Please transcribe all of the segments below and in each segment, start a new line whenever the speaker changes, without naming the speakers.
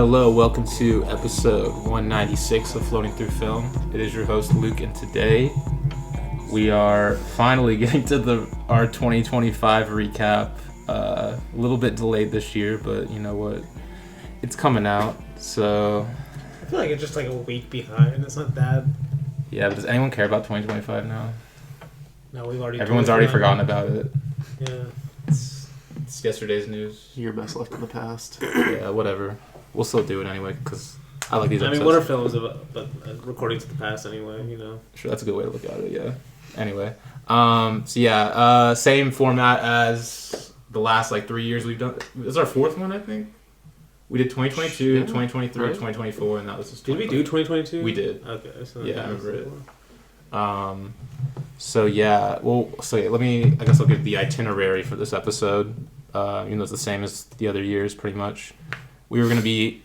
Hello, welcome to episode 196 of Floating Through Film. It is your host Luke, and today we are finally getting to our 2025 recap. A little bit delayed this year, but you know what? It's coming out, so...
I feel like it's just like a week behind. It's not that...
Yeah, but does anyone care about 2025 now?
No, we've already...
Everyone's already forgotten about it.
Yeah.
It's yesterday's news.
Your best left in the past.
Yeah, whatever. We'll still do it anyway, because I like these episodes.
I mean, what are films about, but recording to the past anyway, you know?
Sure, that's a good way to look at it, yeah. Anyway. Same format as the last, 3 years we've done. This is our fourth one, I think. We did 2022, 2023, right. 2024, and that was just...
Did we do 2022?
We did.
Okay. So
yeah, I remember it. Let me... I guess I'll give the itinerary for this episode. It's the same as the other years, pretty much. We were going to be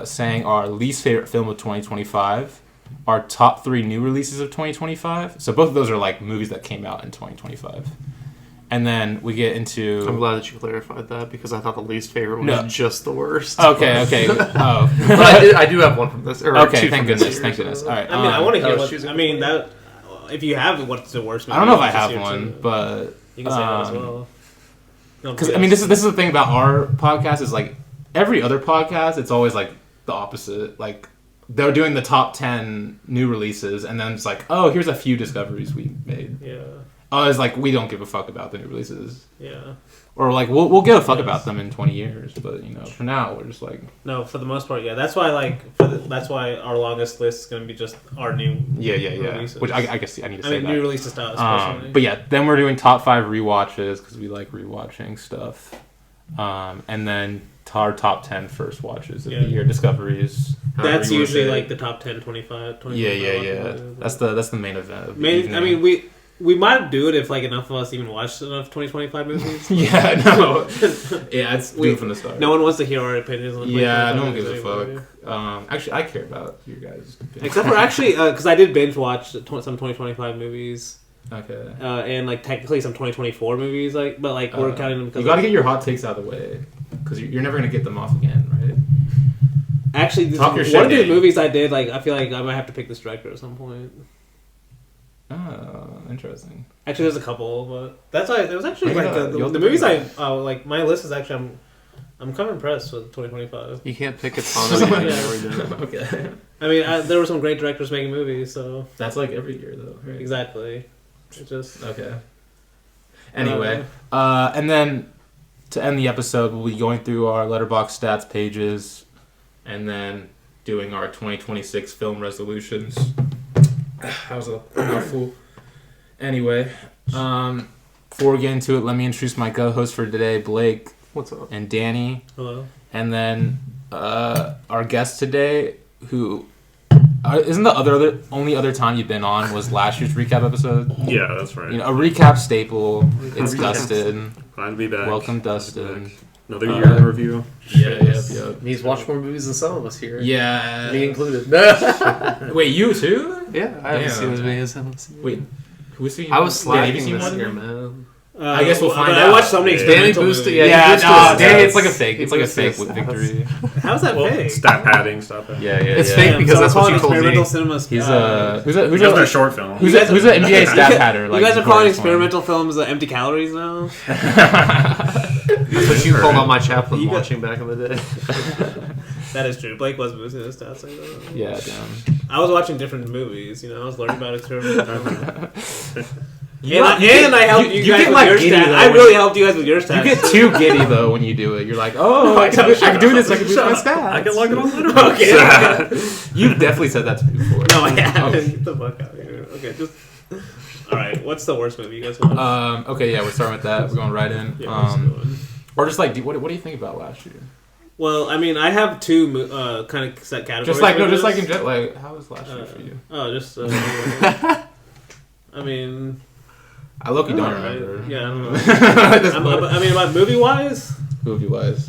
saying our least favorite film of 2025, our top 3 new releases of 2025. So both of those are movies that came out in 2025. And then we get into...
I'm glad that you clarified that, because I thought the least favorite was just the worst.
Okay. Oh.
But I do have one from this.
Okay, thank goodness. All right.
I mean, I want to hear that... If you have what's the worst movie...
I don't know if I have one, but...
You can say that as well.
Because, this is the thing about our podcast is, every other podcast, it's always, the opposite. They're doing the top 10 new releases, and then it's here's a few discoveries we made.
Yeah.
Oh, it's we don't give a fuck about the new releases.
Yeah.
Or, we'll give a fuck about them in 20 years, but, for now, we're just
No, for the most part, yeah. That's why, that's why our longest list is going to be just our new releases.
Which I guess I need to say that.
New releases style, especially.
But yeah, then we're doing top 5 rewatches, because we like rewatching stuff. And then our top 10 first watches of the year, discoveries.
That's usually, the top 10, 25.
Yeah. That's the main event of the evening.
We might do it if enough of us even watched enough 2025 movies.
Yeah, no. Yeah, it's due from the start.
No one wants to hear our opinions on 2025
no one gives a fuck. Actually, I care about your guys' opinions.
Except for because I did binge watch some 2025 movies.
Okay.
And technically some 2024 movies, we're counting them because...
You gotta get your hot takes out of the way, because you're never gonna get them off again, right?
Actually, one of the movies I did, I feel like I might have to pick this director at some point.
Oh, interesting.
Actually, there's a couple, but that's why there was actually the movies my list is actually I'm kind of impressed with 2025.
You can't pick a ton of
Okay.
I mean, there were some great directors making movies, so
that's every year though, right?
Exactly. It just
okay. Anyway, and then to end the episode, we'll be going through our Letterboxd stats pages, and then doing our 2026 film resolutions. That was a mouthful. Anyway, before we get into it, let me introduce my co-host for today, Blake.
What's up?
And Danny.
Hello.
And then our guest today, who isn't the only other time you've been on was last year's recap episode?
Yeah, that's right.
A recap staple. It's Dustin.
Glad to be back.
Welcome, Dustin.
Another year in review.
Yep.
He's watched more movies than some of us here.
Yeah.
Me included.
Wait, you too?
Yeah, I haven't seen as many as him.
Wait, who's seen?
I was slacking
this
year, man.
I guess we'll find out.
I watched so many experimental movies.
Danny, it's like a fake. It's like a fake with victory.
How's that fake?
Stat padding, stuff.
Yeah.
It's fake because that's what you told me.
Cinema.
He's
who's a short film.
Who's an NBA stat patter?
You guys are calling experimental films empty calories now?
That's what you called on my chaplain watching back in the day.
That is true. Blake was boosting his stats like that.
Yeah, damn.
I was watching different movies. I was learning about experimental.
I
helped you guys with your stats. I really helped you guys with your stats.
You get too giddy though when you do it. You're like, I can do this. I can boost my stats.
I can log it on Letterboxd.
Okay. You've definitely said that to me before.
No, I haven't. Get the fuck out of here. Okay, just. All right. What's the worst movie you guys watched?
Okay, yeah, we're starting with that. We're going right in. Or just what do you think about last year?
Well, I mean, I have two kind of set categories.
How was last year for you?
Oh, just. I mean.
I low-key don't remember.
Right? Yeah, I don't know. About movie-wise?
Movie-wise.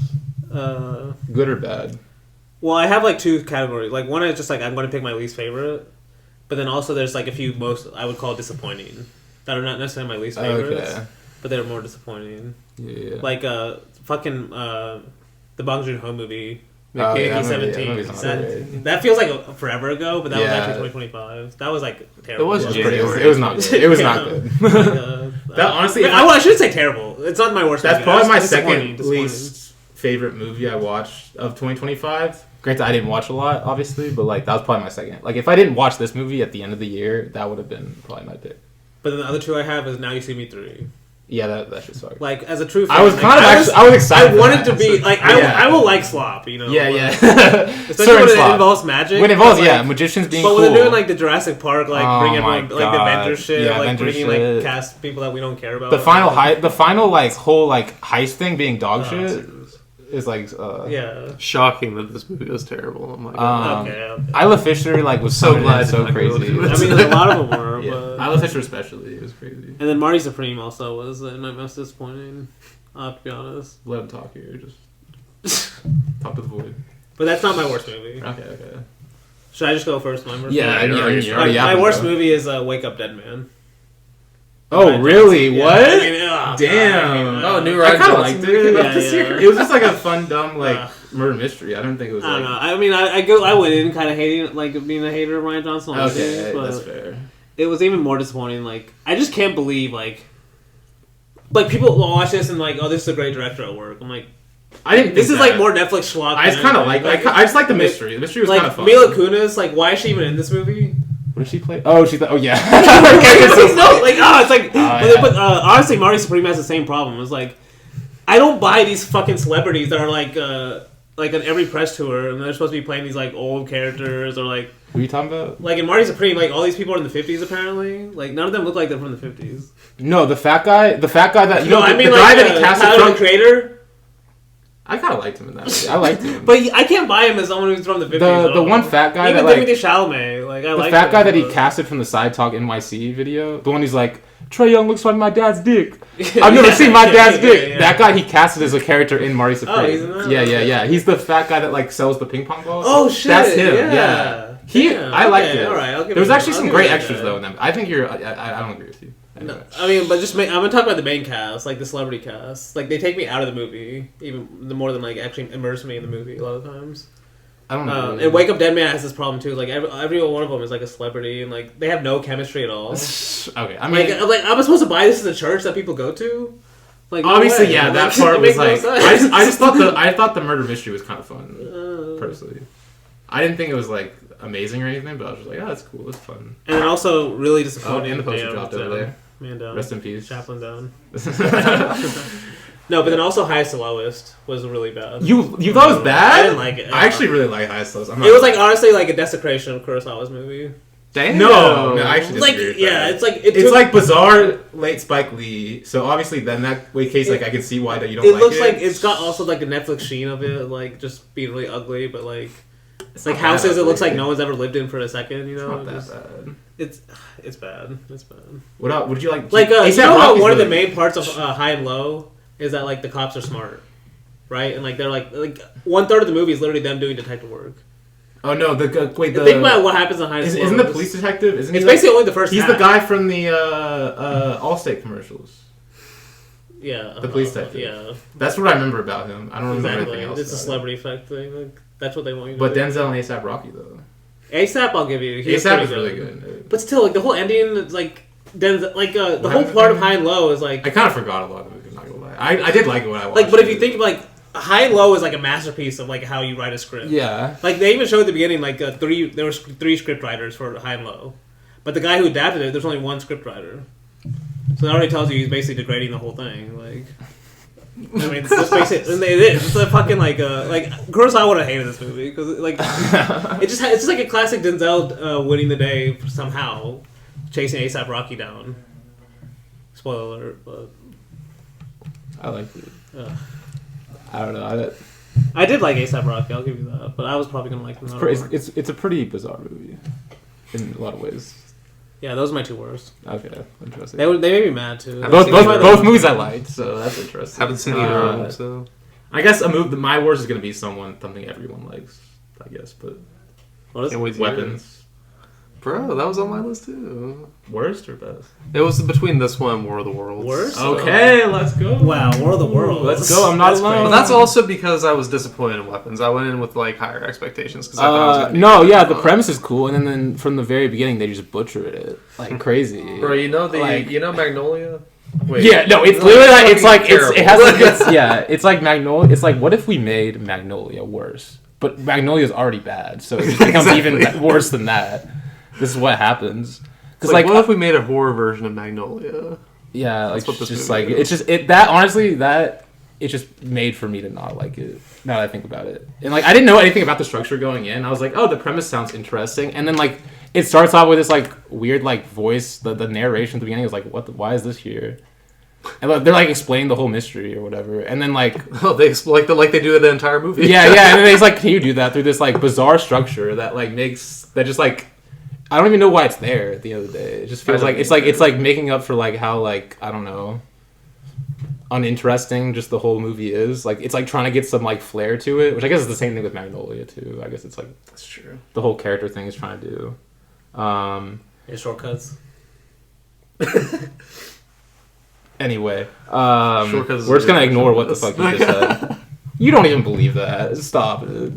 Good or bad?
Well, I have two categories. One is just I'm going to pick my least favorite, but then also there's a few most I would call disappointing that are not necessarily my least favorites, but they're more disappointing.
Yeah.
Fucking the Bong Joon-ho movie.
Oh, yeah,
Mickey
that movie-
17.
that movie's not great.
That feels like forever ago, but that was
Yeah.
actually 2025. That was like terrible.
It was
It was not good. It was not good.
That
honestly,
I shouldn't say terrible. It's not my worst.
That's
movie.
probably my
That's
second
disappointing.
least favorite movie I watched of 2025. Granted, I didn't watch a lot, obviously, but like that was probably my second. Like if I didn't watch this movie at the end of the year, that would have been probably my pick.
But then the other two I have is Now You See Me 3.
Yeah, that shit sucked.
Like as a true fan,
I was
like,
kind of actually, I was excited.
I
for
wanted
that,
to be
so-
like
yeah.
I will like slop, you know.
Yeah,
but-
yeah.
Especially
Certain
when it
slop.
involves magic.
When it involves,
but,
yeah,
like,
magicians being
but
cool.
when they're doing like the Jurassic Park, like
Oh
bring
my
everyone, like the
God.
Avengers shit,
Yeah,
like
Avengers
bringing
shit.
like cast people that we don't care about.
the final like whole like heist thing being dog
Oh,
shit is like
yeah.
Shocking that this movie was terrible. Oh my god.
Okay.
Isla Fisher like was
So
so
glad
so
to not go
crazy.
to it.
I mean, a lot of them were,
Yeah.
but
Isla Fisher especially, it was crazy.
and then Marty Supreme also was my most disappointing. I have to be honest.
Let him talk here. Just talk to the void.
But that's not my worst movie.
Okay.
Should I just go first? My worst
Yeah,
movie?
you're already
my
out,
worst
bro.
movie is Wake Up Dead Man.
Oh,
Ryan
really?
Johnson.
What?
Yeah, I mean, oh,
Damn.
God,
Oh, new
Ryan
I kind of
Johnson
liked it.
movie? Yeah.
It was just like a fun, dumb, like
Uh,
murder mystery. I don't think it was.
I don't know.
Like,
I mean, I went in kind of hating, like being a hater of Ryan Johnson.
okay,
but
that's fair.
it was even more disappointing. Like, I just can't believe like people will watch this and like, oh, this is a great director at work. I'm like,
I didn't.
this
think
is like
that.
more Netflix schlock.
I just
than
kind of
anything.
like. I just like the mystery. The mystery was kind of fun.
Mila Kunis, like, why is she even in this movie?
What did she play? Oh, she's. Oh, yeah.
No, like, it's like,
yeah.
but honestly, Marty Supreme has the same problem. It's like, I don't buy these fucking celebrities that are like on every press tour and they're supposed to be playing these like old characters or like.
What are you talking about?
Like in Marty Supreme, like all these people are in the 50s apparently. Like none of them look like they're from the 50s.
No, the fat guy that
No, I mean
the
like
guy that he casted
Tyler,
from.
the Creator.
I kind of liked him in that movie. I liked him.
But I can't buy him as someone who's from the 50s.
the one fat guy
even
that like
Timothy Chalamet, like I
the
like
fat
him,
guy that he
but-
casted from the Side Talk NYC video, the one who's like Trae Young looks like my dad's dick. I've never seen my dad's dick.
yeah.
That guy he casted as a character in Marty Supreme.
Oh, he's in that?
Yeah. He's the fat guy that like sells the ping pong balls.
Oh shit!
That's him.
Yeah.
I liked
okay,
it.
All right, I'll give
There was
it-
actually
I'll
some
give
great
it
extras
that.
though in them. I think you're. I don't agree with you. Anyway.
No, I mean, but just I'm gonna talk about the main cast, like the celebrity cast. Like they take me out of the movie, even more than like actually immerse me in the movie a lot of times.
I don't know.
And Wake Up Dead Man has this problem too. Like every one of them is like a celebrity, and like they have no chemistry at all.
Okay, I mean,
like I'm supposed to buy this in the church that people go to. Like no
obviously,
way.
yeah,
Like,
that
it
part was
makes no
like.
sense.
I just thought the murder mystery was kind of fun, personally. I didn't think it was like amazing or anything, but I was just like, oh, that's cool, it's fun.
And then also really
Oh,
disappointing.
and the poster
Damn,
dropped over there.
Man down.
Rest in peace.
Chaplin down. No, but then also Highest to Lowest was really bad.
You thought it was bad?
I didn't like it.
I actually really like Highest Lows.
It was like honestly like a desecration of Kurosawa's movie.
Damn.
No, I actually
Like
disagree with
yeah,
that.
it's like
It's like bizarre late Spike Lee. So obviously, then that way case, like I can see why that you don't
it
like
looks
it.
like it's got also like the Netflix sheen of it, like just being really ugly, but like
It's
like
not that
houses it looks
ugly.
like no one's ever lived in for a second, you
It's
know?
not that
Just-
bad.
It's bad. It's bad.
What else? Would you like?
Like you
A$AP
know how
Rocky's
one of the
really-
main parts of High and Low is that like the cops are smart, right? And like they're like 1/3 of the movie is literally them doing detective work.
Oh no! Wait.
Think about what happens in High and Low.
Isn't the police detective? Isn't he
It's
like-
basically only the first.
He's
half.
the guy from the Allstate commercials.
Yeah.
The police detective.
Yeah.
That's what I remember about him. I don't remember
Exactly.
anything else.
It's a
about it.
celebrity effect thing. Like, that's what they want you to
But
do.
Denzel and A$AP Rocky though.
ASAP, I'll give you. He was
A$AP
pretty
is really good.
But still, like the whole ending, it's like Denzel, like the
What
whole
happened
part of
there?
High and Low is like
I kind of forgot a lot of the movie. I'm not gonna lie. I did like it when I watched.
like. But if you
it.
think of like High and Low is like a masterpiece of like how you write a script.
yeah.
Like they even showed at the beginning like there was 3 script writers for High and Low, but the guy who adapted it, there's only 1 script writer. So that already tells you he's basically degrading the whole thing. Like, I mean, it's just basically it is. It's a fucking like Kurosawa would have hated this movie because like it's just like a classic Denzel winning the day somehow, chasing A$AP Rocky down. Spoiler alert, but
I liked it.
Ugh.
I don't know.
I did like A$AP Rocky. I'll give you that, but I was probably gonna like him.
It's a pretty bizarre movie in a lot of ways.
Yeah, those are my 2 worst.
Okay, interesting.
They made me mad too.
Both movies I liked, so that's interesting.
Haven't seen either of them, so
I guess my worst is gonna be something everyone likes. I guess, but
What is it?
can't wait to hear it.
Weapons.
Bro, that was on my list too.
Worst or best?
It was between this one and War of the Worlds.
Worst?
Okay, let's go.
Wow, War of the Worlds.
Let's go. I'm not
That's
alone.
But that's also because I was disappointed in Weapons. I went in with like higher expectations because I thought it was gonna be
no,
really
yeah, the
fun.
premise is cool, and then from the very beginning they just butchered it like crazy.
Bro, you know
Like-
Magnolia? Wait,
Yeah, no, it's
No,
literally like
it's
it's like
fucking
it has like
terrible.
it's like Magnolia. It's like what if we made Magnolia worse? But Magnolia's already bad, so it just becomes even worse than that. This is what happens. Because
like, what if we made a horror version of Magnolia?
yeah, like
That's what this
just
movie
like
is.
it's just it that honestly that it just made for me to not like it. Now that I think about it, and like I didn't know anything about the structure going in. I was like, oh, the premise sounds interesting, and then like it starts off with this like weird like voice. The narration at the beginning is like, why is this here? And like, they're like explaining the whole mystery or whatever, and then like
Oh, they like they do the entire movie.
yeah, and then it's like, can you do that through this like bizarre structure that like makes that just like I don't even know why it's there at the end of the day. It just feels like it's like making up for like how like I don't know uninteresting just the whole movie is. Like it's like trying to get some like flair to it, which I guess is the same thing with Magnolia too. I guess it's like
That's true.
the whole character thing is trying to do.
Yeah, shortcuts.
Anyway,
Shortcuts is
we're just gonna
a
ignore what
version
the
of
fuck
this.
you just said. You don't even believe that. Stop it.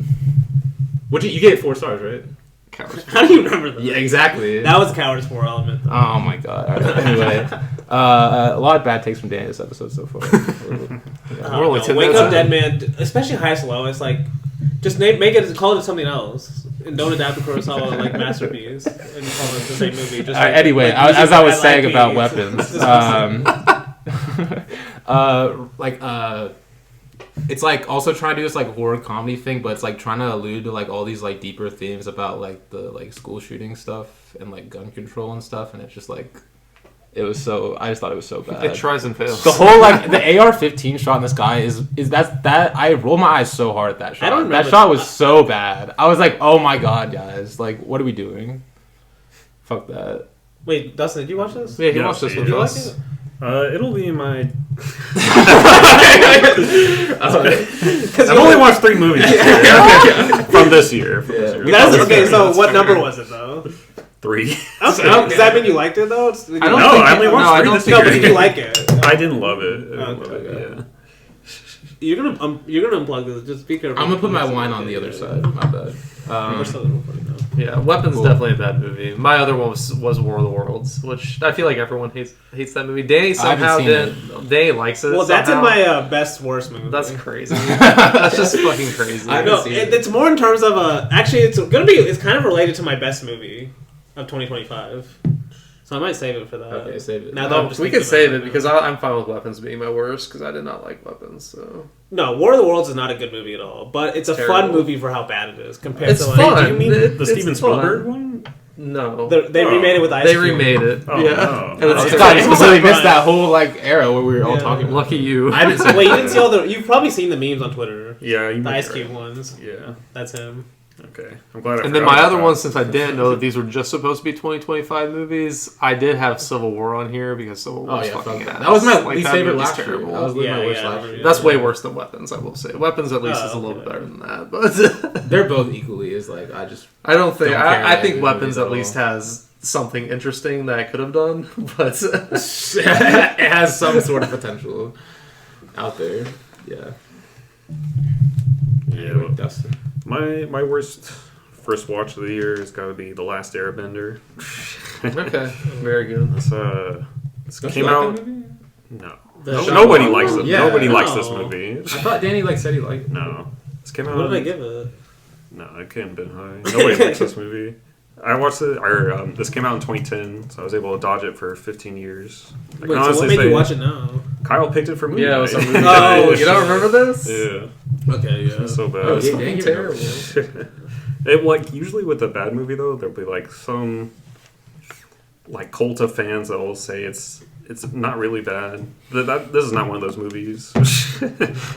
What you gave 4 stars, right?
Cowards.
How do you remember that?
Yeah, exactly.
That was a Coward's 4 element. Though.
Oh my god. All right, anyway, a lot of bad takes from Danny this episode so far.
I
We're only
don't
10
know. Wake
minutes
Up
in.
Dead Man, especially highest lowest, like just make it call it something else and don't adapt the Kurosawa like masterpiece and call it the same movie. Just like,
Anyway,
like,
as I was
like
saying
me.
about weapons, it's like also trying to do this like horror comedy thing, but it's like trying to allude to like all these like deeper themes about like the like school shooting stuff and like gun control and stuff, and it's just like it was so I just thought it was so bad.
It tries and fails.
The whole like the AR-15 shot in this guy is that I rolled my eyes so hard at that shot.
I don't remember
that shot was so bad. I was like, oh my god, guys, like what are we doing? Fuck that.
Wait, Dustin, did you watch this?
Yeah, he
Yeah,
watched this
did
with
you like
us.
it?
It'll be in my.
Because
I've only watched 3 movies from this year.
That's okay. So what number was it though?
3.
Okay. Does that mean you liked it though? Did you
I don't
No,
think
I only
no,
watched
I
3
don't
this
think
No,
year.
but did you like it?
I didn't love it. I didn't love
Okay.
it. Yeah.
You're gonna unplug this. Just be careful.
I'm gonna put my wine on the other side. My bad.
We're still recording now.
Yeah, Weapon's
Cool.
definitely a bad movie. My other one was War of the Worlds, which I feel like everyone hates that movie. Danny somehow
seen
didn't. Danny likes it.
Well, that's in
somehow.
my best worst movie.
That's crazy. That's just fucking crazy.
I
No,
seen it.
it's more in terms of actually, it's kind of related to my best movie of 2025. So I might save it for that.
Okay, save it.
Now that I'm
No,
just
we
thinking
can save
about
it because I'm fine with Weapons being my worst because I did not like Weapons. So
No, War of the Worlds is not a good movie at all, but it's a fun
Terrible.
movie for how bad it is compared
it's
to like.
fun.
Do you mean
The
It's
Steven
fun.
Spielberg one?
No,
they
Oh.
remade it with Ice
they
Cube?
remade it.
Oh,
yeah,
no.
And it's
It's
Okay.
got
great.
you specifically
Right.
missed that whole like era where we were all
Yeah.
talking. About.
Lucky you.
I haven't seen.
Wait, you didn't see all the? You've probably seen the memes on Twitter.
Yeah, you
The
might
Ice
be
Cube
right.
ones.
Yeah.
That's him.
Okay. I'm glad I
And then
forgot
my
about
other
that.
one, since I didn't know that these were just supposed to be 2025 movies, I did have Civil War on here because Civil War
Oh
is
yeah,
fucking
fuck that.
ass.
That was my
Like,
least
that
favorite
movie's
last year.
terrible.
That was literally
Yeah,
my worst
yeah,
last year.
yeah.
That's way worse than Weapons, I will say. Weapons at least
Oh,
is a little
okay.
better than that, but
They're both equally as like I just.
I don't think
Don't care
I
that
think
good
Weapons
movie at
at least
all.
has something interesting that I could have done, but
it has some sort of potential out there. Yeah.
Yeah.
Anyway, Dustin.
My worst first watch of the year has got to be The Last Airbender.
okay, very good.
This
Don't
came
you like
out.
that movie?
No.
The
No-
Shyamalan
nobody
one?
likes it.
Yeah.
Nobody likes this
No.
movie.
I thought Danny like said he liked it.
No. This came out.
What did I give it?
No, it couldn't have been high. Nobody likes this movie. I watched it. This came out in 2010, so I was able to dodge it for 15 years. I can
Wait, so
honestly
what made
say
you watch it now?
Kyle picked it for movie
Yeah, it was
night.
a movie.
Oh,
you don't remember this?
Yeah,
Okay, yeah.
it's so bad.
Oh,
It's
yeah,
fucking
yeah,
terrible.
It like usually with a bad movie though, there'll be like some like cult of fans that will say it's not really bad. This is not one of those movies.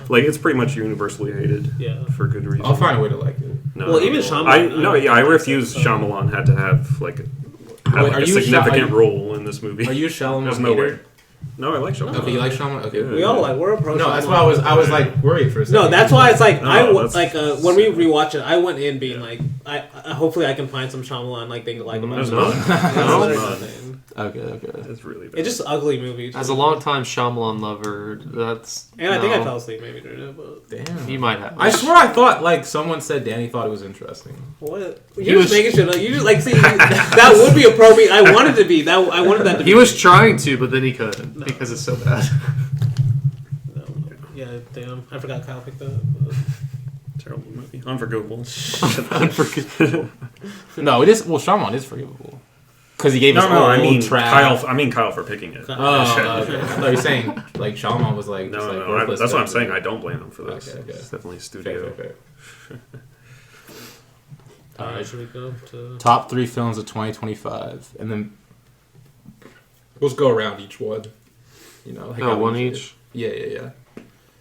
Like it's pretty much universally hated.
Yeah.
For good reason.
I'll find a way to like it.
No,
Well, even Shyamalan.
I refuse. Shyamalan had to have like
Wait, are
a
you a
significant
Shy-
role in this movie.
Are you a Shyamalan
There's no
hater?
way. No, I like Shyamalan.
Okay, you like Shyamalan? Okay.
We all like. We're a pro.
No, that's why I was like worried for a second.
No, that's why it's like
No,
when we rewatch it, I went in being like, I hopefully I can find some Shyamalan like thing to like about
There's
it.
none.
That's
There's
nothing.
Okay.
It's really bad.
It's just an ugly movie.
As a longtime Shyamalan lover, that's...
And I think I fell asleep maybe during it, but...
Damn.
You might have.
I swear I thought, like, someone said Danny thought it was interesting.
What?
He
You're just
was-
making shit up. You just, like, see, that would be appropriate. I wanted to be. I wanted that to be.
He was trying to, but then he couldn't because it's so bad.
No. Yeah, damn. I forgot Kyle picked that.
Terrible movie. Unforgivable.
Unforgivable.
No, it is. Well, Shyamalan is forgivable because he gave us all
I mean
trash.
Kyle for picking it.
Oh, okay. No, you're saying like Shyamalan was like just, like,
No.
worthless.
That's what I'm saying. I don't blame him for this.
Okay.
It's definitely studio.
Fair.
Alright, should we go to...
Top 3 films of 2025, and then we'll just go around each one. You know, like how
one
we
each?
Yeah.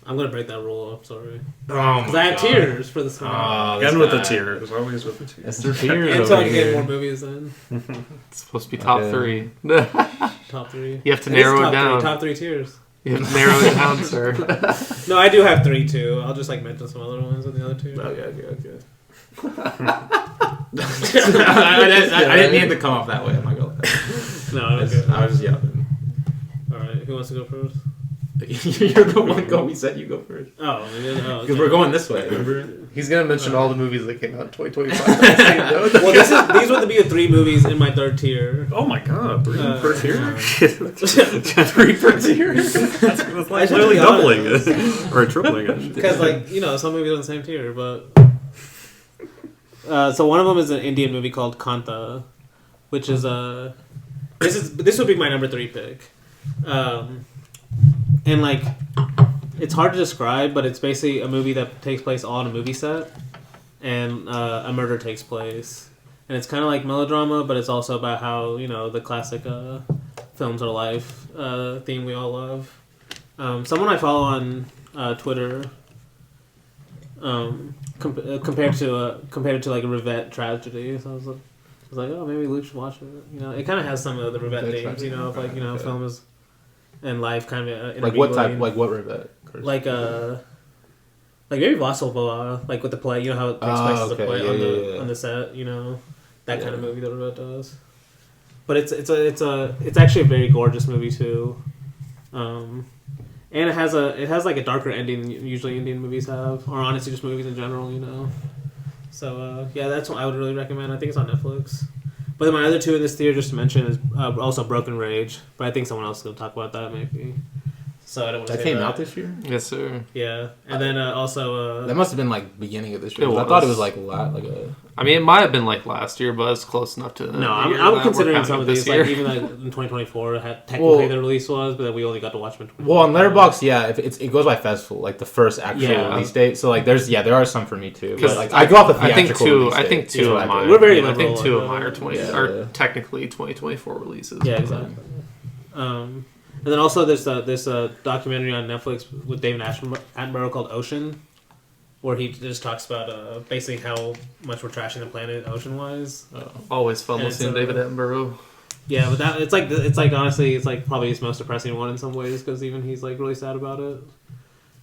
I'm going to break that rule up, sorry.
Oh,
Because I have tears for this one.
Again with the tears. Always with the tears.
It's their tears
and so I
over
can get
here.
more movies in.
It's supposed to be top
Okay.
3.
Top 3.
You have to
It is
narrow it
top
down.
3, top 3 tiers.
You have to narrow it down, sir.
No, I do have 3 too. I'll just like mention some other ones on the other 2.
Okay. I didn't mean it to come off that way. I'm not gonna lie.
No, okay.
I was just yelling.
Alright, who wants to go first?
You're the one go. We said you go first
Oh,
because
okay.
we're going this way. Remember?
He's going to mention all the movies that came out in 2025.
Well, these would be the 3 movies in my 3rd tier.
Oh my god, 3 per tier?
3 per tier.
That's like
I should
literally
be
doubling
honest.
it. Or tripling it.
Because, like, you know, some movies are in the same tier, but... so one of them is an Indian movie called Kanta, which is a... This would be my number 3 pick. And, like, it's hard to describe, but it's basically a movie that takes place all on a movie set, and a murder takes place. And it's kind of like melodrama, but it's also about how, you know, the classic films are life theme we all love. Someone I follow on Twitter compared to like a Revette tragedy. So I was like, oh, maybe Luke should watch it. You know, it kind of has some of the Revette themes. You know, of like, you know, film is and life kind of
Like what type? Like what Revette?
like maybe Vassalva, like with the play. You know how it takes place as a play on the set. You know, that kind of movie that Revette does. But it's actually a very gorgeous movie too. And it has like a darker ending than usually Indian movies have, or honestly just movies in general, you know. So yeah, that's what I would really recommend. I think it's on Netflix. But then my other 2 in this tier, just to mention, is also Broken Rage. But I think someone else is going to talk about that maybe. So I don't want to
That
say
came out this year.
Yes, sir.
Yeah, and then also
That must have been like beginning of this year.
It
'cause I
was.
thought it was like a lot, like a.
I mean, it might have been like last year, but it's close enough to.
no, I'm considering some of these like even like in 2024 technically the release was, but then we only got to watch them in 2024.
Well, on Letterboxd, yeah, if it goes by festival, like the first actual release date. So like there are some for me too. But like I go off the theatrical
I think two of mine.
We're very
I think
liberal,
2
like,
of mine are 20 are technically 2024 releases.
Yeah, exactly. And then also there's this documentary on Netflix with David Attenborough called Ocean, where he just talks about basically how much we're trashing the planet ocean-wise.
Always fun
And
listening to David Attenborough.
Yeah, but that it's like honestly it's like probably his most depressing one in some ways because even he's like really sad about it.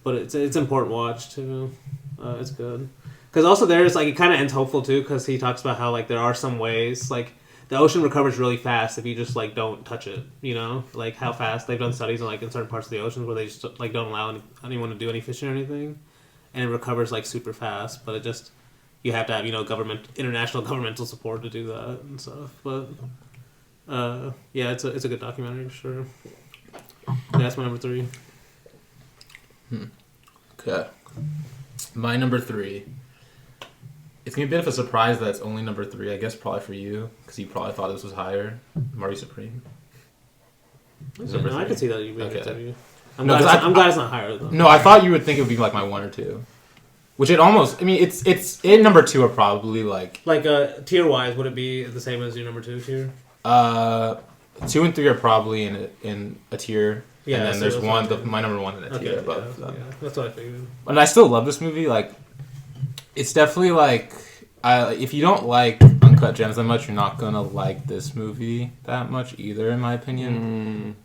But it's an important watch too. It's good because also there's like it kind of ends hopeful too because he talks about how like there are some ways like. The ocean recovers really fast if you just like don't touch it, you know, like how fast they've done studies in like in certain parts of the oceans where they just like don't allow anyone to do any fishing or anything, and it recovers like super fast. But it just you have to have international governmental support to do that and stuff. But yeah, it's a good documentary for sure. Yeah, that's my number 3.
Okay, my number 3. It's gonna be a bit of a surprise that it's only number 3. I guess probably for you because you probably thought this was higher. Marty Supreme.
I can see that you made it
Okay.
to you.
No,
I'm glad it's not higher though.
No, I thought you would think it would be like my 1 or 2, which it almost. I mean, it's in number 2 are probably like
tier wise, would it be the same as your number 2 tier?
2 and 3 are probably in a tier.
Yeah,
and then
so
there's
those
one,
ones,
my number 1 in a tier above
yeah,
them.
that's what I figured.
And I still love this movie. Like, it's definitely like, if you don't like Uncut Gems that much, you're not gonna like this movie that much either, in my opinion.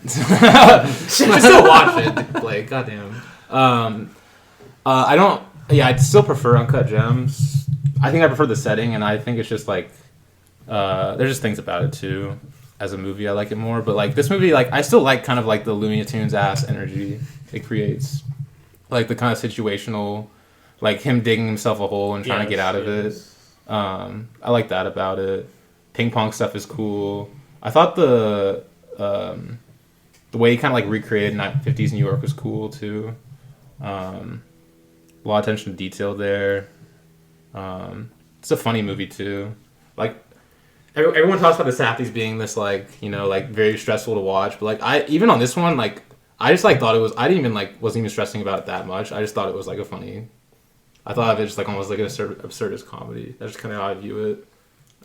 still watch it, Blake. Goddamn. I don't. Yeah, I'd still prefer Uncut Gems. I think I prefer the setting, and I think it's just like there's just things about it too. As a movie, I like it more, but like this movie, like I still like kind of like the Looney Tunes ass energy it creates, like the kind of situational, like him digging himself a hole and trying to get out of it. I like that about it. Ping pong stuff is cool. I thought the way he kind of like recreated 50s New York was cool too. A lot of attention to detail there. It's a funny movie too. Like everyone talks about the Safdies being this like, you know, like very stressful to watch, but like I even on this one, like I just like thought it was, I didn't even like wasn't even stressing about it that much. I just thought it was like a funny. I thought of it just like almost like an absurdist comedy. That's just kind of how I view it.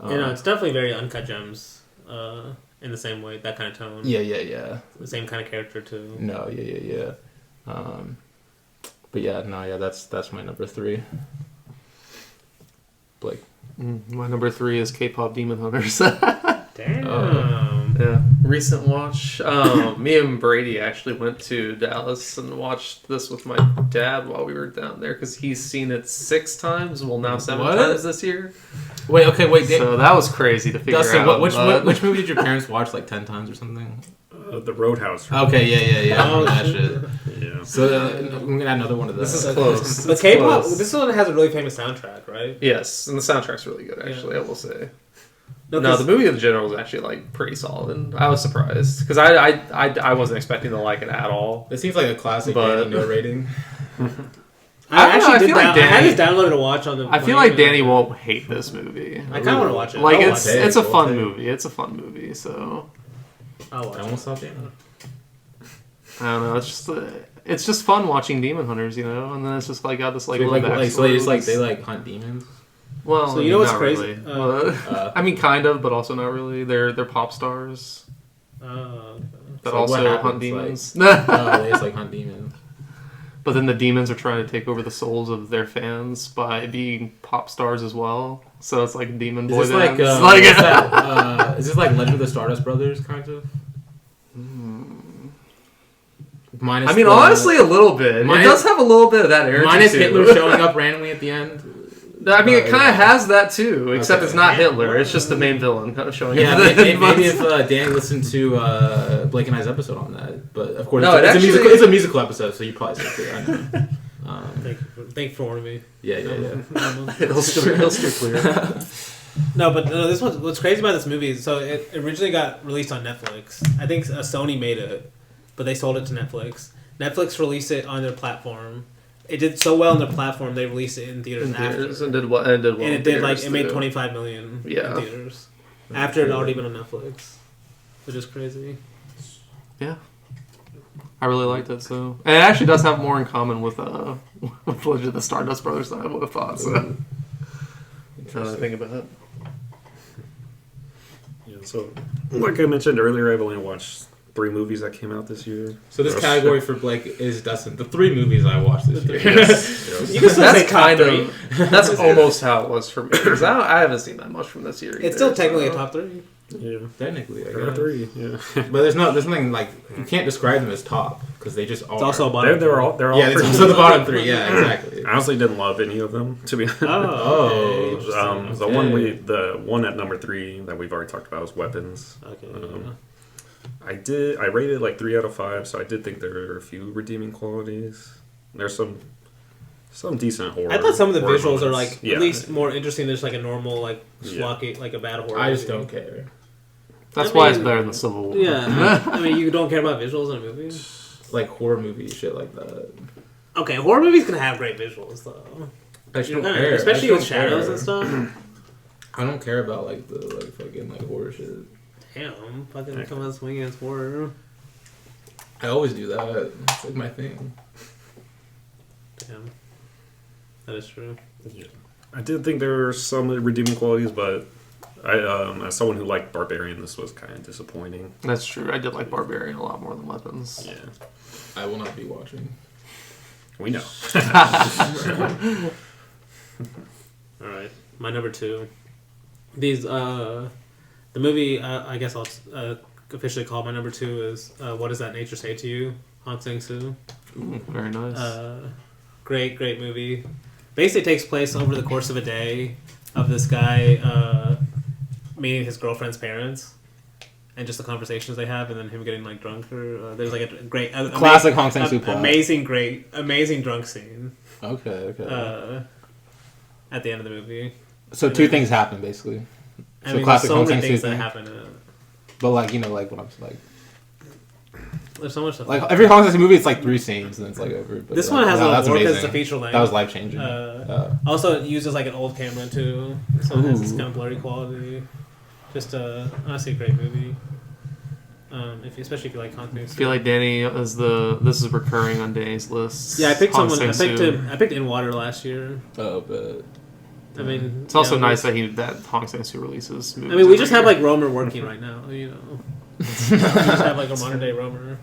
You know, it's definitely very Uncut Gems. In the same way, that kind of tone.
Yeah.
The same kind of character too.
No, yeah. But yeah, that's my number 3. Blake.
My number 3 is K-pop Demon Hunters.
Damn.
Yeah. Recent watch. Me and Brady actually went to Dallas and watched this with my dad while we were down there because he's seen it 6 times. Well, now 7 times this year.
Wait.
So that was crazy to figure
Dustin,
out.
Which movie did your parents watch like 10 times or something?
The Roadhouse.
Okay, yeah.
Oh,
that shit.
Yeah.
So I'm gonna add another one of those.
This is close.
But K-pop, this one has a really famous soundtrack, right?
Yes, and the soundtrack's really good, actually, I will say.
No,
the movie in general was actually like pretty solid, and I was surprised because I wasn't expecting to like it at all.
It seems like a classic
But-
Danny no rating.
I actually did
like
I had
Danny-
this downloaded to watch on the.
I feel like Danny won't hate this movie.
I kind of want to watch it.
Like
I'll
it's
watch it.
it's a
We'll
fun
take.
movie. It's a fun movie. So
I'll watch
I
it.
almost saw Danny.
I don't know. It's just fun watching Demon Hunters, you know. And then it's just like got this like
So,
little
so they just
backstory.
they like hunt demons.
Well,
So you know what's
not
crazy?
Really. I mean, kind of, but also not really. They're pop stars
Okay.
that
So what
also
happens,
hunt demons.
Oh, they just like hunt demons.
But then the demons are trying to take over the souls of their fans by being pop stars as well. So it's like demon boy
Is this like,
bands.
is this like Legend of the Stardust Brothers kind of? Minus
I mean, honestly, a little bit. It does have a little bit of that energy.
minus
too.
Hitler showing up randomly at the end.
I mean, it kind of has that too, except
Okay.
it's not Hitler. It's just the main villain kind of showing
Yeah,
up.
maybe if Danny listened to Blake and I's episode on that, but of course,
No,
it's a musical episode, so you probably said it. I know.
Thank you for warning me.
Yeah.
he'll steer clear.
No, but no, this one. What's crazy about this movie is so it originally got released on Netflix. I think Sony made it, but they sold it to Netflix. Netflix released it on their platform. It did so well on their platform they released it in theaters after.
And did well. And
It did like it made 25 million in theaters after it had already been on Netflix, which is crazy.
Yeah, I really liked it. So, and it actually does have more in common with Legend of the Stardust Brothers than I would have thought. So, now that I think about it.
Yeah, so like I mentioned earlier, I've only watched 3 movies that came out this year.
So this category for Blake is Dustin. The 3 movies I watched this year.
Yes.
You can still say
That's
top
kind
three.
of that's almost how it was for me because I haven't seen that much from this year.
It's
either,
still technically
so.
a top 3.
Yeah.
Technically, I
There are
guess.
3. Yeah.
But there's nothing like you can't describe them as top because they just are.
It's also a bottom.
They're all
yeah, it's
pretty
also the
good.
bottom 3. Yeah, exactly.
I honestly didn't love any of them, to be honest.
Oh, okay.
The one at number 3 that we've already talked about was Weapons.
Okay.
I rated like 3 out of 5, so I did think there were a few redeeming qualities. There's some decent horror.
I thought some of the
horror
visuals are
moments.
like
Yeah.
at least more interesting than just like a normal like
Yeah.
schlocky like a bad horror.
I just
movie.
don't care.
That's
I
why it's
mean,
better than Civil War.
Yeah, I mean you don't care about visuals in a movie.
Like horror movie shit like that.
Okay, horror movies can have great visuals though.
I just
You
don't
know,
care.
especially
I
with
just don't
shadows
care.
and stuff.
I don't care about like the fucking like horror shit.
Damn, fucking come out swinging as horror.
I always do that. It's like my thing.
Damn, that is true.
I did think there were some redeeming qualities, but as someone who liked Barbarian, this was kind of disappointing.
That's true. I did like Barbarian a lot more than Weapons.
Yeah,
I will not be watching.
we know.
All right, my number 2. These the movie. I guess I'll go officially call my number 2 is What Does That Nature Say to You? Hong Sang-soo.
Ooh, very nice.
Great movie. Basically takes place over the course of a day of this guy meeting his girlfriend's parents and just the conversations they have, and then him getting like drunk. Or there's like a great
classic Hong Sang-soo plot.
Amazing drunk scene.
Okay.
At the end of the movie.
So two things happen basically.
I mean, classic Hong Sang-soo things that happen in it.
But like, you know, like when I'm like,
there's so much stuff.
Like every Hong Sang-soo movie, it's like 3 scenes and it's like over. But
this one has a lot more because it's a
amazing.
feature length.
That was life changing.
Also, it uses like an old camera too, so it has this kind of blurry quality. Just honestly a great movie. Especially if you like Hong Sang-soo.
I feel like Danny this is recurring on Danny's list.
Yeah, I picked
Hong
someone.
Sang-soo.
I picked In Water last year.
Oh, but
I mean,
it's also nice that Hong Sang-soo releases movies.
I mean, we just have like Romer working right now. You know, we just have like a modern day Romer.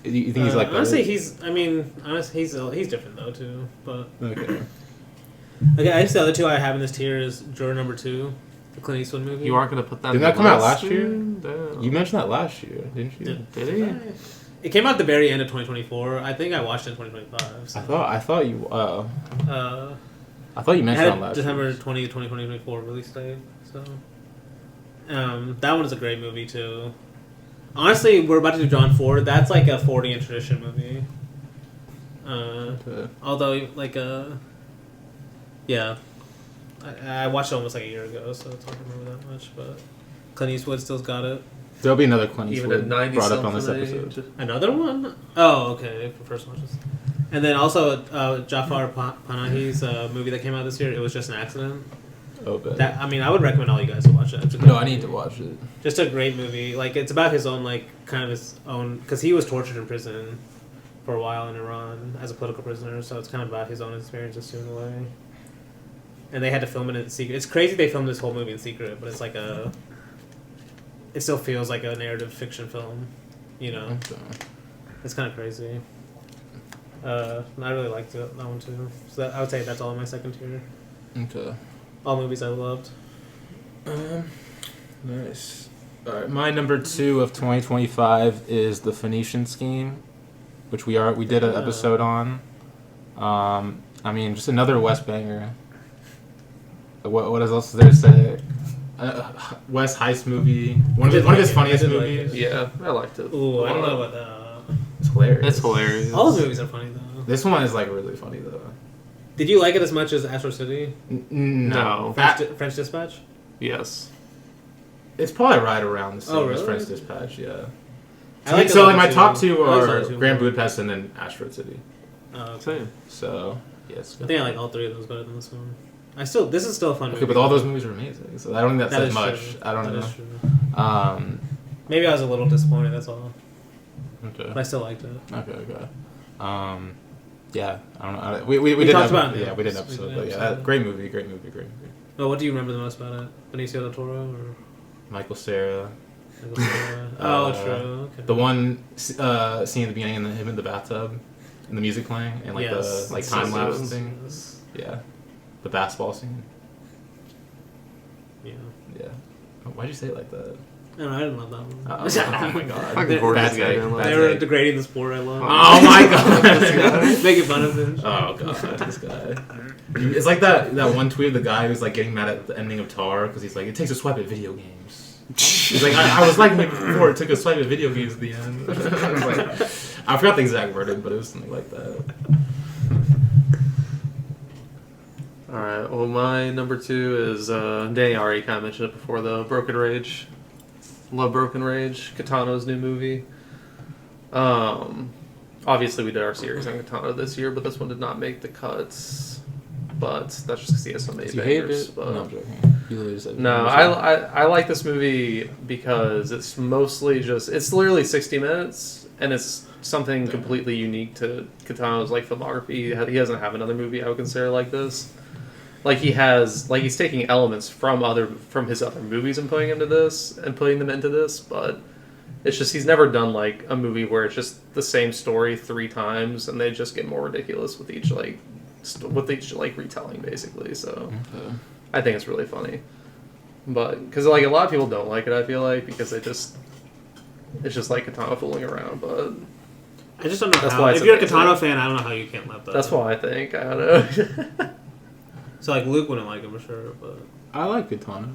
You think he's like
honestly, he's different though too. But
okay.
I guess the other 2 I have in this tier is Juror Number 2, the Clint Eastwood movie.
You aren't going to put that.
Didn't
in
that come out last
list,
year?
Damn.
You mentioned that last year, didn't you?
Did he?
It came out at the very end of 2024. I think I watched it in 2025. So.
I thought you. I thought you mentioned that last
December
year.
20, 2024 release date. So, that one is a great movie too. Honestly, we're about to do John Ford. That's like a 40 tradition movie.
Okay.
Although, like, yeah, I watched it almost like a year ago, so it's hard to remember that much. But Clint Eastwood still's got it.
There'll be another Clint
Even
Eastwood
at 90
brought up on this
something
episode.
Another one? Oh, okay, for first watches. And then also Jafar Panahi's movie that came out this year. It was just an accident.
Oh, but
I would recommend all you guys to watch it. It's a great
no, I
movie.
need to watch it.
Just a great movie. Like, it's about his own, like, kind of his own... Because he was tortured in prison for a while in Iran as a political prisoner, so it's kind of about his own experiences too, in a way. And they had to film it in secret. It's crazy they filmed this whole movie in secret, but it's like a... It still feels like a narrative fiction film, you know?
Okay.
It's kind of crazy. I really liked that one too. So I would say that's all in my second tier.
Okay.
All movies I loved.
Nice. All right, my number 2 of 2025 is The Phoenician Scheme, which we did an episode on. I mean, just another Wes banger. What else is there to say? Wes heist movie. One of his funniest movies.
Yeah, I liked it.
Ooh, I don't know about that.
It's hilarious.
It's hilarious.
All his movies are funny though.
This one is like really funny though.
Did you like it as much as Astro City?
No.
French Dispatch?
Yes.
It's probably right around the same
Oh,
as
really?
French Dispatch, yeah.
I like
So
those
like my
two.
top 2
I like
are
those two
Grand
more.
Budapest and then Asteroid City.
Oh, okay.
Same.
So yes.
I think I like all 3 of those better than this one. This is still a fun movie.
Okay, but all those movies are amazing. So I don't think that says
is
much.
true.
I don't
That
know.
is true. Maybe I was a little disappointed, that's all.
Okay.
But I still liked it.
Okay. Yeah, I don't know. We
We
did
talked
an
about it.
Yeah, we did an
We
episode.
did
But
an
yeah,
episode.
great movie.
Oh, what do you remember the most about it? Benicio del Toro or
Michael Cera.
Michael Cera? Oh, true. Okay.
The one scene at the beginning, and him in the bathtub, and the music playing, and like
Yes.
the like
Yes.
time lapse
Yes.
thing.
Yes.
Yeah, the basketball scene.
Yeah.
Yeah. Why'd you say it like that?
No, I didn't love that one.
Oh my god.
Fucking gorgeous
Bad
guy.
take.
man.
Bad
They were
take.
degrading the sport I love.
Oh my god.
Making fun of it.
Oh god, this guy. It's like that one tweet of the guy who's like getting mad at the ending of Tar because he's like, it takes a swipe at video games. He's like, I was liking it before it took a swipe at video games at the end. I was like, I forgot the exact wording, but it was something like that.
Alright, well, my number 2 is, Danny already kind of mentioned it before, though, Broken Rage. Love Broken Rage, Katano's new movie. Obviously we did our series on Katana this year, but this one did not make the cuts. But that's just because he has so many
You hated
bangers.
it?
But
No, I'm joking. You literally said
no, I like this movie because it's mostly just, it's literally 60 minutes, and it's something completely unique to Katano's like filmography. He doesn't have another movie I would consider like this. Like he's taking elements from his other movies and putting them into this, but it's just he's never done like a movie where it's just the same story 3 times and they just get more ridiculous with each retelling basically. So I think it's really funny, but because like a lot of people don't like it, I feel like because It's just like Katana fooling around, but
I just don't know
That's
how.
why
If
it's
you're a
amazing.
Katana fan, I don't know how you can't love that.
that's why I think. I don't know.
So like Luke wouldn't like it for sure, but
I like Katana.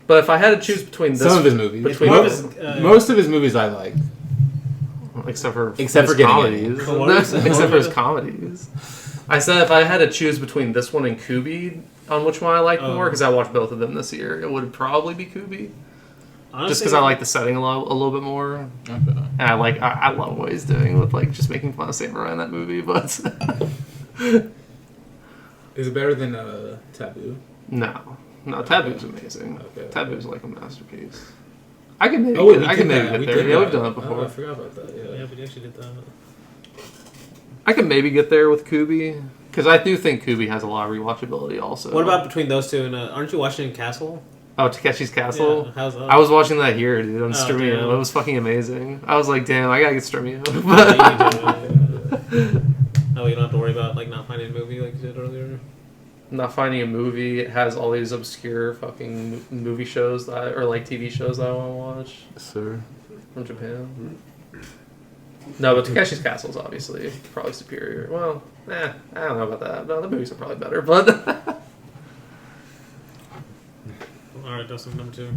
But if I had to choose between this,
Some of his movies.
between
More of
this,
his,
Most of his movies I like.
except for
Except
his
for getting
comedies,
it. What was it?
except for his comedies. I said if I had to choose between this one and Kubi, on which one I like more, because I watched both of them this year, it would probably be Kubi.
honestly,
Just because I like the setting a little bit more, and I love what he's doing with like just making fun of Samurai in that movie. But
Is it better than Taboo?
no, Taboo's amazing.
Okay.
Taboo's like a masterpiece. I can maybe
Oh,
get, I can maybe get there. Yeah, we've done it
Oh,
before.
I forgot about that.
Yeah,
Yeah.
we actually did that.
I can maybe get there with Kubi because I do think Kubi has a lot of rewatchability. Also,
What about between those two? And aren't you watching Castle?
Oh, Takeshi's Castle?
Yeah, how's that?
I was watching that here, dude, on
Oh,
Streamio.
damn.
It was fucking amazing. I was like, damn, I gotta get Streamio.
Oh, you don't have to worry about like not finding a movie like you did earlier.
Not finding a movie. It has all these obscure fucking movie shows or like TV shows that I want to watch
Sir.
from Japan. No, but Takeshi's Castle is obviously probably superior. Well, I don't know about that. No, the movies are probably better, but
All right, Dustin, number two.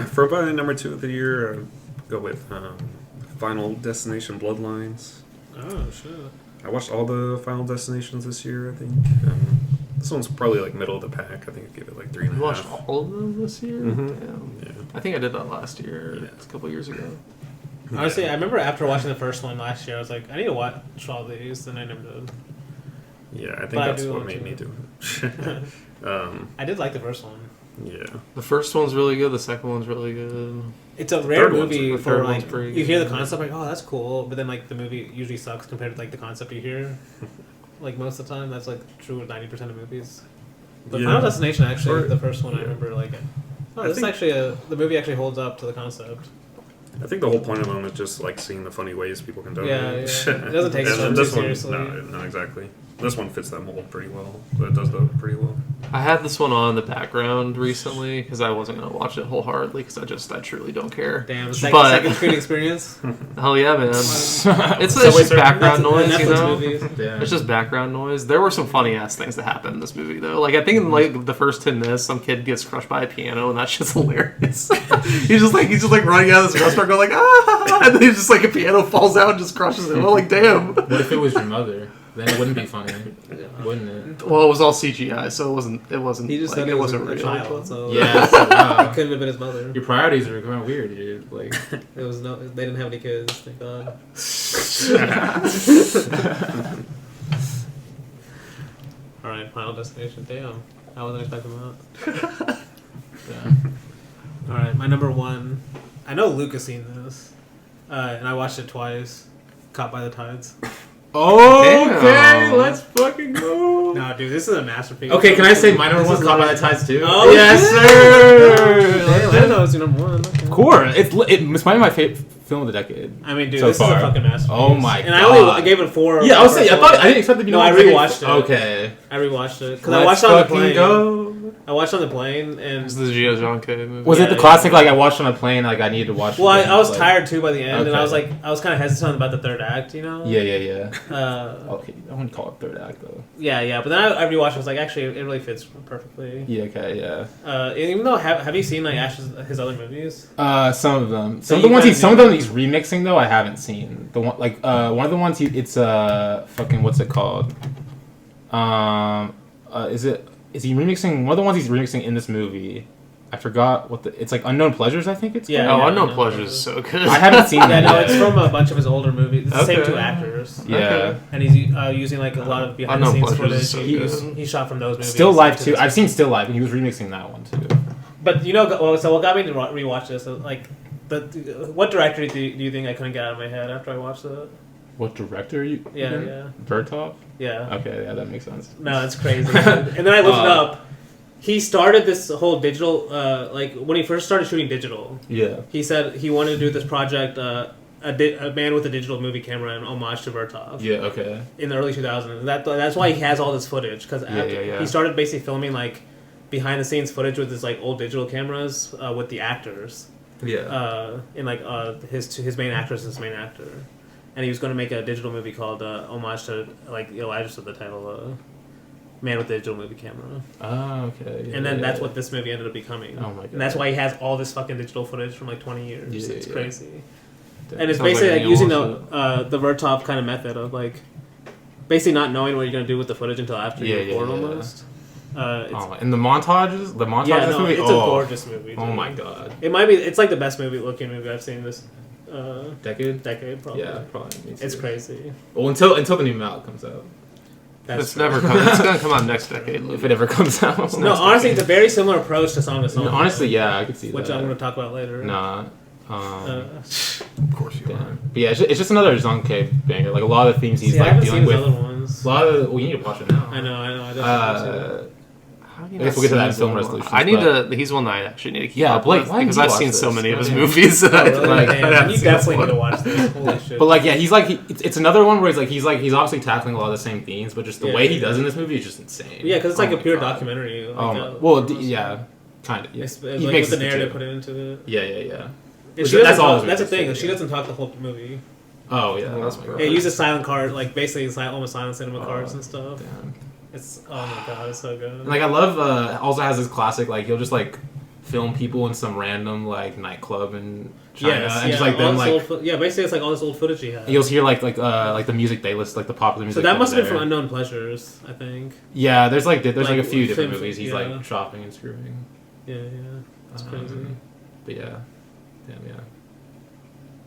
For my number 2 of the year, I'd go with Final Destination Bloodlines.
Oh shit.
I watched all the Final Destinations this year, I think. This one's probably like middle of the pack. I think I'd give it like 3.5.
you watched all of them this year.
Mhm.
Damn.
Yeah.
I think I did that last year,
Yeah.
a couple years ago.
Honestly, I remember after watching the first one last year, I was like, I need to watch all these, and I never did.
Yeah, I think
But I
that's
do
what
want
made
to.
me do it.
I did like the first one.
Yeah.
The first one's really good. The second one's really good.
It's a rare
third one's-
movie
the
for
third
like
one's pretty
you hear the
good.
concept like, oh, that's cool, but then like the movie usually sucks compared to like the concept you hear. Like most of the time, that's like true with 90% of movies. But
Yeah.
Final Destination, actually,
Or-
the first one, I
yeah.
remember like, oh,
I
this is
think-
actually the movie actually holds up to the concept.
I think the whole point of them is just like seeing the funny ways people can donate.
Yeah, yeah. It doesn't take
And
itself too
this one,
seriously.
No, exactly. This one fits that mold pretty well. It does that pretty well.
I had this one on in the background recently because I wasn't gonna watch it wholeheartedly because I truly don't care.
Damn,
But-
second screen experience.
Hell yeah, man! It's
Subway
just
Surfers?
background noise,
Netflix
you know.
movies.
Yeah.
It's just background noise. There were some funny ass things that happened in this movie though. Like I think in like the first 10 minutes, some kid gets crushed by a piano, and that shit's hilarious. he's just like running out of this restaurant, going like ah, and then he's just like a piano falls out and just crushes him. I'm like, damn.
What if it was your mother? Then it wouldn't be funny, wouldn't it?
Well, it was all CGI, so it wasn't.
He just
like,
said
it
it was
wasn't
a
real.
child, so
Yeah. So,
it couldn't have been his mother.
your priorities are going weird, dude. Like,
It was no, they didn't have any kids. Thank God. All right, Final Destination. Damn, I wasn't expecting that.
yeah.
All right, my number one. I know Luke has seen this, and I watched it twice. Caught by the Tides.
Okay,
Damn.
let's fucking go.
No, dude, this is a masterpiece.
Okay, can I say my number
This
one's
is
Caught by
like-
the Tides too?
Oh,
yes,
shit.
sir.
Damn, I didn't know it was your number one. Okay.
Core. It's my favorite film of the decade.
I mean, dude,
So
this
far.
is a fucking masterpiece.
Oh my
And I only
God.
gave it 4.
Yeah, I was saying. I
first
thought I didn't expect it to be.
No, I
number one.
rewatched it.
Okay.
I rewatched it because
Let's
I watched it on the
fucking
plane.
go.
I watched it on the plane, and
It's the Gio Jonke movie.
Was
Yeah,
it the
yeah.
classic? Like I watched on a plane. Like I needed to watch.
well,
it,
I was
like-
tired too by the end, and
Okay.
I was kind of hesitant about the third act, you know.
Yeah.
Uh,
Okay, I wouldn't call it third act though.
yeah. But then I rewatched. I was like, actually, it really fits perfectly.
Yeah. Okay. Yeah.
And even though have you seen like his other movies?
Some of them.
So
Some of the
you
ones
kinda
some of
knew-
them he's remixing though I haven't seen. The one like one of the ones it's fucking what's it called? Is he remixing one of the ones he's remixing in this movie? I forgot what it's like Unknown Pleasures I think it's
Yeah.
called.
Oh, Unknown
no,
Pleasure
no.
is so good.
I haven't seen
Yeah,
that
no,
yet.
it's from a bunch of his older movies. It's the same
Okay.
two actors.
Yeah.
Okay.
And he's using like a lot of behind the
Unknown
scenes
Pleasures
footage.
is so
He shot from those movies.
Still Life
into
too.
this
I've seen Still Life and he was remixing that one too.
But so what got me to rewatch this? Like, what director do you think I couldn't get out of my head after I watched it?
What director are you?
Yeah,
again?
yeah,
Bertov?
yeah.
Okay, yeah, that makes sense.
No, it's crazy. And then I looked it up. He started this whole digital, like when he first started shooting digital.
Yeah.
He said he wanted to do this project, a man with a digital movie camera, in homage to Bertov.
Yeah, okay.
In the early 2000s. That's why he has all this footage because
Yeah.
he started basically filming like behind the scenes footage with his like old digital cameras with the actors.
Yeah.
In like his main actress is his main actor, and he was going to make a digital movie called homage to like Elijah said the title, Man with the Digital Movie Camera.
Oh, okay. Yeah,
And then that's
yeah.
what this movie ended up becoming.
Oh my god.
And that's why he has all this fucking digital footage from like 20 years.
Yeah,
It's
yeah.
crazy.
Damn.
And it's
Sounds
basically
like
like
a
using
Neil
the Vertov kind of method of like basically not knowing what you're going to do with the footage until after you
Yeah,
record
yeah, yeah.
almost.
Oh, and the montage of
Yeah,
this
no,
movie.
it's a gorgeous movie.
Oh
dude.
my god.
It might be. It's like the best looking movie I've seen this
Decade.
probably.
Yeah, probably. Me too.
It's crazy.
Well, until the new Mallet comes out,
It's
true.
never coming. It's gonna come out next decade.
if it ever comes out.
No, honestly, it's a very similar approach to Song of Songs.
honestly, yeah, I could see
which
that.
I'm going to talk about later.
Nah.
Of course you are.
Damn. But yeah, it's just another Zonke banger. Like a lot of the themes he's
See, I
like
haven't
dealing
seen his
with.
other ones.
A lot of we need to watch it now.
I know. I definitely
How do you
I guess
not
we'll get to
see
that in
his
film
other one?
resolutions,
I need
but-
to. He's one that I actually need to keep
Yeah,
up
Blake,
with
why didn't
because
you
I've
watch
seen so
this?
many of his
Goddamn.
movies. That
Oh,
I
really?
Like,
Damn,
I haven't
you
seen
definitely
this
need to
one.
watch this. Holy shit.
But like, yeah, it's another one where he's obviously tackling a lot of the same themes, but just the
Yeah,
way he
yeah.
does in this movie is just insane.
yeah, because it's like
Oh
a
my
pure
God.
documentary. Like,
Oh my, well, yeah, kind of. Yeah.
It's
He
like
makes
with the
it
narrative
too.
put into it.
Yeah.
And
Which-
she
that's
doesn't
all
talk,
his
that's the
movies
thing.
do,
She
yeah.
doesn't talk the whole movie.
Oh yeah,
Well, that's
oh my
perfect.
Yeah,
God.
it uses silent card, like basically almost silent cinema cards and stuff.
Damn.
It's oh my god, it's so good.
And, like I love. Also has this classic like he'll just like film people in some random like nightclub in China and just like
all
them
this
like
old basically it's like all this old footage he has.
you'll hear like the music they list like the popular music.
So that must have been
there.
from Unknown Pleasures, I think.
Yeah, there's like a few different
film-
movies he's
yeah.
like shopping and screwing.
Yeah, it's crazy.
But yeah, damn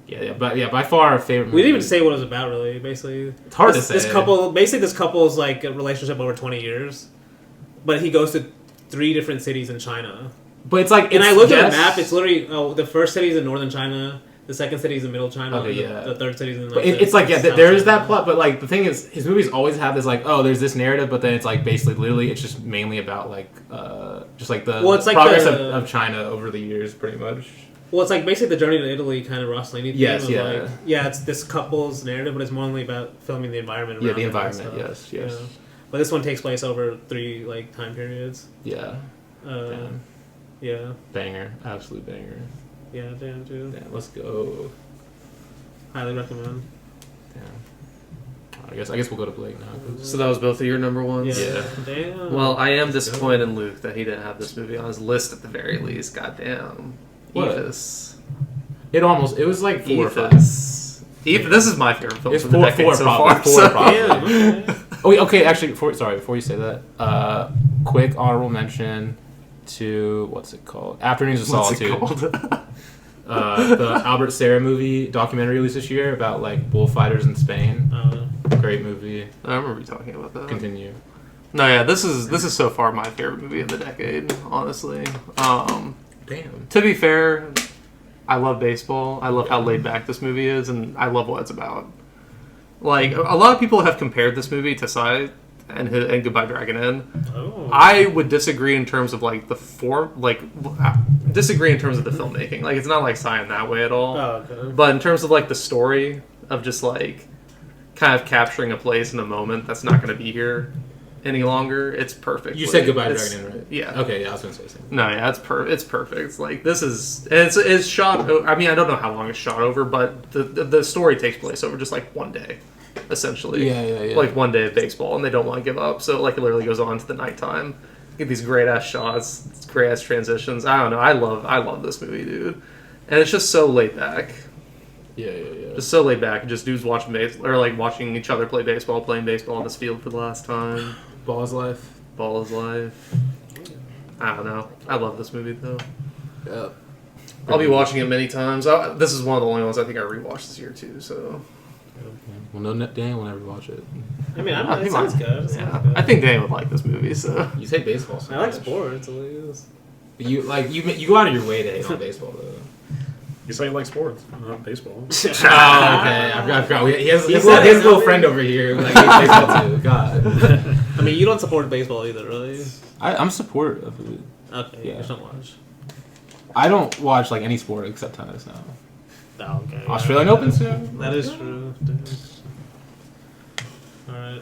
yeah, but yeah, by far our favorite.
We didn't
movie.
even say what it was about, really. Basically,
It's hard
this,
to
This
say.
couple's like a relationship over 20 years, but he goes to 3 different cities in China.
But it's like,
And I looked at the map. It's literally the first city is in northern China, the second city is in middle China,
Okay,
and
yeah.
the third city is in.
But
Like,
it's like, yeah,
south
there is
China.
that plot, but like the thing is, his movies always have this like, oh, there's this narrative, but then it's like basically, literally, it's just mainly about like, just like the
Well, it's like
progress
the-
of China over the years, pretty much.
Well, it's like basically the journey to Italy kind of Rossellini.
Yes,
theme of
yeah.
Like, yeah, it's this couple's narrative, but it's more only about filming the environment.
Yeah,
around
the
it and
environment.
stuff,
Yes.
yeah. But this one takes place over 3 like time periods.
Yeah. Damn.
Yeah,
Banger, absolute banger.
yeah, damn, dude.
Damn, let's go.
Highly recommend.
Damn. I guess we'll go to Blake now. 'cause-
So that was both of your number ones.
Yeah.
Damn.
Well, I am disappointed in Luke that he didn't have this movie on his list at the very least. Goddamn.
What?
Evis.
It was like 4 or 5.
Evis. This is my favorite film
It's
from the decade
four
so
probably,
far.
four
so-
probably.
Damn, okay.
Oh, wait, okay. Actually, before you say that, quick honorable mention to what's it called? Afternoons of
What's it
Solitude.
called?
The Albert Serra movie documentary released this year about like bullfighters in Spain. Great movie.
I remember you talking about that.
Continue.
No, yeah, this is so far my favorite movie of the decade, honestly.
Damn.
To be fair, I love baseball. I love how laid back this movie is, and I love what it's about. Like, a lot of people have compared this movie to Psy and Goodbye Dragon Inn.
Oh.
I would disagree in terms of like the form, disagree in terms of the filmmaking. Like, it's not like Psy in that way at all.
Oh, okay.
But in terms of like the story of just like kind of capturing a place in a moment that's not going to be here any longer, it's perfect.
You said Goodbye
It's-
Dragon Inn, right?
Yeah.
Okay, yeah, I was gonna say the same.
No, yeah, it's perfect. It's like this is it's shot. I mean, I don't know how long it's shot over, but the story takes place over just like one day, essentially.
Yeah.
Like one day of baseball, and they don't want to give up. So like it literally goes on to the nighttime. Get these great ass shots, great ass transitions. I don't know. I love this movie, dude. And it's just so laid back.
Yeah.
Just so laid back. Just dudes watching watching each other play baseball, playing baseball on this field for the last time.
Ball is life.
Ball is life. I don't know. I love this movie though.
Yep.
I'll be watching it many times. This is one of the only ones I think I rewatched this year too. So
Well, no, Dan will never watch it.
I mean,
I
it
think
sounds
I-
good. It sounds
yeah,
good.
I think Dan would like this movie. So
You say baseball. So
I like
much.
sports. At least.
You go out of your way to hate on baseball though.
You say you like sports, not baseball.
Oh, okay. I forgot. He has his
said it,
little
no?
friend over here who like hates baseball too. God.
I mean, you don't support baseball either, really.
I'm a supporter of it.
Okay,
Yeah.
you just don't watch.
I don't watch like any sport except tennis now.
Oh, okay.
Australian Open soon.
That is true. All right.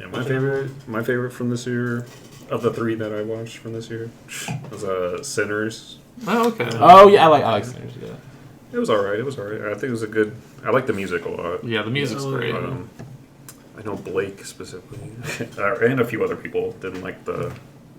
Yeah, my favorite from this year, of the 3 that I watched from this year, was Sinners
Oh, okay.
Oh yeah, I like Sinners. Yeah.
It was alright. I think it was a good. I like the music a lot.
Yeah, the music's great.
I know Blake specifically, and a few other people didn't like the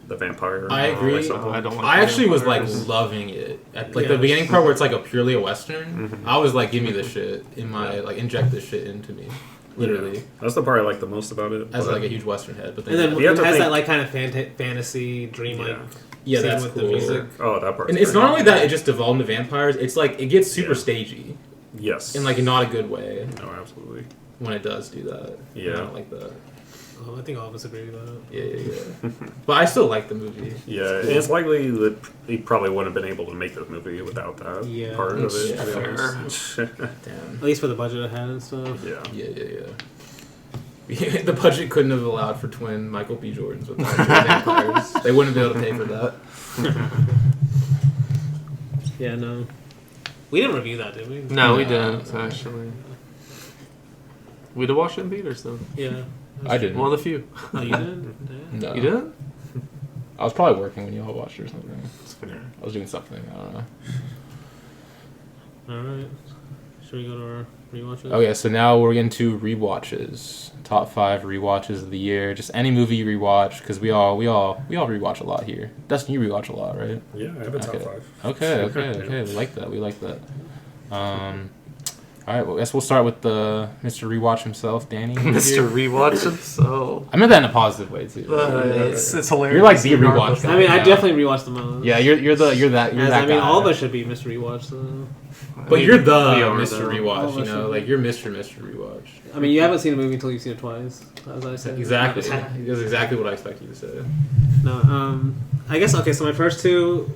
vampire.
I agree.
I don't like
I actually was like
vampires.
loving it. At like the beginning part where it's like a purely a western.
Mhm.
I was like, give me this shit in my like inject this shit into me, literally.
Yeah. That's the part I like the most about it.
As
but-
like a huge western head. But
And then
You have
it
to
has
think-
that like kind of fantasy dreamlike
Yeah,
scene
that's
with
cool.
the music.
Oh, that part.
And it's not only that it just devolved into vampires. It's like it gets super
Yeah.
stagey
Yes.
in like not a good way
No, absolutely.
when it does do that.
Yeah.
I don't like that.
Oh, I think all of us agree about it.
Yeah. But I still like the movie.
Yeah, and it's likely that he probably wouldn't have been able to make this movie without that
Yeah.
part of it.
Yeah,
to be
fair.
honest.
Damn.
At least for the budget it had and stuff.
Yeah.
Yeah. The budget couldn't have allowed for twin Michael B. Jordans without the vampires. They wouldn't be able to pay for that.
Yeah, no. We didn't review that, did we?
No, we
No.
didn't actually. We did watch it in theaters though.
Yeah.
I didn't.
One of the few.
Oh, you did? Yeah.
No.
You didn't?
I was probably working when you all watched it or something.
It's fair.
I was doing something. I don't know.
Alright. Should we go to our rewatches?
Oh yeah, so now we're into rewatches. Top 5 rewatches of the year. Just any movie you rewatch, because we all rewatch a lot here. Dustin, you rewatch a lot, right?
Yeah, I have a top
Okay.
5.
Okay. We like that. All right, well, I guess we'll start with the Mr. Rewatch himself, Danny.
Mr. Rewatch himself.
I meant that in a positive way too.
It's hilarious.
You're like the rewatch guy.
I mean, I
now.
definitely rewatched the most.
Yeah, you're that
I mean,
guy.
all of us should be Mr. Rewatch, though.
But you're the
We are
Mr.
the-
all
Rewatch,
of
you
us
know,
should
like
be.
you're Mr. Rewatch.
I mean, you haven't seen a movie until you've seen it twice, as I said.
Exactly. That's exactly what I expect you to say.
No, I guess, okay, so my first two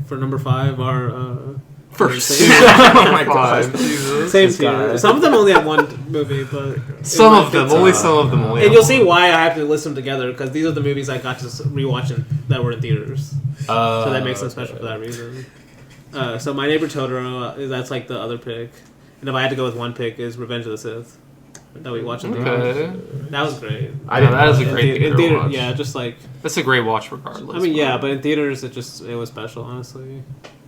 for number 5 are...
First
same-
two.
Oh my God.
Jesus.
Same
This
tier.
guy.
Some of them only have one movie, but...
Some of them, only some of them. Only
And
have
you'll see
one.
why I have to list them together, because these are the movies I got to rewatch that were in theaters. So that makes them special for that reason. So My Neighbor Totoro, that's like the other pick. And if I had to go with one pick, is Revenge of the Sith. That we watched in theaters.
Okay.
That was great.
That is a
In
great
thea- in
theater watch.
Yeah, just like...
That's a great watch regardless.
I mean, yeah, but in theaters, it was special, honestly.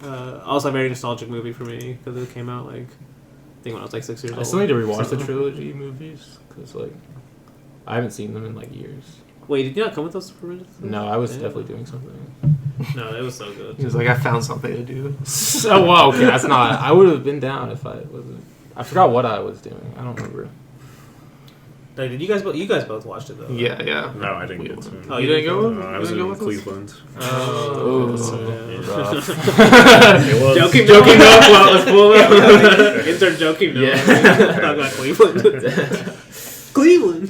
Also a very nostalgic movie for me, because it came out, like, I think when I was, like, 6 years
I
old.
still need to rewatch the trilogy movies because like I haven't seen them in like years.
Wait, did you not come with us for Revenge of the Sith?
No, I was
Yeah.
definitely doing something.
No, it was so good.
He was like, I found something to do.
So well, okay, that's not. I would have been down if I wasn't. I forgot what I was doing. I don't remember.
Like, did you guys both watched it, though?
Yeah, yeah.
No, I didn't get to.
Oh,
You didn't go?
I
You
was
didn't go
in
with us?
Cleveland.
Oh,
It was.
Joking
Noah while it was full.
Insert joking Noah.
Yeah.
Talk about Cleveland. Cleveland.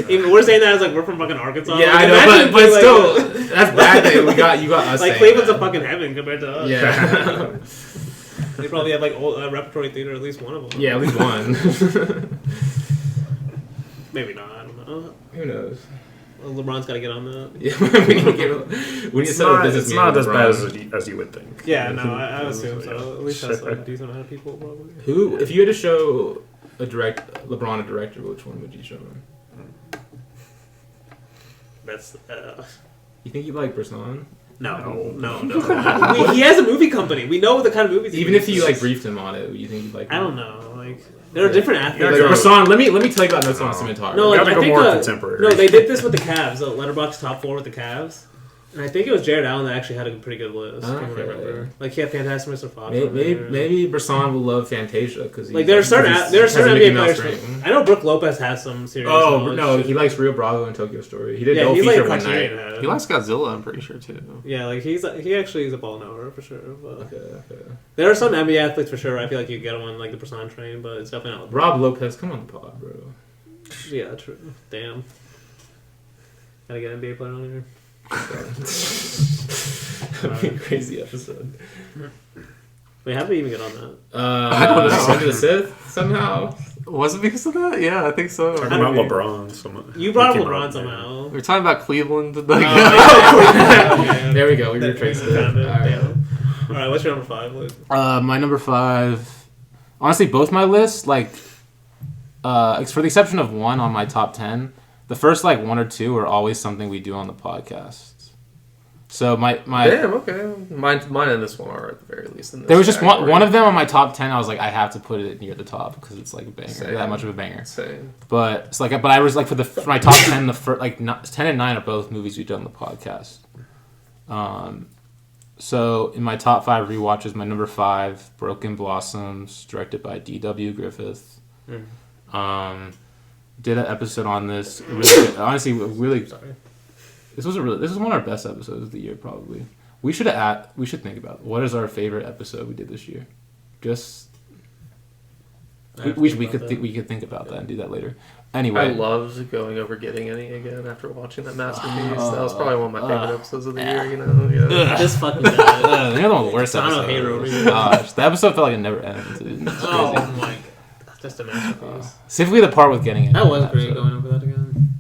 Even we're saying that as like we're from fucking Arkansas.
Yeah,
Like,
I know,
imagine
but
being, like,
still, that's bad that you got us.
like
saying
Cleveland's
that.
a fucking heaven compared to us.
Yeah.
They probably have like a repertory theater, at least one of them.
Yeah, at least one.
Maybe not. I don't know.
Who knows?
Well, LeBron's got to get on that.
Yeah, we need to set up a business.
It's not
meeting
as
with
bad
LeBron.
as you would think.
Yeah, no, I assume so. At least that's like a decent amount of people, probably.
Who, if you had to show LeBron a director, which one would you show him?
That's
You think you'd like Bresson?
no. He has a movie company. We know the kind of movies. he
Even if you
makes.
like briefed him on it, you think you'd like?
I don't know. Like there are different
Like,
athletes.
Bresson, let me tell you about Notes on a Scimitar.
No, like
gotta
I
go
think
more contemporary.
no, they did this with the Cavs. The Letterboxd top 4 with the Cavs. And I think it was Jared Allen that actually had a pretty good list. From what I
Okay.
remember. Like he had Fantastic Mr. Fox.
maybe Bresson will love Fantasia because
Like there are certain NBA players. I know Brooke Lopez has some serious.
Oh
knowledge.
no, he likes Rio Bravo and Tokyo Story. He did
Yeah,
no
he's like
feature
a
one night.
Criterion head.
He likes Godzilla, I'm pretty sure, too.
Yeah, like he actually is a ball knower for sure. But
Okay.
there are some NBA athletes for sure. I feel like you get them on like the Bresson train, but it's definitely not.
Rob Lopez, come on the pod, bro.
Yeah, true. Damn. Gotta get an NBA player on here.
That'd be a crazy episode.
Wait, how did we even get on that?
I don't know.
Revenge of the Sith somehow.
Was it because of that? Yeah, I think so.
Talking
How
about
did we-
LeBron.
You brought up
He came
LeBron
out,
somehow.
We were talking about Cleveland.
Oh,
Like,
Yeah.
There we go. We retraced it.
Found it.
All right.
Damn. All right, what's your number 5, Luke?
My number 5. Honestly, both my lists, like, for the exception of one on my top 10, the first like 1 or 2 are always something we do on the podcast. So my
Damn, okay. Mine and this one are at the very least in this
there was just
category.
one of them on my top 10. I was like, I have to put it near the top because it's like a banger,
Same.
that much of a banger.
Same.
But it's like, but I was like for my top 10, the first, like 10 and 9 are both movies we've done on the podcast. So in my top 5 rewatches, my number 5, Broken Blossoms, directed by D.W. Griffith. Did an episode on this. Really, honestly, really.
Sorry.
This was one of our best episodes of the year, probably. We should think about what is our favorite episode we did this year. Just we could think about that and do that later. Anyway,
I loved going over Getting Any again after watching that masterpiece. That was probably one of my favorite episodes of the year. You know, yeah.
This fucking guy.
they're one of the worst
Toronto
episodes.
hero.
Gosh, the episode felt like it never ends. It's crazy.
Oh my god, that's just a masterpiece.
Specifically the part with Getting Any.
That was great going over that again.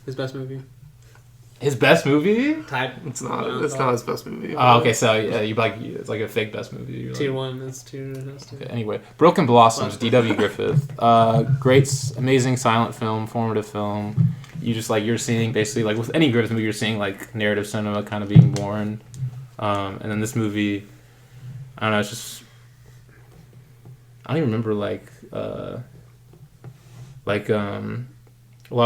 His best movie.
His best movie?
Type.
It's not his best movie.
Oh, okay. So yeah, it's like a fake best movie. You're
Tier
like,
1. That's tier.
okay, anyway, Broken Blossoms, D.W. Griffith. Great, amazing silent film, formative film. You just like you're seeing basically like with any Griffith movie, you're seeing like narrative cinema kind of being born. And then this movie, I don't know. It's just I don't even remember a lot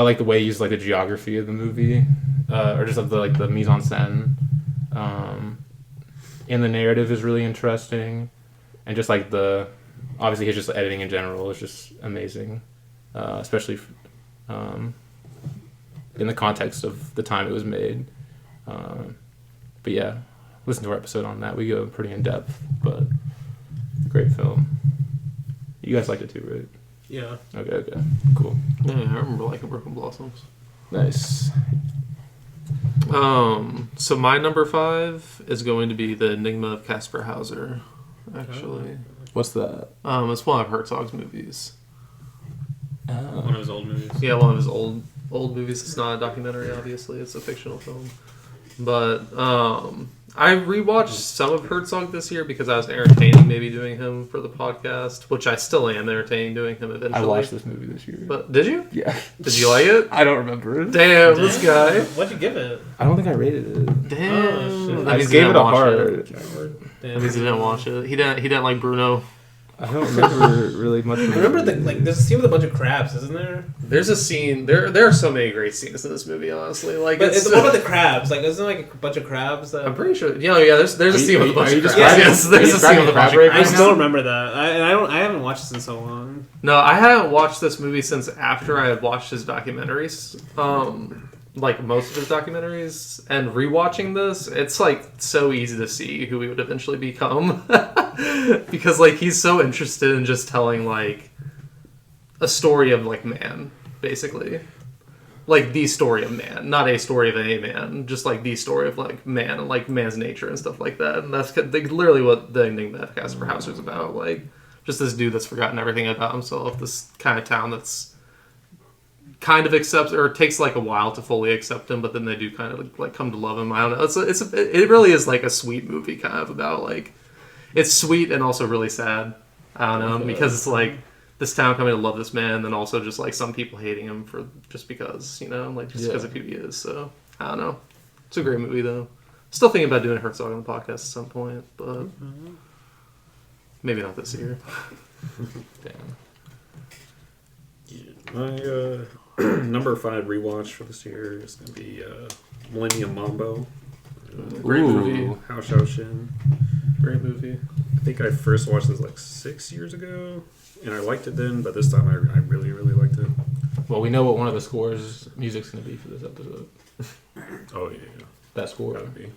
of like the way he used like the geography of the movie, or just of the mise en scène, and the narrative is really interesting, and just like obviously his just editing in general is just amazing, especially in the context of the time it was made. But yeah, listen to our episode on that. We go pretty in depth, but great film. You guys liked it too, right?
Yeah.
Okay, cool.
Yeah, I remember liking Broken Blossoms.
Nice.
So my number 5 is going to be The Enigma of Caspar Hauser. Actually,
What's that?
it's one of Herzog's movies.
One of his old movies.
Yeah, one of his old movies. It's not a documentary, obviously. It's a fictional film. But I rewatched some of Herzog this year because I was entertaining maybe doing him for the podcast, which I still am entertaining doing him eventually.
I watched this movie this year.
But did you?
Yeah.
Did you like it?
I don't remember.
Damn, this guy.
What'd you give it?
I don't think I rated it.
Damn.
Oh, shit.
That
I
means
just
he
gave it
didn't
a
watch
heart.
That means he didn't watch it. He didn't like Bruno.
I don't remember really much.
I remember there's a scene with a bunch of crabs, isn't there?
There's a scene. There are so many great scenes in this movie. Honestly, like,
But what about the crabs? Like, isn't there like a bunch of crabs? That...
I'm pretty sure. Yeah. There's a scene with a bunch of crabs.
describing-
Yes, there's a scene with a bunch of
crab
I
crabs.
still remember that. I haven't watched this in so long.
No, I haven't watched this movie since after I had watched his documentaries. Like most of his documentaries, and rewatching this, it's like so easy to see who he would eventually become. Because like he's so interested in just telling like a story of like man, basically. Like the story of man, not a story of a man, just like the story of like man and like man's nature and stuff like that. And that's literally what the Enigma of Caspar Hauser is about. Like just this dude that's forgotten everything about himself, this kind of town that's kind of accepts, or it takes like a while to fully accept him, but then they do kind of like come to love him. I don't know. It really is like a sweet movie, kind of about like it's sweet and also really sad. I don't know, because it's like this town coming to love this man, and then also just like some people hating him for just because, you know, like just because of who he is. So I don't know. It's a great movie though. Still thinking about doing Herzog on the podcast at some point, but maybe not this year.
Damn.
My number 5 rewatch for this year is going to be Millennium Mambo.
Great
Ooh.
movie.
Hao Xiaoxin.
Great movie.
I think I first watched this like 6 years ago, and I liked it then, but this time I really, really liked it.
Well, we know what one of the scores music's gonna be for this episode.
Oh, yeah.
That score.
Gotta be.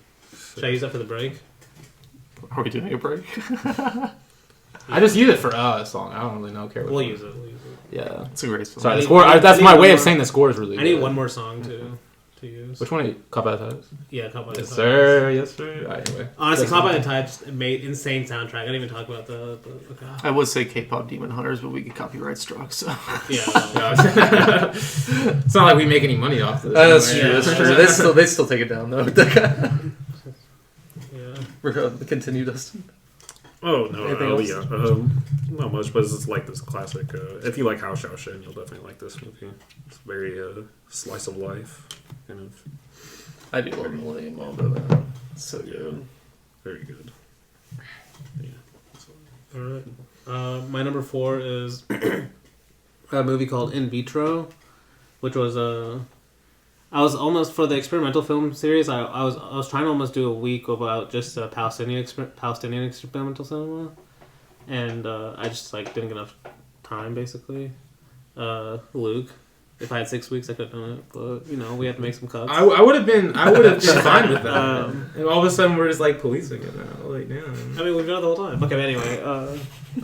Should I use that for the break?
Are we doing a break?
I just use it for a song. I don't really care.
We'll use it.
Yeah.
It's a great film.
Sorry,
I
the
need-
score.
I
That's
need
my
one
way of
more-
saying the score is really
I
good.
need one more song to use.
Which one? Cup at a time.
Yeah, Caught by the
Yes,
Tide.
sir. Yes, sir. Anyway.
Honestly, Caught by the Tide just made insane soundtrack. I didn't even talk about the
I would say K-pop Demon Hunters, but we get copyright struck, so...
yeah.
It's not like we make any money off this.
That's
anyway.
true, that's true. They still take it down, though.
Yeah.
We're going to continue, Dustin.
Oh, no.
Anything
Oh,
else?
yeah. Not much, but it's like this classic. If you like Hao Xiaoxin, you'll definitely like this movie. It's very slice of life, kind of.
I do love Millennium Mamba, man. It's so good.
Very good. Yeah.
All right. My number 4 is a movie called In Vitro, which was I was almost for the experimental film series. I was trying to almost do a week about just Palestinian experimental cinema, and I just like didn't get enough time basically. Luke, if I had 6 weeks, I could have done it, but you know we have to make some cuts.
I would have been fine with that. And all of a sudden we're just like policing it now. Like, damn.
I mean, we've done it the whole time. Okay, but anyway,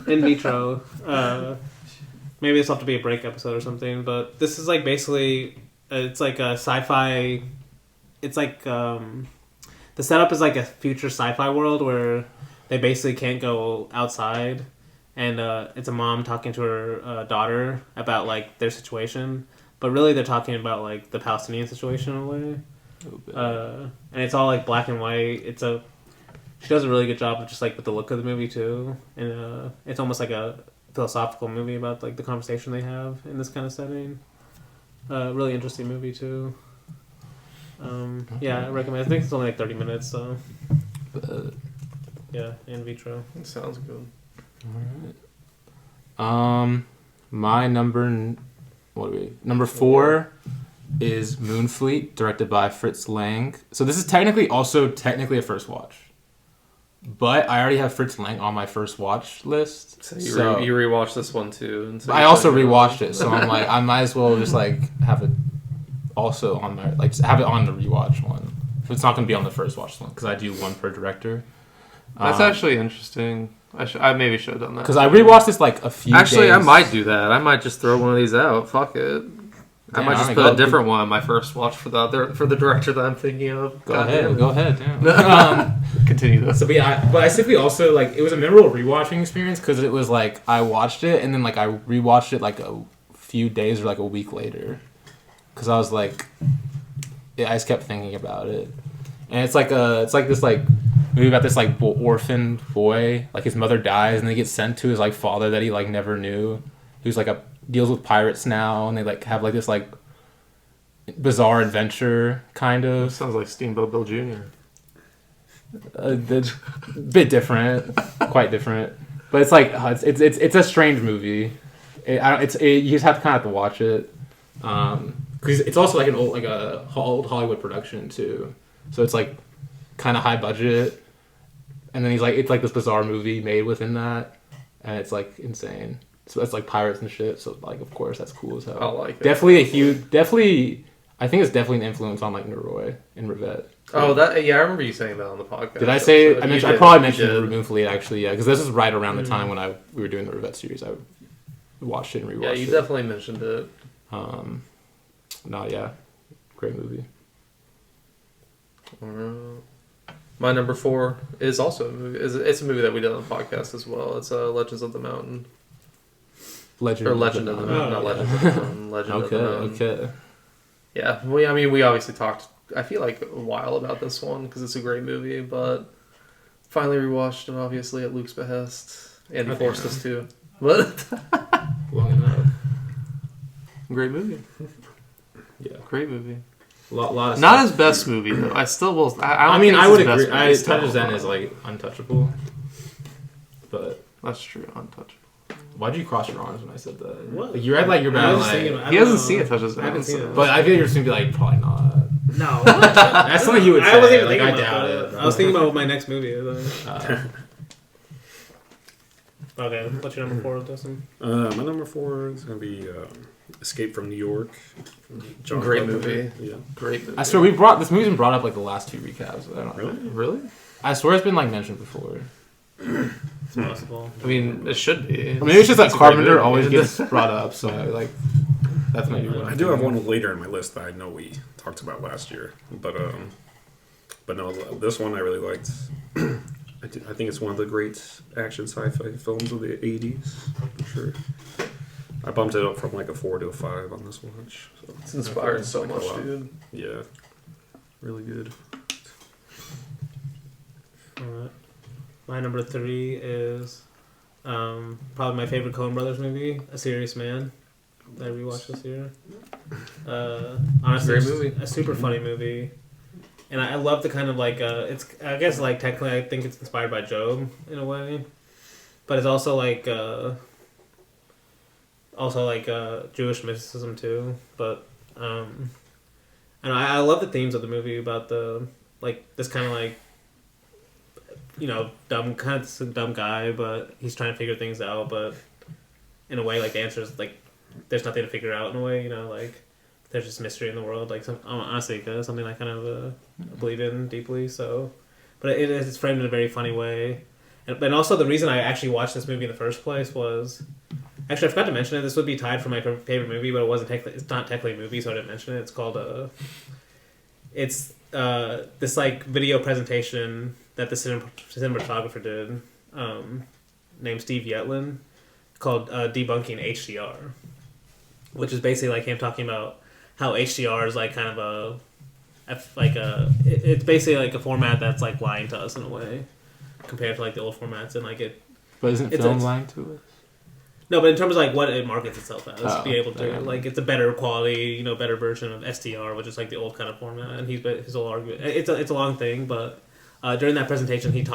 In Vitro. Maybe this will have to be a break episode or something, but this is like basically, it's like a sci-fi. It's like the setup is like a future sci-fi world where they basically can't go outside, and it's a mom talking to her daughter about like their situation, but really they're talking about like the Palestinian situation in a way. And it's all like black and white. She does a really good job of just like with the look of the movie too, and it's almost like a philosophical movie about like the conversation they have in this kind of setting. Really interesting movie too. Yeah, I recommend. I think it's only like 30 minutes, so yeah, In Vitro.
It sounds good.
Alright. My number 4 is Moonfleet, directed by Fritz Lang. So this is technically a first watch. But I already have Fritz Lang on my first watch list.
So you rewatched this one too. And so
I also rewatched it, so I'm like, I might as well just like have it also on my just have it on the rewatch one. If it's not going to be on the first watch one, because I do one per director.
That's actually interesting. I maybe should have done that.
Because I rewatched this like a few
Actually,
days.
I might do that. I might just throw one of these out. Fuck it. I might just put a different one on my first watch for the director that I'm thinking of.
Go ahead. Yeah.
Continue this.
So, but I simply also like it was a memorable rewatching experience because it was like I watched it and then like I rewatched it like a few days or like a week later because I was like, I just kept thinking about it, and it's like this like movie about this like orphan boy, like his mother dies and they get sent to his like father that he like never knew, who's like deals with pirates now, and they like have like this like bizarre adventure kind of.
Sounds like Steamboat Bill Jr.
A bit different, quite different, but it's like it's a strange movie. You just have to kind of watch it, because it's also like an old Hollywood production too, so it's like kind of high budget, and then it's like this bizarre movie made within that, and it's like insane. So it's like pirates and shit. So like of course that's cool as hell.
I like it.
Definitely. I think it's definitely an influence on like Noroi and Rivette.
Oh, I remember you saying that on the podcast.
Did I say? So I probably mentioned Moonfleet actually, yeah, because this is right around the time when we were doing the Rivette series. I watched it and rewatched it.
Yeah, you definitely mentioned it.
Great movie.
My number 4 is also a movie. It's a movie that we did on the podcast as well. It's Legends of the Mountain.
Legend of the Mountain,
not Legends of the Mountain. Legend of the Mountain. Okay. Yeah, we obviously talked, I feel like, a while about this one because it's a great movie, but finally rewatched it, obviously, at Luke's behest. And he forced us to. But
long enough.
Great movie.
Yeah.
Great movie.
Lot of
not
stuff.
his best movie, though. I still will.
I would agree. Touch Zen is like untouchable. But
that's true, untouchable.
Why'd you cross your arms when I said that?
What?
Like, you had like your bad
he hasn't seen it. Touch Zen.
I haven't seen it.
But I feel you're just gonna be like, probably not.
No.
That's something you would say.
I wasn't even thinking
I
about
doubt
that.
it.
I was thinking about what my next movie is. Okay, what's your number 4, Dustin?
My number 4 is going to be Escape from New York.
Great movie.
Yeah.
Great movie.
I swear this movie's been brought up like the last 2 recaps. I don't know.
Really?
I swear it's been like mentioned before.
It's possible.
I mean, it should be.
I mean, it's just that Carpenter always gets brought up, so like that's maybe what
I do have one later in my list that I know we talked about last year, but no, this one I really liked. I think it's one of the great action sci-fi films of the 80s, for sure. I bumped it up from like a 4 to a 5 on this watch. So
It's inspired so
like
much, dude.
Yeah, really good.
Alright. My number 3 is probably my favorite Coen Brothers movie, A Serious Man, that I rewatched this year. Honestly,
Great movie.
A super funny movie. And I love the kind of like it's I guess like technically I think it's inspired by Job in a way, but it's also like Jewish mysticism too. But and I love the themes of the movie about the like this kind of like dumb guy, but he's trying to figure things out, but in a way like the answer is like there's nothing to figure out in a way, like. There's just mystery in the world, like honestly, something I kind of believe in deeply. So, but it's framed in a very funny way, and also the reason I actually watched this movie in the first place was actually I forgot to mention it. This would be tied for my favorite movie, but it's not technically a movie, so I didn't mention it. It's called it's this like video presentation that the cinematographer did, named Steve Yetlin, called Debunking HDR, which is basically like him talking about how HDR is like kind of it's basically like a format that's like lying to us in a way compared to like the old formats and like it.
But isn't film lying to us?
No, but in terms of like what it markets itself as, be able to
yeah.
like it's a better quality, better version of SDR, which is like the old kind of format. And his whole argument. It's a long thing, but during that presentation, he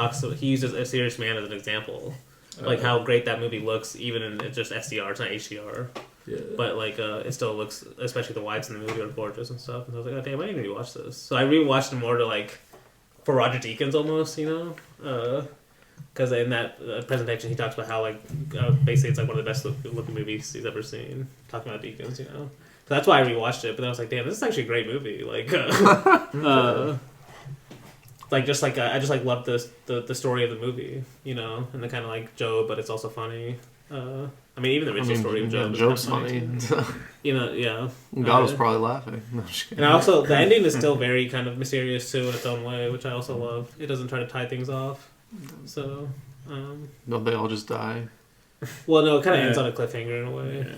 uses A Serious Man as an example, like how great that movie looks, even in it's just SDR, it's not HDR.
Yeah.
But like it still looks, especially the whites in the movie are gorgeous and stuff. And I was like, oh damn, I need to rewatch this. So I rewatched it more to like for Roger Deakins almost, because in that presentation he talks about how like basically it's like one of the best looking movies he's ever seen. Talking about Deakins, So that's why I rewatched it. But then I was like, damn, this is actually a great movie. Like, like just like I just like love the story of the movie, and the kind of like Job, but it's also funny. I mean, even the original story of Job.
Job's funny.
Yeah.
God was probably laughing. No,
and also, the ending is still very kind of mysterious too in its own way, which I also love. It doesn't try to tie things off. So.
Don't they all just die?
Well, no, it kind of ends on a cliffhanger in a way.
Yeah.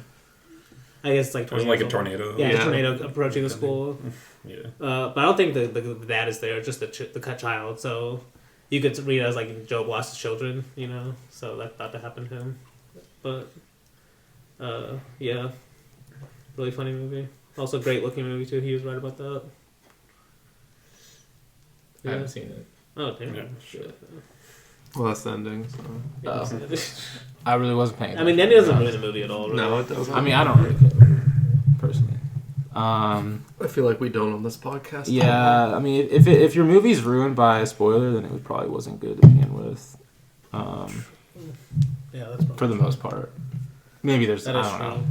I guess it's like
it was like a tornado.
Yeah, a tornado approaching the school.
Yeah.
But I don't think the dad is there, just the cut child. So you could read it as like Job lost his children, So that thought to happen to him. But yeah, really funny movie. Also, great looking movie too. He was right about that.
I haven't seen it.
Oh damn!
Yeah.
Shit.
Well, that's the ending. So.
I really wasn't paying attention.
I mean, Danny doesn't ruin the movie at all. Really.
No, it doesn't.
I mean, I don't really care, personally.
I feel like we don't on this podcast.
Yeah, I mean, if your movie's ruined by a spoiler, then it probably wasn't good to begin with.
Yeah, that's
for the most part. Maybe there's, I don't know.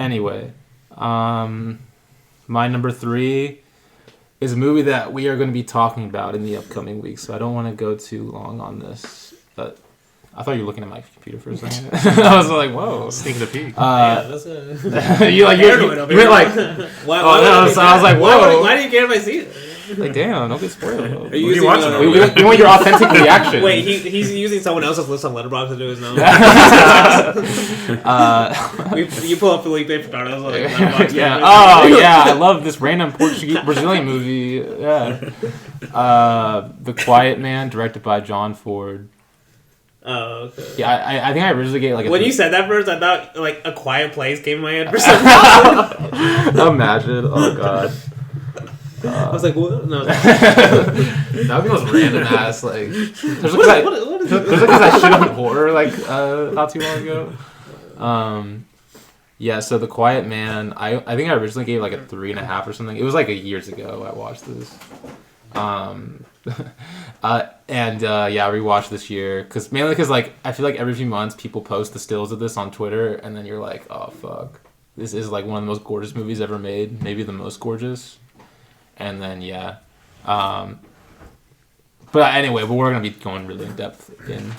Anyway, my number 3 is a movie that we are going to be talking about in the upcoming weeks, so I don't want to go too long on this. But I thought you were looking at my computer for a second. I was like, whoa.
Sneaking a peek.
Yeah, that's a...
you went like...
why
so I was like, whoa.
Why do you care if I see it?
Like, damn, don't get spoiled.
Are you watching
we want your authentic reaction.
Wait, he's using someone else's list on Letterboxd to do his own. You pull up Felipe Picardo's like,
yeah. Oh, yeah. I love this random Brazilian movie. Yeah. The Quiet Man, directed by John Ford.
Oh, okay.
Yeah, I think I originally gave like.
When you said that first, I thought like A Quiet Place came in my head for some reason.
Imagine. Oh God.
I was like, what? No.
That would be the most random ass like. There's
What
because
is it?
I shit on horror like not too long ago. Yeah. So The Quiet Man, I think I originally gave like a 3.5 or something. It was like years ago I watched this. Yeah, I rewatched this year mainly because like I feel like every few months people post the stills of this on Twitter, and then you're like, oh fuck, this is like one of the most gorgeous movies ever made, maybe the most gorgeous. And then yeah, but anyway, we're gonna be going really in depth in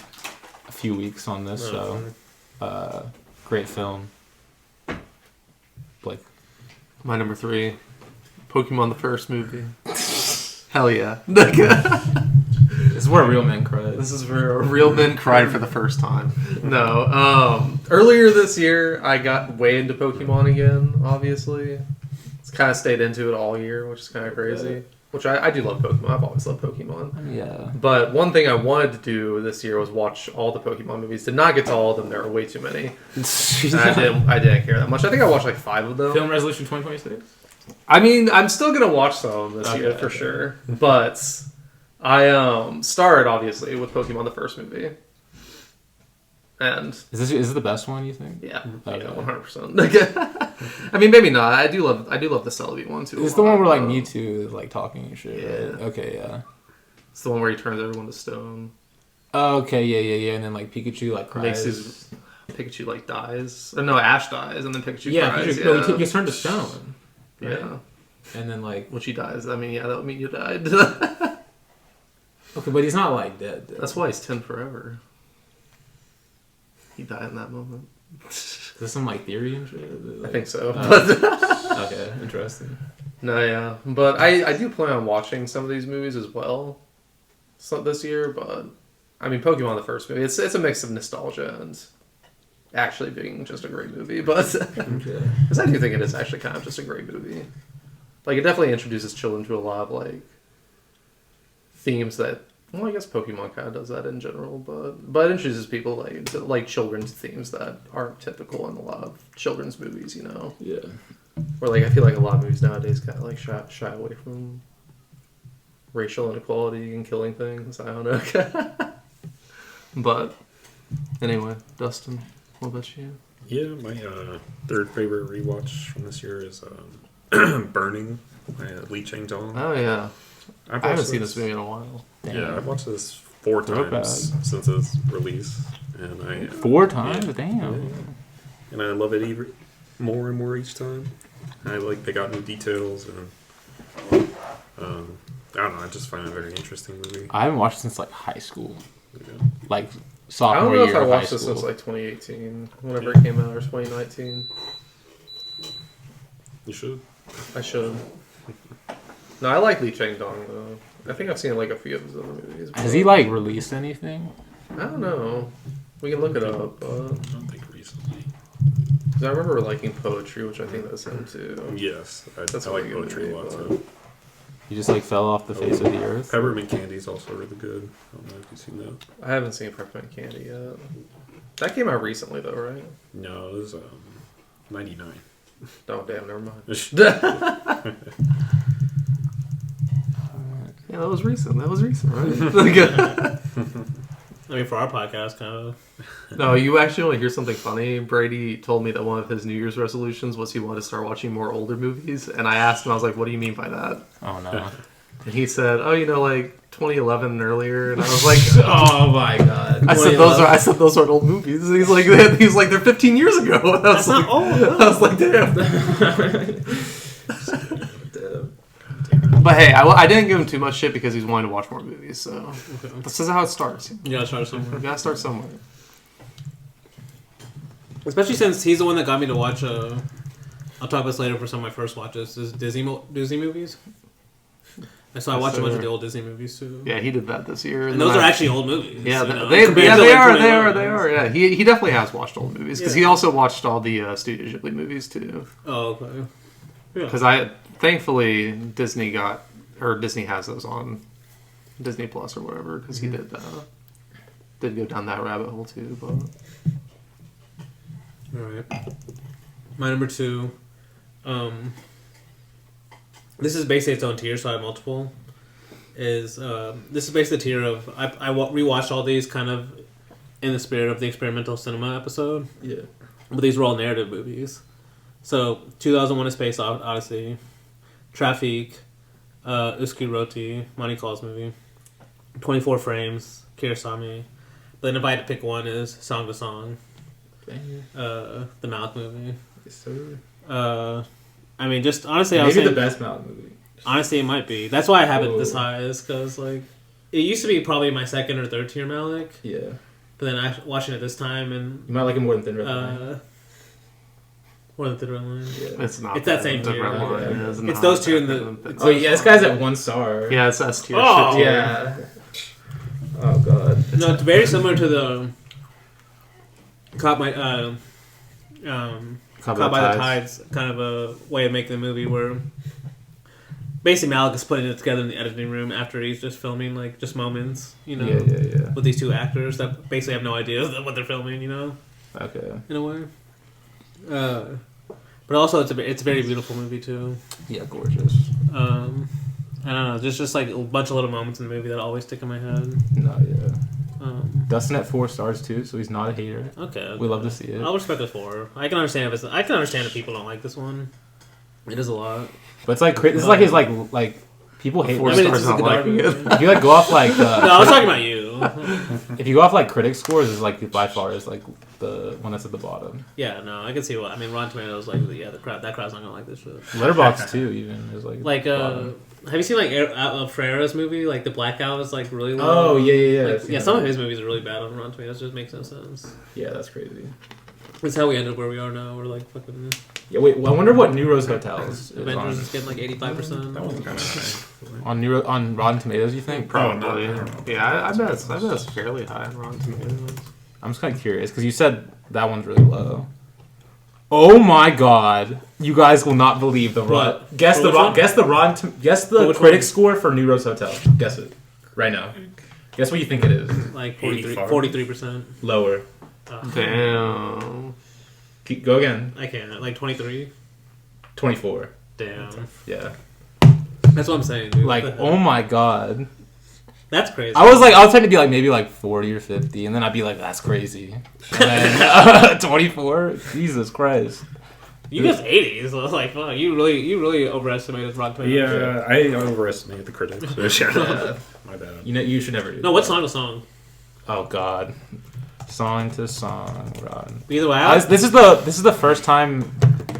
a few weeks on this. So, great film. Blake,
my number 3, Pokemon the first movie. Hell yeah.
this is where real men cry.
This is where real men cried for the first time. No. Earlier this year, I got way into Pokemon again, obviously. It's kind of stayed into it all year, which is kind of crazy. Which I do love Pokemon. I've always loved Pokemon.
Yeah.
But one thing I wanted to do this year was watch all the Pokemon movies. Did not get to all of them. There are way too many. And I didn't care that much. I think I watched like 5 of them.
Film Resolution 2026?
I mean, I'm still gonna watch some this year for sure, but I started obviously with Pokemon the first movie, and
Is this the best one, you think?
yeah,
Okay.
100%. I mean, maybe not. I do love the Celebi one too.
It's the one where like Mewtwo is like talking and shit.
Yeah.
Right? Okay, yeah.
It's the one where he turns everyone to stone.
Oh, okay, yeah, and then like Pikachu like cries.
Pikachu like dies. Or no, Ash dies, and then Pikachu
Yeah,
cries.
Pikachu, no, he gets turned to stone. Right?
Yeah.
And then like
When she dies, I mean, yeah, that would mean you died.
okay, but he's not like dead.
That's why he's 10 forever. He died in that moment.
Is this some like theory and shit?
I think so.
Okay, interesting.
No, yeah, but I do plan on watching some of these movies as well. This year, but I mean, Pokemon the first movie. It's a mix of nostalgia and actually being just a great movie, but because I do think it is actually kind of just a great movie. Like, it definitely introduces children to a lot of like themes that, well, I guess Pokemon kind of does that in general, but it introduces people to like children's themes that aren't typical in a lot of children's movies, you know.
Yeah.
Where like I feel like a lot of movies nowadays kind of like shy away from racial inequality and killing things. I don't know. But anyway, Dustin, what about you?
Yeah, my third favorite rewatch from this year is Burning by Lee Chang-dong.
Oh yeah,
I
haven't seen this movie in a while.
Damn.
Yeah, I've watched this 4 times since its release, and I
4 times.
Yeah,
Damn.
yeah. And I love it more and more each time. I like pick out new details, and I don't know. I just find it a very interesting movie.
I haven't watched it since like high school,
Yeah.
like
I
sophomore
don't know
year
if I
of high
watched this
school.
since like 2018, whenever it came out, or 2019.
You should.
I should. No, I like Lee Chang-dong though. I think I've seen like a few of his other movies.
Has he like released anything?
I don't know. We can look it up.
I don't think recently.
Because I remember liking poetry, which I think that's him too.
Yes,
That's
I
a
like
really good
poetry a
movie,
lot
but-
too.
He just like fell off the face of the earth.
Peppermint Candy is also really good. I don't know if you've seen that.
I haven't seen Peppermint Candy yet. That came out recently though, right?
No, it was 99.
Oh damn, never mind. Yeah, that was recent. Right?
I mean, for our podcast, kind of.
No, you actually want to hear something funny? Brady told me that one of his New Year's resolutions was he wanted to start watching more older movies, and I asked him, I was like, "What do you mean by that?"
Oh no.
And he said, "Oh, like 2011 and earlier." And I was like,
Oh my god.
I said those aren't old movies. And he's like, they're 15 years ago. And I was like, I was like, damn. But hey, I didn't give him too much shit because he's wanting to watch more movies. So this is how it starts.
You gotta start somewhere.
You gotta start somewhere.
Especially since he's the one that got me to watch. I'll talk about this later for some of my first watches. Is Disney movies. And so I watched a bunch of the old Disney movies too.
Yeah, he did that this year,
and those are actually old movies.
Yeah,
you know,
they
compared to, like,
are.
2011.
They are. Yeah, he definitely has watched old movies because he also watched all the Studio Ghibli movies too.
Oh, okay. Yeah.
Because thankfully Disney has those on Disney Plus or whatever because he did go down that rabbit hole too. But
All right. My number 2. This is basically its own tier, so I have multiple. This is basically the tier of I rewatched all these kind of in the spirit of the experimental cinema episode.
Yeah.
But these were all narrative movies. So 2001: A Space Odyssey, Traffic, Uski Roti, Monty Claus movie, 24 Frames, Kirasami. But then if I had to pick one, is Song to Song, the Mouth movie.
Yes, sir.
I mean, just honestly, I
Maybe
was
the
saying,
best Mountain movie.
honestly, it might be. That's why I have it this high, is because like it used to be probably my second or third tier Malik.
Yeah.
But then watching it this time and
You might like it more than Thin Red Line.
more than Thin Red Line.
Yeah.
it's not.
It's that same
the
tier.
Red Line
Okay.
is
It's
not
those two in
better
the-
than-
Oh yeah, this guy's at 1 star.
Yeah, it's S tier.
Oh!
shit tier.
Yeah. Oh god.
No, it's very similar to the Caught by the Tides kind of a way of making the movie where basically Malik is putting it together in the editing room after he's just filming like just moments, you know,
Yeah.
with these two actors that basically have no idea what they're filming, you know,
Okay.
in a way. But also, it's a very beautiful movie too.
Yeah, gorgeous.
I don't know, just like a bunch of little moments in the movie that always stick in my head.
No, yeah. Dustin at 4 stars too, so he's not a hater.
Okay.
We love to see it.
I'll respect it 4. I can understand if people don't like this one. It is a lot.
But it's like this is like his like people hate.
4
I mean,
stars
it's
not
just a
liking
good
it.
argument.
If you like go off like
No, I was talking about you.
if you go off like critic scores, is like by far is like the one that's at the bottom.
Yeah, no, I can see what I mean. Rotten Tomatoes, like that crowd's not gonna like this shit.
Letterboxd too, even is like
Have you seen like Ferreira's movie, like The Blackout is like really low?
Oh yeah.
Like, yeah, some of his movies are really bad on Rotten Tomatoes. It just makes no sense.
Yeah, that's crazy.
That's how we ended where we are now. We're like fucking
Yeah, wait. I wonder what New Rose Hotels is
Avengers
on.
is getting like 85%.
That one's kind of
On Rotten Tomatoes. You think?
Probably. Yeah, I bet it's fairly high on Rotten Tomatoes.
I'm just kind of curious because you said that one's really low. Oh my god! You guys will not believe the
What?
guess
For
the
which one?
guess the
For which
critic
one?
score for New Rose Hotel. Guess it right now. Guess what you think it is.
Like
85.
43%.
Lower.
Damn.
Go again.
I can't. Like 23.
24.
Damn.
Yeah.
That's what I'm saying, dude.
Like,
What the hell?
oh my god.
That's crazy.
I was trying to be like maybe like 40 or 50, and then I'd be like, that's crazy. And then 24. Jesus Christ.
You guys 80s. So I was like, fuck, you really overestimated Rotten Tomatoes.
Yeah, I overestimated the critics.
Yeah.
My bad.
You should never do
No,
that.
what song to song?
Oh god. Song to song, Rotten.
Either way,
This is the first time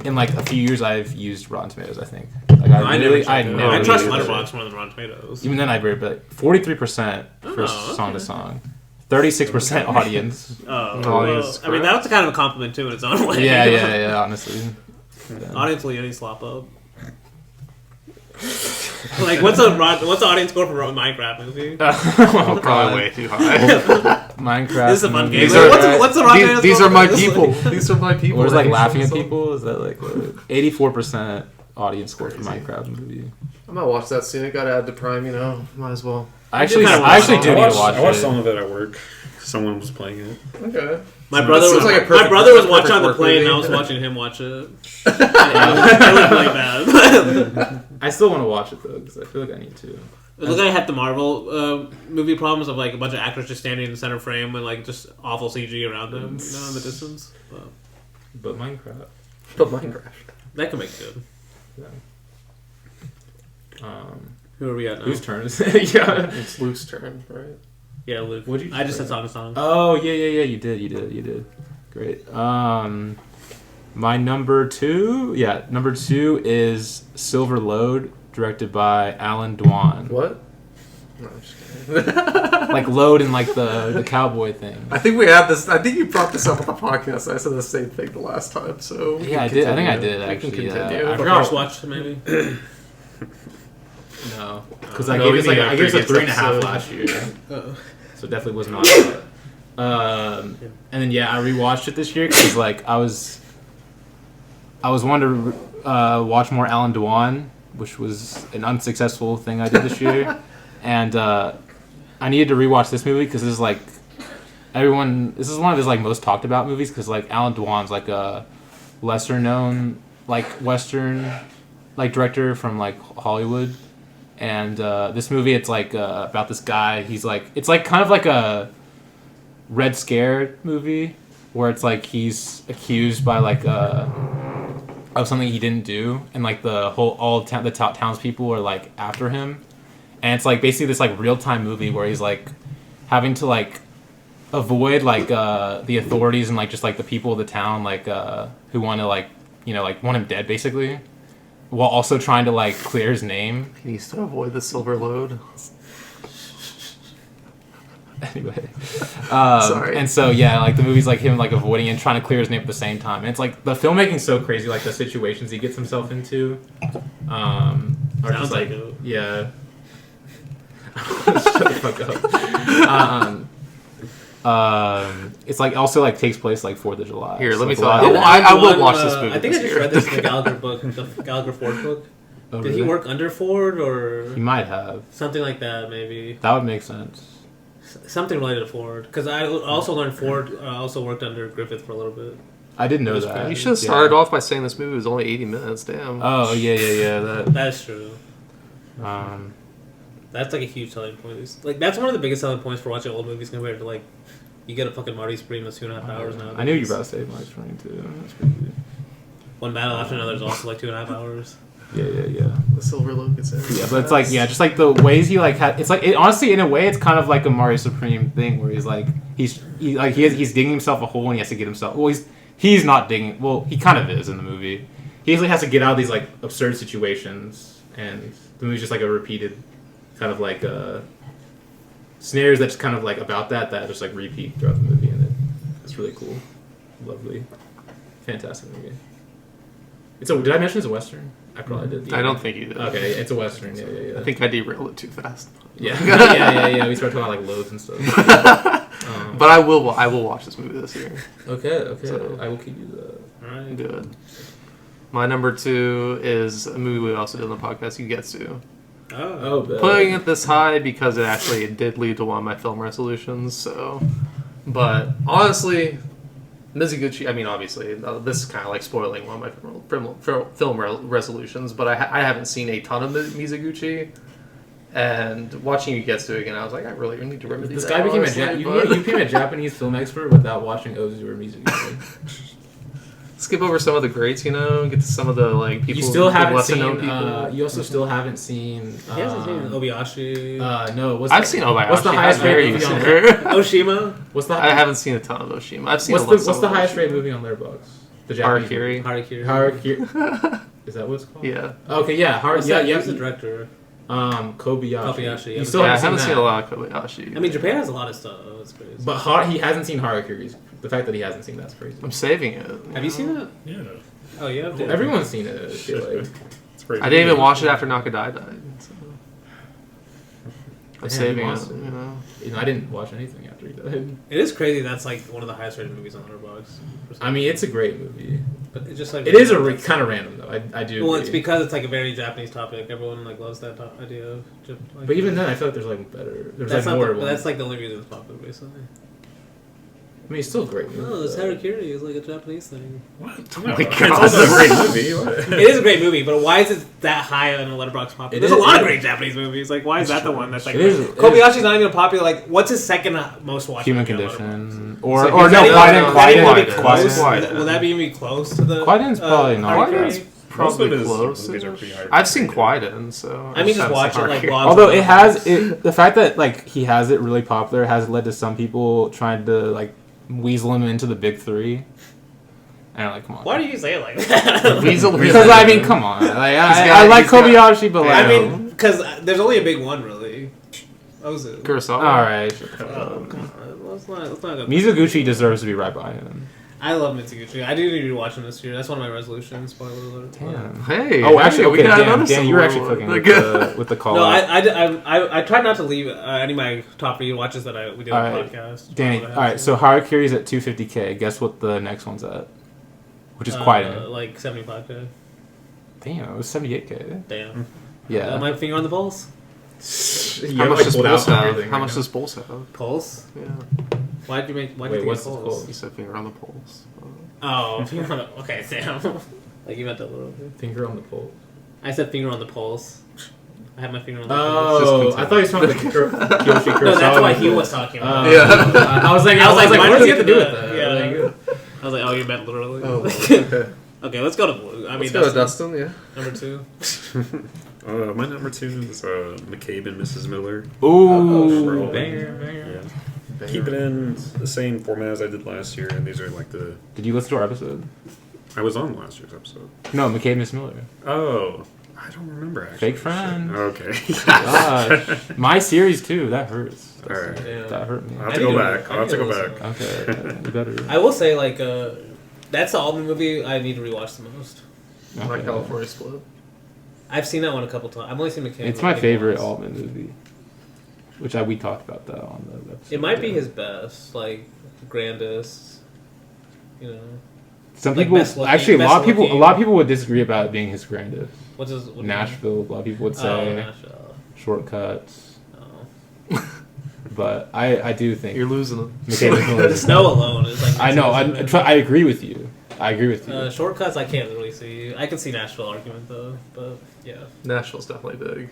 in like a few years I've used Rotten Tomatoes. I think. Like
I never
never
trust
used it.
Letterboxd more than Rotten Tomatoes.
Even then, I very but 43% for
Oh,
song
okay.
to song, 36% audience.
Oh,
No,
well,
it's
I mean that's kind of a compliment too in its own way.
Yeah. Honestly, yeah.
Audience will any slop up. Like what's the audience score for a Minecraft movie?
Oh, probably way too high.
Minecraft.
This is a fun game.
movies.
What's the Rotten Tomatoes
These
score
are my
for this?
people. These are my people.
Or is like
They
laughing at
should-
people? Is that like 84% audience score for Minecraft movie?
I might watch that soon. It got added to Prime, Might as well.
I actually
kinda
do
watch
need to watch
I watched
it.
some of it at work. Someone was playing it.
Okay.
My brother
seems
was
like a perfect-
my brother was
perfect
watching on the
work
plane, and I
movie.
was watching him watch it. It was really bad.
I still want to watch it though because I feel like I need to.
It looked like I had the Marvel movie problems of like a bunch of actors just standing in the center frame and like just awful CG around them, in the distance.
But Minecraft.
But Minecraft.
That could make it good. Who are we at now?
Whose turn is it? Yeah.
It's Luke's turn, right?
Yeah, Luke.
What'd you
I just
say?
said song to song.
Oh yeah. You did. Great. My number two is Silver Load, directed by Alan Dwan.
What? No, I'm just kidding.
Like Load and like the cowboy thing.
I think we had this. I think you brought this up on the podcast. I said the same thing the last time. So we
Yeah, I
can
did. I think I
continue.
did
We
actually.
can
Yeah.
continue.
I
For
forgot.
first watch, maybe.
No, because I
No,
gave
we
it
need
like
a
I gave it a
previous
3.5
episode.
last year,
Uh-oh.
so it definitely was not. And then I rewatched it this year because like I was wanting to watch more Alan Dwan, which was an unsuccessful thing I did this year, and I needed to rewatch this movie because this is like this is one of his like most talked about movies because like Alan Dwan's like a lesser known like Western like director from like Hollywood, and this movie it's like about this guy. He's like it's like kind of like a Red Scare movie where it's like he's accused by like of something he didn't do, and like the top townspeople are like after him, and it's like basically this like real time movie where he's like having to like avoid like the authorities and like just like the people of the town like who want to like like want him dead basically, while also trying to like clear his name.
He needs to avoid the silver load.
Anyway,
Sorry.
and so like the movie's like him like avoiding and trying to clear his name at the same time. And it's like the filmmaking's so crazy, like the situations he gets himself into, are
Sounds
just
like
like
it.
yeah. Shut the fuck up. It's like also like takes place like 4th of July.
Here,
It's,
let me
like,
tell
a
you.
lot-
I will watch this movie
I think I
this
just
year.
read this in the Gallagher book, the Gallagher Ford book.
Oh,
Did he
really?
work under Ford or
He might have.
something like that? Maybe
That would make sense.
something related to Ford. Because I also learned Ford also worked under Griffith for a little bit.
I didn't know
It was
that.
crazy.
You should have started off by saying this movie was only 80 minutes. Damn.
Oh yeah.
That's true.
Um,
That's like a huge selling point. Like that's one of the biggest selling points for watching old movies compared to like you get a fucking Marty Scream that's 2.5 hours now.
I knew you were about to say my screen too. That's crazy.
One battle after another is also like 2.5 hours.
Yeah.
The Silver Loke is
Yeah, but it's like just like the ways he like had. It's like honestly, in a way, it's kind of like a Mario Supreme thing where he's like he's digging himself a hole and he has to get himself. Well, he's not digging. Well, he kind of is in the movie. He usually has to get out of these like absurd situations, and the movie's just like a repeated kind of like scenarios that's kind of like about that just like repeat throughout the movie, and it's really cool, lovely, fantastic movie. Did I mention it's a Western? I probably did.
I don't think you did.
Okay, it's a Western. Yeah.
I think I derailed it too fast.
Yeah. We started talking about like loads and stuff.
But I will watch this movie this year.
Okay.
So-
I will keep you that.
All right.
Good. My number 2 is a movie we also did on the podcast, Yugetsu.
Oh.
Bet.
Putting it this high because it actually did lead to one of my film resolutions. So, but honestly, Mizuguchi. I mean, obviously, this is kind of like spoiling one of my film resolutions. But I haven't seen a ton of Mizuguchi, and watching Yugetsu again, I was like, I really need to remember
This
these.
guy became you became a Japanese film expert without watching Ozu or Mizuguchi.
Skip over some of the greats, get to some of the like people.
You still haven't
lesser
seen.
known people.
You also still haven't seen.
He hasn't seen Obayashi.
No.
I've seen Obayashi.
What's the highest
very
rated movie on
Oshima.
What's the
I haven't seen a ton of Oshima. I've seen.
What's the highest rated movie on Letterboxd? The Japanese
Harakiri.
Harakiri. Is that what it's called?
Yeah.
Okay. Yeah.
Who's the director?
Kobayashi. You
Still
I
haven't
haven't
seen
seen
that.
a lot of Kobayashi.
I mean, Japan has a lot of stuff. It's crazy.
But he hasn't seen Harakiri. The fact that he hasn't seen that's crazy.
I'm saving it.
Have you seen it?
Yeah.
Oh yeah.
Everyone's seen it. I feel like.
It's pretty
I didn't even watch it after Nakadai died. So. I'm
Damn,
saving
you
it.
watched it. I didn't watch anything after he died.
It is crazy. That's like one of the highest rated movies on Letterboxd.
I mean, it's a great movie.
But it's just like
It is kind of random though. I do.
Well,
agree.
it's because it's like a very Japanese topic. Everyone like loves that idea of. Like,
But even then, I feel like there's like better. There's
that's
like
not.
more.
But
ones.
that's like the only reason it's popular, basically.
I mean, it's still a great movie.
No, this
though.
Harakiri is like a Japanese thing.
What?
Oh my
It's
God.
also a great movie. What?
It is a great movie, but why is it that high on the Letterboxd popular?
It
There's
is-
a lot
it
of
is-
great Japanese movies. Like, why is that the one that's like?
It is-
Kobayashi's not even popular. Like, what's his second most watched?
Human
movie on
Condition,
Letterboxd?
or
So
or
is
no,
that
even-
even- is that even gonna be
Quieten.
close?
Quieten.
Will that be even close to the?
Quieten's probably not.
Harakiri?
Quieten's probably
Most of his
close.
movies are pretty high
I've seen
rated.
Quieten, so
I mean, just
haven't
watch
seen
it like
Harakiri.
blogs.
Although
on
it
Letterboxd.
has the fact that like he has it really popular has led to some people trying to like weasel him into the big three. And I'm like, come on.
Why do you say it like that?
Weasel
Because I mean, come on. Like, I like
he's got-
Kobayashi, but like,
I mean, because there's only a big one, really. Ozu.
Kurosawa.
all right.
Oh, come on. Let's not go.
Mizuguchi deserves to be right by him.
I love Mitsuguchi. I do need to watch him this year. That's one of my resolutions. Spoiler alert.
Damn.
Hey.
Oh, actually,
we
okay,
got
Dan,
another
Dan, you were actually
similar
cooking
one.
with the call.
No,
out.
I tried not to leave any of my top rewatches that we did on the
Alright.
podcast.
Danny, all right. So Harakiri's at 250K. Guess what the next one's at? Which is Quieten.
like 75K.
Damn, it was 78K.
Damn.
Yeah.
My finger on the pulse.
How much does Pulse have? How much does Pulse have?
Pulse.
Yeah.
Why'd you
Wait,
think
what's
of
this
pulse?
called?
You said finger on the pulse.
Oh, finger on the. Okay, damn. Like you meant that little bit.
Finger on the pulse.
I said finger on the pulse. I have my finger on the pulse.
Oh, I thought you were talking about the Kiyoshi Kurosawa.
No, that's what he was talking about.
Yeah.
I was like,
mine
what does he
was
have to do with
the-
that?
yeah.
Like,
I was like, oh, you meant literally.
Oh, okay.
Okay, let's go to blue. I mean,
Let's go to Dustin, yeah.
Number 2.
My number 2 is McCabe and Mrs. Miller.
ooh,
Oh,
banger.
Yeah. Keep it in the same format as I did last year, and these are like the.
Did you listen to our episode?
I was on last year's episode.
No, McCabe Miss Miller.
Oh, I don't remember actually.
Fake friend.
Okay.
Gosh, my series too. That hurts.
All right.
That hurt me.
I'll have to go back. I'll have to go back.
Okay, you better.
I will say, like, that's the Alden movie I need to rewatch the most.
My
Okay.
California Split.
I've seen that one a couple times. I've only seen McCabe.
It's my
like
favorite
once.
Altman movie. Which we talked about that on the episode.
It might be his best, like, grandest, you know.
Some
like,
people
best looking-
actually a
best
lot of people
looking.
would disagree about it being his grandest.
What's his... What
Nashville, a lot of people would
Oh,
say
Nashville.
Shortcuts,
Oh.
but I do think
You're losing them.
McCabe Miss Miller
The
is-
snow alone is, like...
I know. I agree with you. I agree with you.
Shortcuts, I can't really see. I can see Nashville argument though, but yeah.
Nashville's definitely big.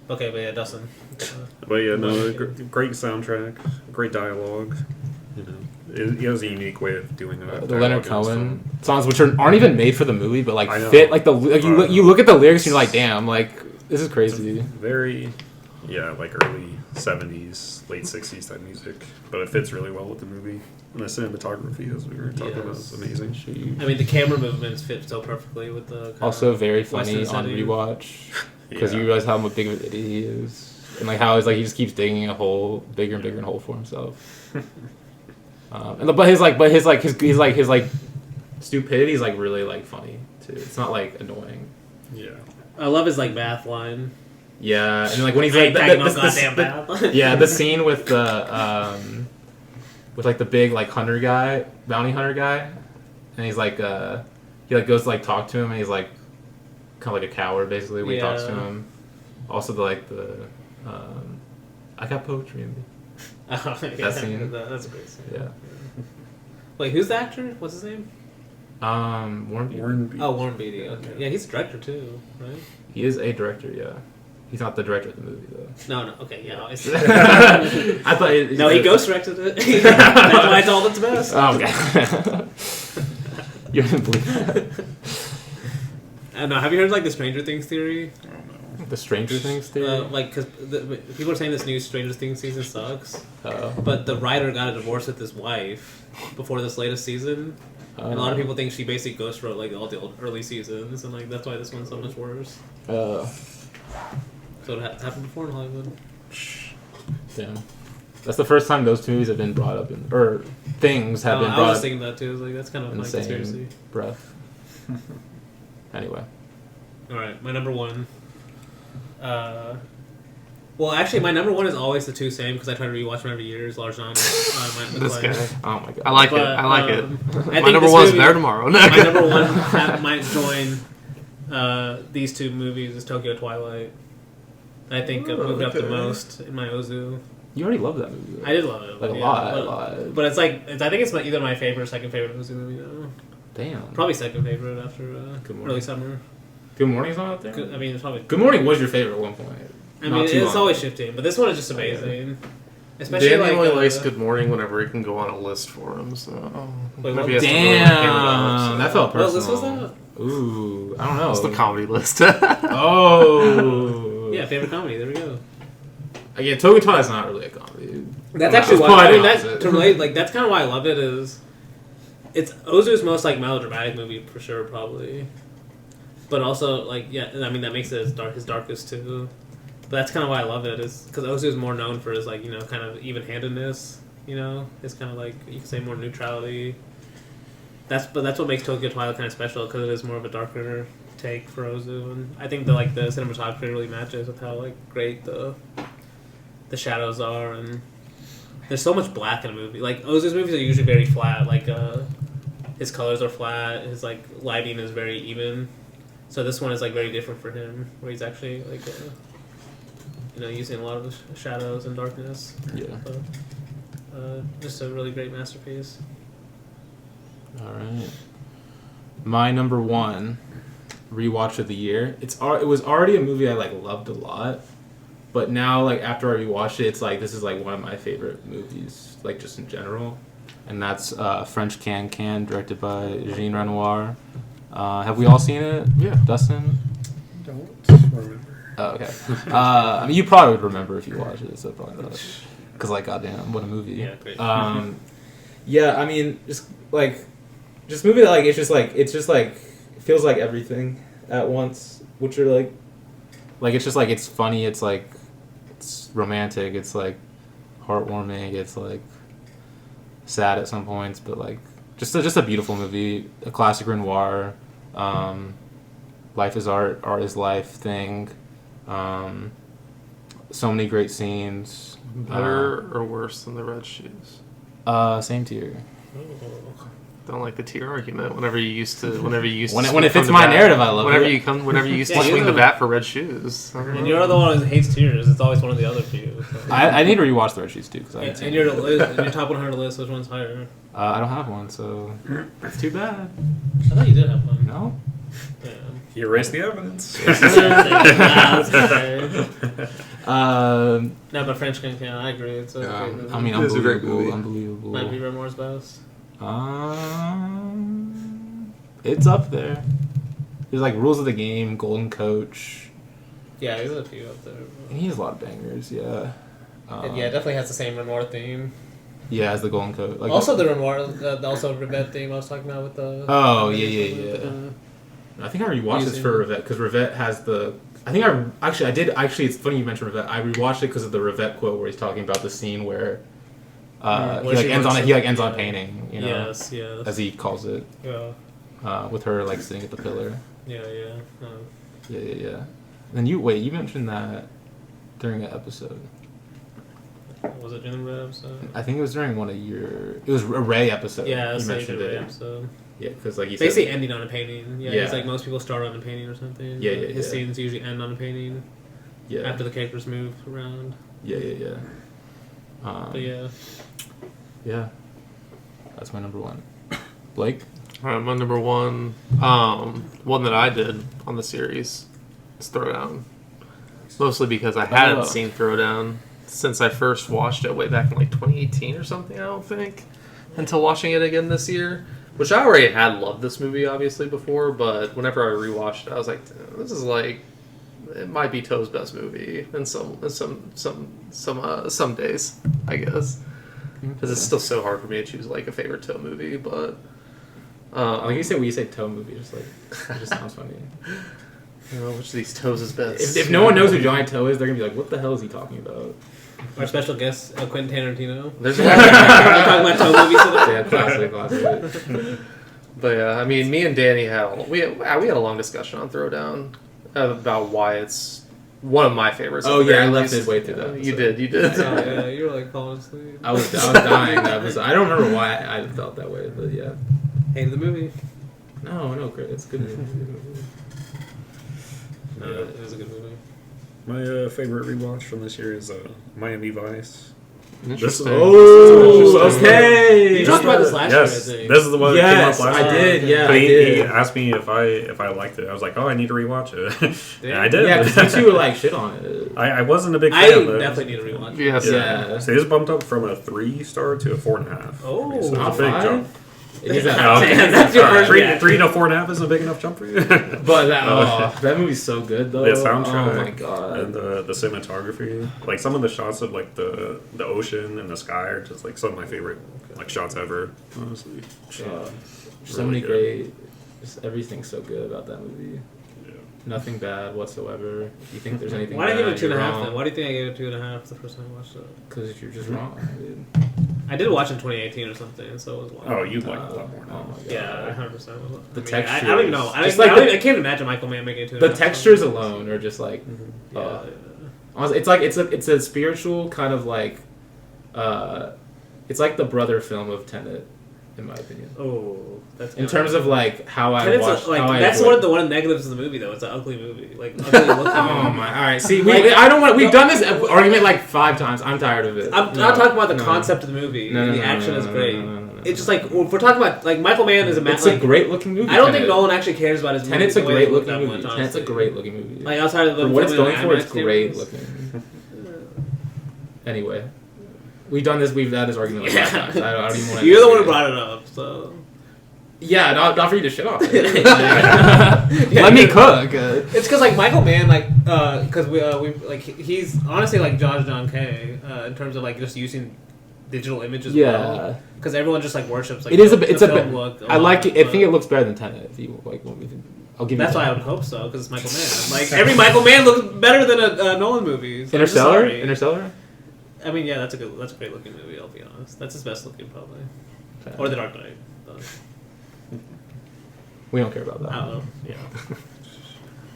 Okay, but yeah, Dustin.
But yeah, no, great soundtrack, great dialogue. You know, he has a unique way of doing that.
The Leonard Cohen songs, which aren't even made for the movie, but like
I know.
fit like you look at the lyrics and you're like, damn, like this is crazy.
Very, yeah, like early 70s, late 60s type music, but it fits really well with the movie. And the cinematography, as we were talking about, is amazing.
I mean, the camera movements fit so perfectly with the.
Also, very funny on
setting.
Rewatch because
Yeah.
you realize how big of an idiot he is, and like how he just keeps digging a hole, bigger and bigger and hole for himself. But his stupidity is like really like funny too. It's not like annoying.
Yeah.
I love his like bath line.
Yeah, and like when he's
I
like
ain't packing no goddamn bath.
yeah, the scene with the with like the big like bounty hunter guy, and he's like he like goes to like talk to him, and he's like kind of like a coward basically when he talks to him. Also the I got poetry in me.
Oh, yeah,
That scene.
That's a great scene.
Yeah.
Wait, who's the actor? What's his name?
Warren Beatty.
Oh, Warren Beatty. Okay. Yeah, he's a director too, right?
He is a director, yeah. He's not the director of the movie though.
No. Okay, yeah.
I thought
He ghost directed it. That's why I told it's best.
Oh, okay. You didn't believe that?
I don't know. Have you heard like the Stranger Things theory?
The Stranger Things theory?
Like, because people are saying this new Stranger Things season sucks.
Uh-oh.
But the writer got a divorce with his wife before this latest season. And a lot of people think she basically ghost wrote like all the old early seasons, and like that's why this one's so much worse. So it happened before in Hollywood.
Damn. That's the first time those two movies have been brought up or things have been brought up.
I was thinking that too. Like that's kind of
in
like
the same
conspiracy.
breath. Anyway.
All right, my number one. Well, actually, my number one is always the two same because I try to rewatch them every year. Is Large John.
This guy.
Oh my god.
I like
But,
it. I like it.
I
My
think
number
this
one's
movie-
Bear Tomorrow.
My number one might join these two movies is Tokyo Twilight. I think it moved up the most in my Ozu.
You already love that movie. Though.
I did love it.
Like
yeah,
a lot.
But it's like, I think it's either my favorite or second favorite Ozu movie though.
Damn.
Probably second favorite after
Good Morning.
early summer.
Good Morning's not out there?
I mean, it's probably...
Good Morning was your favorite at one point.
I mean, it's always shifting, but this one is just amazing. Especially
Danny
like...
only likes Good Morning whenever he can go on a list for him, so...
Wait,
maybe
what?
he has to really
Damn,
so.
that felt
What
personal.
list was that?
Ooh, I don't know.
It's the comedy list.
Oh.
Yeah, favorite comedy, there we go.
Yeah, Tokyo Twilight's not really a comedy.
That's actually
It's
why...
quite
I mean,
opposite.
to relate, like, that's kind of why I love it is... It's Ozu's most, like, melodramatic movie, for sure, probably. But also, like, yeah, I mean, that makes it his darkest, too. But that's kind of why I love it, is because Ozu is more known for his, like, you know, kind of even-handedness, you know? It's kind of like, you could say more neutrality. But that's what makes Tokyo Twilight kind of special, because it is more of a darker take for Ozu. And I think the cinematography really matches with how, like, great the shadows are, and there's so much black in a movie. Like, Ozu's movies are usually very flat, like, his colors are flat, his, like, lighting is very even. So this one is, like, very different for him, where he's actually, like, you know, using a lot of the shadows and darkness.
Yeah.
Just a really great masterpiece.
All right. My number one rewatch of the year. It was already a movie I like loved a lot, but now like after I rewatched it, it's like this is like one of my favorite movies, like just in general, and that's French Can directed by Jean Renoir. Have we all seen it?
Yeah.
Dustin?
Don't remember.
Oh, okay. I mean, you probably would remember if you watched it, so probably not. Because, like, goddamn, what a movie.
Yeah, great.
Yeah, I mean, just movie that, like, it feels like everything at once, which are, like, it's just, like, it's funny, it's, like, it's romantic, it's, like, heartwarming, it's, like, sad at some points, but, like, just a beautiful movie, a classic Renoir, life is art, art is life thing. So many great scenes.
Better or worse than the Red Shoes?
Same tier.
Don't like the tier argument. Whenever you used to
when it fits my narrative, I love
whenever
it.
Whenever you used to swing the bat for Red Shoes.
And you're the one who hates tears. It's always one of the other few. So.
I need to rewatch the Red Shoes too because I haven't
And
seen
your
it.
list, in your top 100 list, which one's higher?
I don't have one, so that's too bad.
I thought you did have one.
No.
Yeah.
You erase the evidence.
No, but French Cancan, I agree. It's a great movie.
I mean,
It's a great
unbelievable.
movie.
Unbelievable.
Might be Remore's best.
It's up there. There's like Rules of the Game, Golden Coach.
Yeah, there's a few up there.
And he has a lot of bangers, yeah.
Yeah, it definitely has the same Renoir theme.
Yeah, as the Golden Coach. Like,
Also, the Renoir, also Rivette theme I was talking about with the.
Oh, yeah. I think I rewatched this for Rivette because Rivette has the. Actually, it's funny you mentioned Rivette. I rewatched it because of the Rivette quote where he's talking about the scene where he ends on painting, you know,
Yes.
as he calls it, with her like sitting at the pillar.
Yeah.
Yeah. Then you mentioned that during an episode.
Was it during the Red episode?
I think it was during one of your. It was a Ray episode.
Yeah, it was
you
a
mentioned
Ray
it.
episode.
Yeah, because like you
Basically
said,
ending on a painting. Yeah,
Yeah.
it's like most people start on a painting or something.
Yeah,
His scenes usually end on a painting
yeah,
after the characters move around.
yeah.
But yeah.
Yeah, that's my number one. Blake.
All right, my number one, one that I did on the series is Throwdown. Mostly because I hadn't seen Throwdown since I first watched it way back in like 2018 or something, I don't think, until watching it again this year. Which I already had loved this movie, obviously, before, but whenever I rewatched it, I was like, this is like, it might be Toe's best movie in some days, I guess. Because it's still so hard for me to choose like a favorite Toe movie, but
Like you say, when you say toe movie, just like it just sounds funny.
you know, which of these Toes is best?
If no one knows who Johnny Toe is, they're gonna be like, "What the hell is he talking about?"
Our special guest, Quentin Tarantino.
There's
We're talking about Toe movies today.
Yeah, classic.
But yeah, I mean, me and Danny had a long discussion on Throwdown about why it's one of my favorites.
Oh
at the
yeah, I
very
left
least.
midway through that.
You did.
Yeah, you were like falling asleep.
I was dying. I don't remember why I felt that way, but yeah.
Hated the movie.
No, great. It's a good movie.
No, it was a good movie.
My favorite rewatch from this year is Miami Vice.
Interesting.
Okay.
You talked about this last year, I
Yes,
think.
this is the one that came up last
I
year.
did. Yeah,
But
I
he
did.
asked me if I liked it. I was like, oh, I need to rewatch it. And I did.
Yeah, because you two were like shit on it.
I wasn't a big
I
fan. but
definitely need to rewatch it.
Yes.
Yeah.
So it's bumped up from a 3-star to a 4.5.
Oh,
so it's
not
a big
five?
jump.
Is that
That's your first
Three
reaction.
to 4.5 isn't a big enough jump for you.
But that movie's so good though.
The soundtrack,
Oh my god.
and the cinematography, like some of the shots of like the ocean and the sky are just like some of my favorite like shots ever. Honestly,
So many great. Just everything's so good about that movie.
Yeah.
Nothing bad whatsoever. If you think there's anything
Why did I
bad,
give it 2.5
you're
then? Why do you think I gave it 2.5 the first time I watched it?
Because you're just wrong, dude.
I did watch it in 2018 or something, so it was long.
Oh, you'd like it a lot more
Oh
now.
my god.
Yeah, 100%.
The
I
textures.
don't even know.
Just like
I can't imagine Michael Mann making it 2.5.
the textures alone are just like.
Yeah.
Honestly, it's like it's a spiritual kind of like. It's like the brother film of Tenet, in my opinion.
Oh, that's
In terms of like how I
Tenet's
watched,
like
how I
that's
enjoyed-
one of the negatives of the movie though. It's an ugly movie, like ugly looking.
Oh my! All right, see, I don't want. We've done this argument like 5 times. I'm tired of it.
I'm not talking about the concept of the movie.
No, no,
the
no,
action
no,
is
no,
great.
no, no, no, no.
It's just like if we're talking about like Michael Mann is a man.
It's
like,
a great looking movie.
I don't think
Tenet.
Nolan actually cares about his movie.
Tenet's a
the way
great
they look
looking
that
movie.
much,
Tenet's a
honestly.
great looking movie.
Like outside of the
For what it's
filming
going
on
for, it's
IMAX
great
theaters.
looking. Anyway, we've done this. We've had this argument like 5 times. I don't even want to.
You're the one who brought it up, so.
Yeah, not for you to shit off. Let me cook.
It's because like Michael Mann, like, because we like he's honestly like John K. In terms of like just using digital images.
Yeah.
Because everyone just like worships. Like,
It is
the film
a.
look.
I like it. I
but
think it looks better than Tenet. If you like, want me to, I'll give you.
That's
that.
why I would hope so. Because it's Michael Mann. Like every Michael Mann looks better than a Nolan movie. So I'm just
Interstellar.
sorry.
Interstellar.
I mean, yeah, that's a great looking movie. I'll be honest. That's his best looking probably. Or The Dark Knight. But,
We don't care about that.
I don't know. Yeah.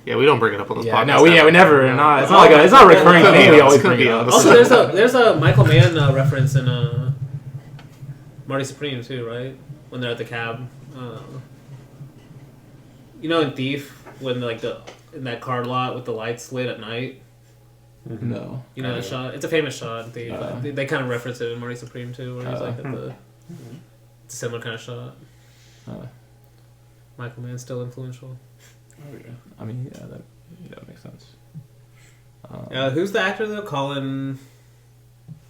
Yeah, we don't bring it up on this
Yeah,
podcast.
no, we never.
Yeah.
Not. It's not like it's not a recurring thing. We always bring it up.
Also, there's a Michael Mann reference in Marty Supreme too, right? when they're at the cab. You know, in Thief, when in that car lot with the lights lit at night.
No.
You know that shot? It's a famous shot in Thief. They kind of reference it in Marty Supreme too, where he's like at the. It's a similar kind of shot. Michael Mann's still influential.
Oh, yeah. I mean, yeah, that makes sense.
Who's the actor though? Colin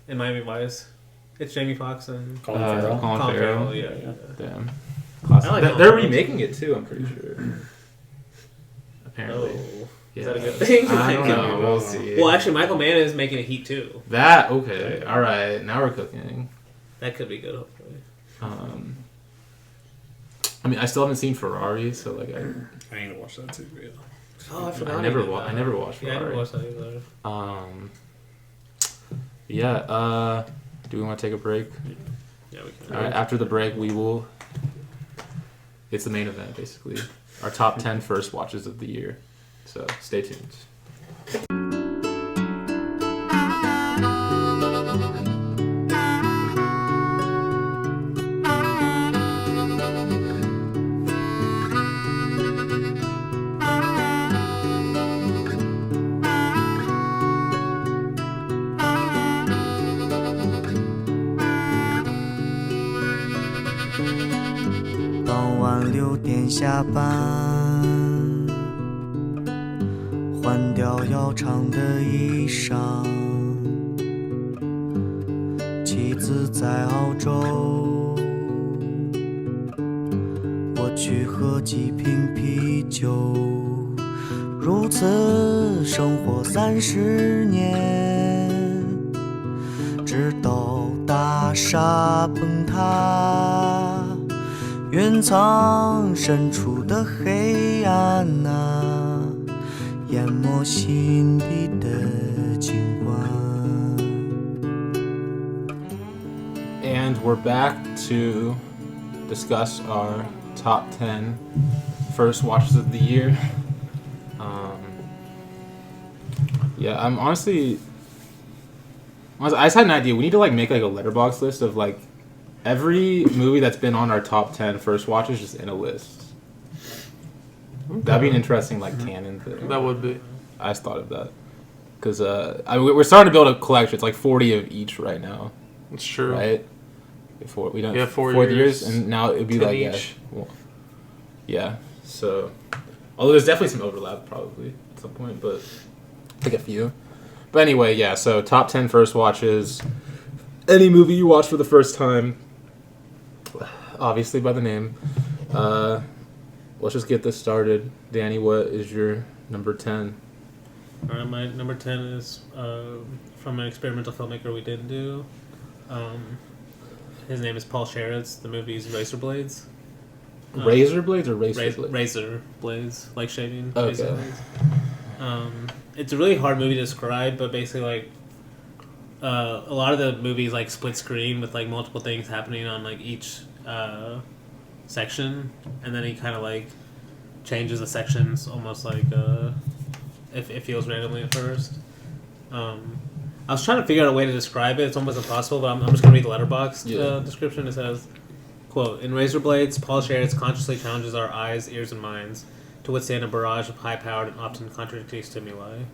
in Miami Vice. It's Jamie Foxx and
Colin Farrell.
Colin Farrell.
Yeah.
Damn.
I like
They're
Colin.
remaking it too. I'm pretty sure. Apparently.
Oh.
Yeah.
Is that a good thing?
I don't know. We'll see.
Well, actually, Michael Mann is making a Heat too.
That okay. All right. Now we're cooking.
That could be good, hopefully.
I mean, I still haven't seen Ferrari, so like
I need to watch that too. Yeah.
Oh, I forgot.
I never watched
Yeah, I
Ferrari.
never watched that either.
Do we want to take a break?
Yeah, we can.
All right. After the break, we will. It's the main event, basically. Our top 10 first watches of the year. So stay tuned.
傍晚6点下班，换掉要长的衣裳。妻子在澳洲，我去喝几瓶啤酒。如此生活30年，直到大厦崩塌。云层深处的黑暗啊，淹没心底的景观。
And we're back to discuss our top 10 first watches of the year. I'm honestly, I just had an idea. We need to make a letterbox list of every movie that's been on our top 10 first watches just in a list. Okay. That'd be an interesting canon thing.
That would be.
I just thought of that because we're starting to build a collection. It's 40 of each right now.
It's true,
right? We don't.
Yeah, 4
years, and now it'd be
each.
Yeah. So, although there's definitely some overlap probably at some point, but a few. But anyway, yeah. So top 10 first watches. Any movie you watch for the first time. Obviously by the name. Let's just get this started. Danny, what is your number 10?
All right, my number 10 is from an experimental filmmaker we didn't do. His name is Paul Scherritz. The movie is Razor Blades.
Razor Blades or Razor Blades?
Razor Blades, like shaving.
Okay.
Razor blades. It's a really hard movie to describe, but basically a lot of the movies split screen with multiple things happening on each section, and then he kind of changes the sections almost it feels randomly at first. I was trying to figure out a way to describe it. It's almost impossible, but I'm just going to read the letterbox description. It says, quote, "In Razor Blades, Paul Scherritz consciously challenges our eyes, ears, and minds to withstand a barrage of high-powered and often contradictory stimuli.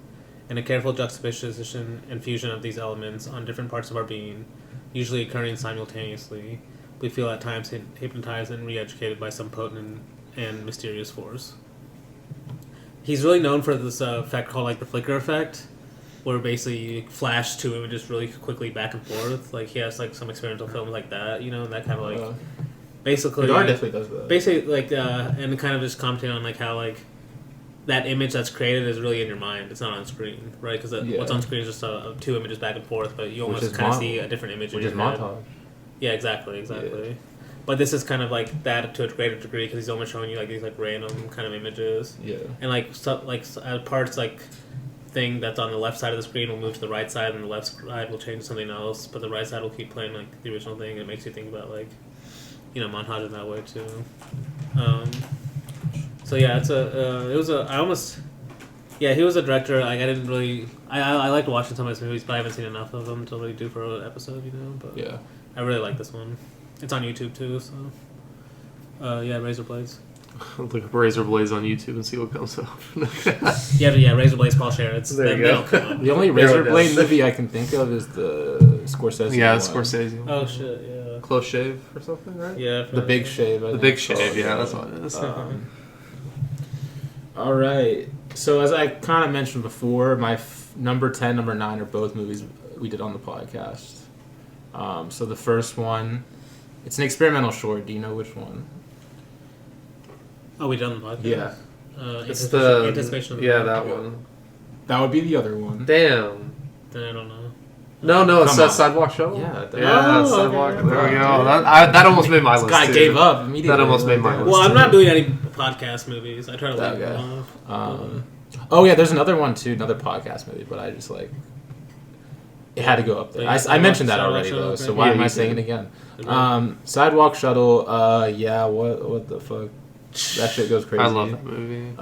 In a careful juxtaposition and fusion of these elements on different parts of our being, usually occurring simultaneously, we feel at times hypnotized and re-educated by some potent and mysterious force." He's really known for this effect called the flicker effect, where basically you flash two images really quickly back and forth. He has some experimental films like that, and that kind of basically.
Godard definitely does that.
Basically, and kind of just commenting on how that image that's created is really in your mind. It's not on screen, right? Because what's on screen is just two images back and forth, but you almost kind of see a different image.
Which is montage.
Yeah, exactly. Yeah. But this is kind of that to a greater degree because he's almost showing you these random kind of images.
Yeah. And
parts thing that's on the left side of the screen will move to the right side, and the left side will change to something else. But the right side will keep playing the original thing. It makes you think about montage in that way too. So yeah, he was a director. I didn't really. I liked watching some of his movies, but I haven't seen enough of them to really do for an episode. But
yeah,
I really like this one. It's on YouTube too, so Yeah, razor blades.
Look up Razor Blades on YouTube and see what comes up.
Yeah, razor blades, Paul Sherritt's.
There you go.
Come on.
The only
There
Razor
it
Blade
is.
movie I can think of is the Scorsese.
Yeah,
one.
Scorsese.
Oh shit, yeah.
Close Shave or something, right?
Yeah.
The Big Shave. I
The
think
Big
it's
Shave,
called,
yeah, that's what it is.
All right. So as I kind of mentioned before, my number 10, number 9 are both movies we did on the podcast. So the first one, it's an experimental short. Do you know which one?
Oh, we done the podcast.
Yeah.
It's the
Anticipation of the
yeah,
Moment.
that one.
That would be the other one.
Damn.
Then I don't know.
No, it's
Come
that
on.
Sidewalk Shuttle.
Yeah.
Yeah,
Oh,
Sidewalk.
okay.
There we go.
Dude.
That almost made my
This
list.
guy
too.
gave up immediately.
That almost made my list.
Well, I'm not doing any podcast movies. I try to leave
Okay.
them off.
Oh yeah, there's another one too, another podcast movie, but I just like it had to go up there. I mentioned that
Sidewalk
already
Shuttle,
though,
okay.
so why
Yeah,
am I
you
saying
did.
it again? Sidewalk Shuttle. Yeah. What the fuck? That shit goes crazy.
I love that movie.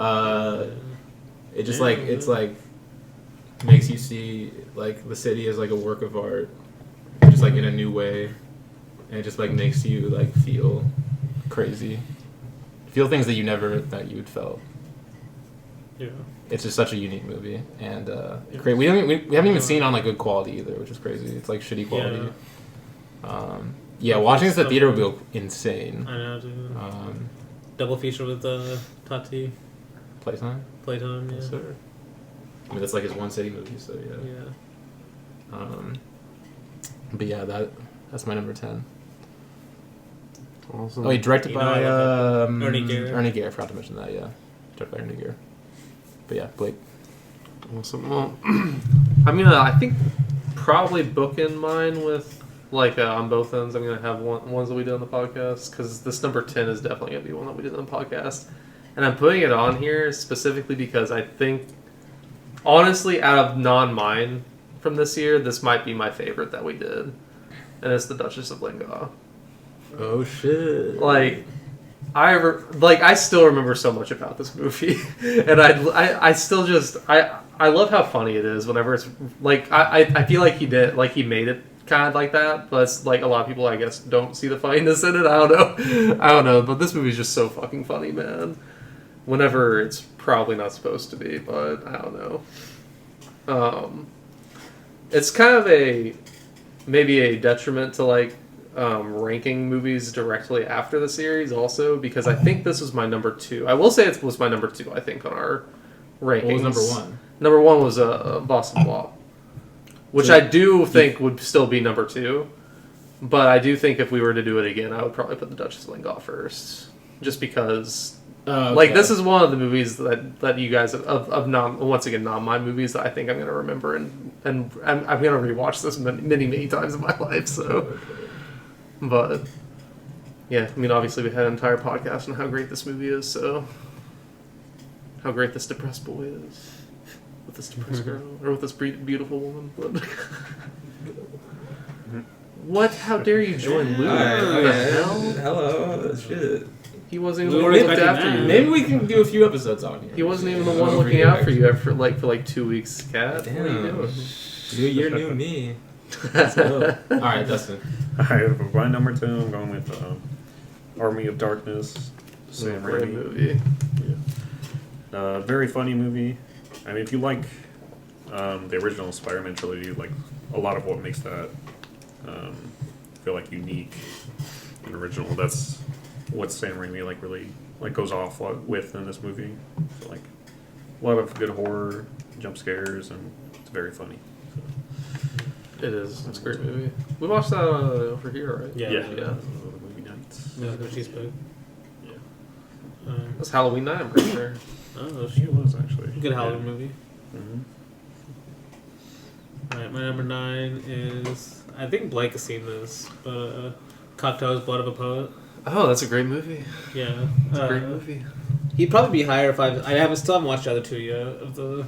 It just like it's like makes you see like the city as like a work of art, just like in a new way, and it just like makes you like feel crazy, feel things that you would felt.
Yeah.
It's just such a unique movie, and great. We haven't even seen it on like good quality either, which is crazy. It's like shitty quality. Yeah, watching this at the theater would be insane.
I know, dude.
Um,
Double feature with Tati.
Playtime.
Playtime, yeah.
Yes, sir. I mean, that's like his one city movie, so yeah.
Yeah.
But yeah, that's my number 10.
Awesome.
Oh, he directed
You know,
by
I love that. Ernie Gare.
Ernie Gare. I forgot to mention that. Yeah, directed by Ernie Gare. But yeah, Blake.
Awesome. Well, I'm gonna. I think probably bookend mine with like on both ends. I'm gonna have ones that we did on the podcast because this number 10 is definitely gonna be one that we did on the podcast, and I'm putting it on here specifically because I think, honestly, out of non-mine from this year, this might be my favorite that we did, and it's the Duchess of Lingau.
Oh shit!
Like, I still remember so much about this movie, and I still just I love how funny it is whenever it's like I feel like he made it kind of like that, but it's like a lot of people I guess don't see the funniness in it. I don't know, but this movie's just so fucking funny, man. Whenever it's probably not supposed to be, but I don't know. It's kind of maybe a detriment to like ranking movies directly after the series also, because I think this was my number 2. I will say it was my number 2, I think, on our rankings.
What was number 1?
Number 1 was Boston Law, which
So-
I do think would still be number 2, but I do think if we were to do it again, I would probably put the Duchess of Lingau first, just because
Okay.
like this is one of the movies that you guys of non-mine movies that I think I'm going to remember, and I'm going to rewatch this many times in my life. So, but yeah, I mean, obviously we had an entire podcast on how great this movie is. So, how great this depressed boy is with this depressed girl or with this beautiful woman. But what? How dare you join Lou? What the hell?
Hello. Shit.
He wasn't
We
even
were
the one who looked
expecting
after
that.
you.
Maybe we can do a few episodes on here.
He wasn't even the one looking out for you for like 2 weeks, Kat. What are you
Damn.
doing?
New year, new me. Let's go. All right, Dustin.
Alright, my number 2, I'm going with Army of Darkness. Sam
Great
Raimi.
movie.
Very funny movie. I mean, if you like the original Spider-Man trilogy, like a lot of what makes that feel like unique and original, that's what Sam Raimi like really like goes off with in this movie. So, like a lot of good horror, jump scares, and it's very funny.
It is. It's a great movie. We watched that over here, right?
Yeah.
Yeah.
The movie nights.
Yeah, the cheese bag.
Yeah.
It's Halloween night, I'm pretty sure.
Oh,
She was actually
good Halloween movie.
Mm-hmm.
Alright, my number 9 is, I think Blake has seen this, but Cocteau's Blood of a Poet.
Oh, that's a great movie.
Yeah.
It's a great movie.
He'd probably be higher if I still haven't watched the other 2 yet of the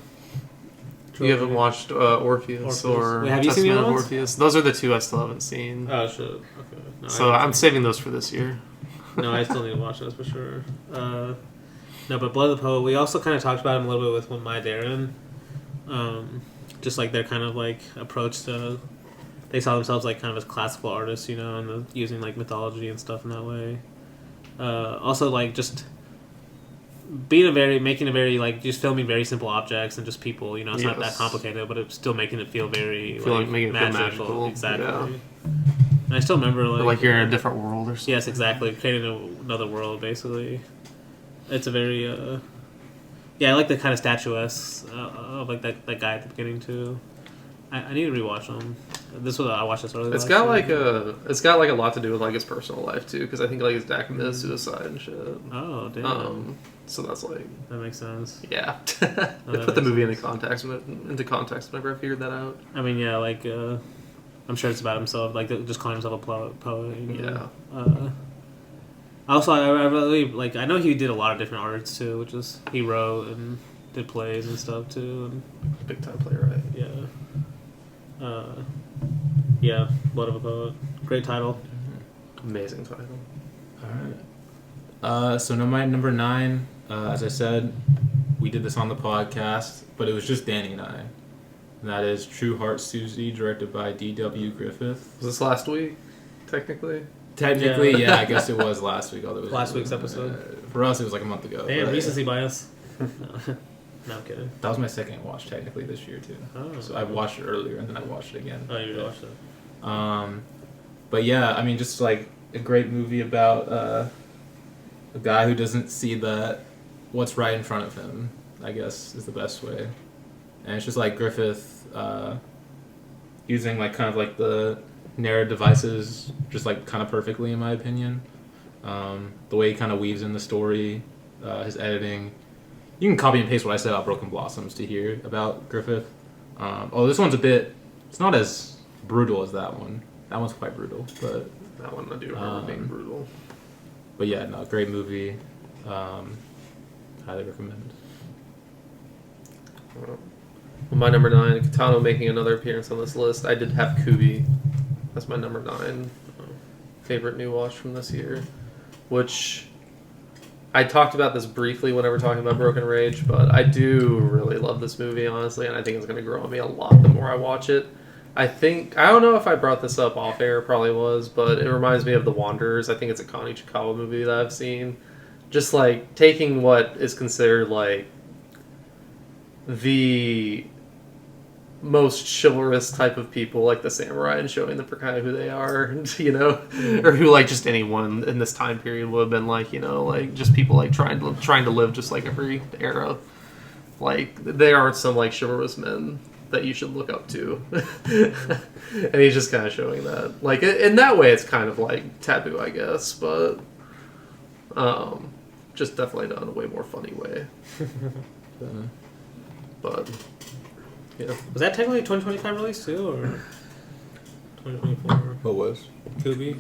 You haven't watched Orpheus or
Wait, have you seen the
Testament
other
of
ones?
Orpheus? Those are the 2 I still haven't seen.
Oh, shit. Okay. No,
So
I
I'm saving those for this year.
No, I still need to watch those for sure. No, but Blood of the Poet, we also kind of talked about him a little bit with When My Darren. Just like their kind of like approach to, they saw themselves like kind of as classical artists, you know, and using like mythology and stuff in that way. Also, like, just making a very, like, just filming very simple objects and just people, you know, it's not that complicated, but it's still making it feel very,
making it feel magical.
Exactly.
Yeah.
And I still remember,
like you're in a different world or something.
Yes, exactly. Creating another world, basically. It's a very, I like the kind of statuesque of, like, that guy at the beginning, too. I need to rewatch them. I watched this earlier.
It's got a lot to do with like his personal life too, because I think like his dad committed suicide and shit.
Oh damn!
So that's like
that makes sense.
Yeah, it put the movie into context whenever I figured that out.
I mean, yeah, like I'm sure it's about himself, like just calling himself a poet.
Yeah.
Also, I really like. I know he did a lot of different arts too, which is he wrote and did plays and stuff too. And
big time playwright.
Yeah. Blood of a Poet. Great title.
Amazing title.
Alright. So my number 9, as I said, we did this on the podcast, but it was just Danny and I. And that is True Heart Susie, directed by D.W. Griffith.
Was this last week, technically?
Technically, yeah, I guess it was last week. Although it was
last week's episode.
For us, it was like a month ago.
Damn, recency bias. No, I'm kidding.
That was my second watch technically this year too.
Oh,
so I watched it earlier and then I watched it again.
Oh, you watched it.
But yeah, I mean, just like a great movie about a guy who doesn't see that what's right in front of him, I guess is the best way. And it's just like Griffith using like kind of like the narrative devices just like kind of perfectly in my opinion. The way he kind of weaves in the story, his editing. You can copy and paste what I said about Broken Blossoms to hear about Griffith. This one's it's not as brutal as that one. That one's quite brutal, but
that one I do remember being brutal.
But yeah, no, great movie. Highly recommend.
Well, my number 9, Kitano making another appearance on this list. I did have Kubi. That's my number 9 favorite new watch from this year, which I talked about this briefly whenever talking about Broken Rage, but I do really love this movie, honestly, and I think it's going to grow on me a lot the more I watch it. I don't know if I brought this up off air, probably was, but it reminds me of The Wanderers. I think it's a Kon Ichikawa movie that I've seen. Just like taking what is considered like the most chivalrous type of people, like the samurai, and showing them for kind of who they are, you know, or who like just anyone in this time period would have been like, you know, like just people like trying to live just like every era. Like they aren't some like chivalrous men that you should look up to, and he's just kind of showing that. Like in that way, it's kind of like taboo, I guess, but just definitely done in a way more funny way. But. Yeah.
Was that technically 2025 release too, or 2024?
What was?
Kubi?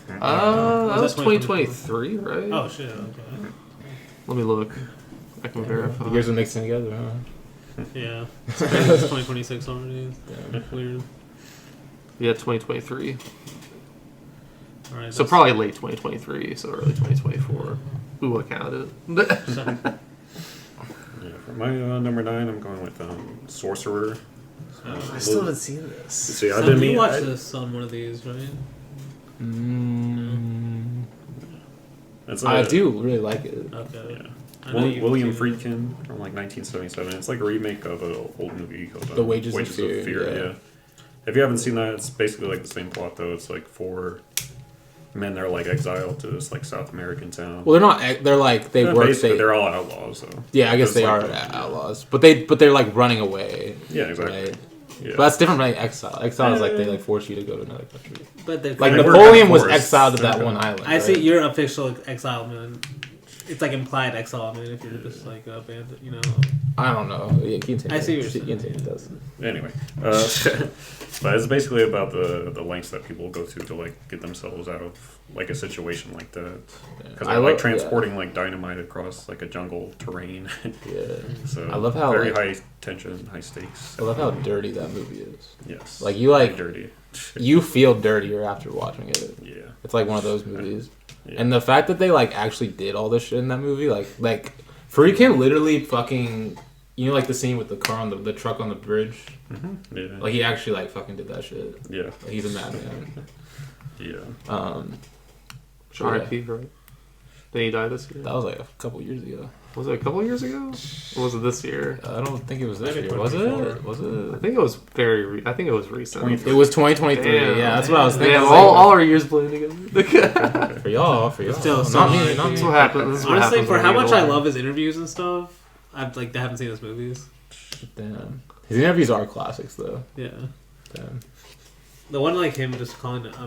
That was 2023, right?
Oh shit, okay.
Let me look. I can verify.
The years are mixing together, huh?
Yeah. It's 2026 already. Yeah. Weird.
Yeah, 2023.
Alright.
So probably late 2023, so early 2024. We would have counted it.
For my number 9, I'm going with Sorcerer.
I still haven't seen this.
See,
you watched this on one of these, right?
I do really like it.
Okay.
Yeah. William Friedkin from like 1977. It's like a remake of an old movie called
The Wages of
Fear. Yeah. If you haven't seen that, it's basically like the same plot though. It's like 4 men that are like exiled to this like South American town.
Well, they're not. They're like they work.
They're all outlaws. So
yeah, I guess they are outlaws, but they're like running away.
Yeah, exactly.
Right?
Yeah.
But that's different from like exile. Exile is like they like force you to go to another country.
But
like Napoleon was exiled to that one island.
I see your official exile, man. It's like implied exile, man. If you're just like abandoned, you know.
I don't know. Yeah,
I see what you're saying.
Anyway, but it's basically about the lengths that people go to like get themselves out of like a situation like that. Because they're like transporting like dynamite across like a jungle terrain.
Yeah.
So
I love how
very high tension, high stakes.
I love how dirty that movie is.
Yes.
Like you like
dirty.
You feel dirtier after watching it.
Yeah.
It's like one of those movies.
Yeah.
And the fact that they like actually did all this shit in that movie, like Friedkin literally fucking, you know, like the scene with the car on the truck on the bridge.
Mm-hmm. Yeah.
Like he actually like fucking did that shit.
Yeah.
Like, he's a madman.
Yeah.
R.I.P. Right? Did he die this year?
That was like a couple years ago.
Was it a couple years ago? Or was it this year?
I don't think it was this
Maybe
year. Was
24.
it? Was
I
it?
think it was I think it was recent.
It was 2023.
Damn.
Yeah, that's what I was thinking.
Damn,
I was like,
all our years blend together.
for y'all.
Still,
not me.
sorry.
Not
That's
me.
what happens. This is what
Honestly,
happens
for
when
how
we get
much I
older.
love his interviews and stuff, I haven't seen his movies.
Damn. His interviews are classics, though.
Yeah.
Damn.
The one like him just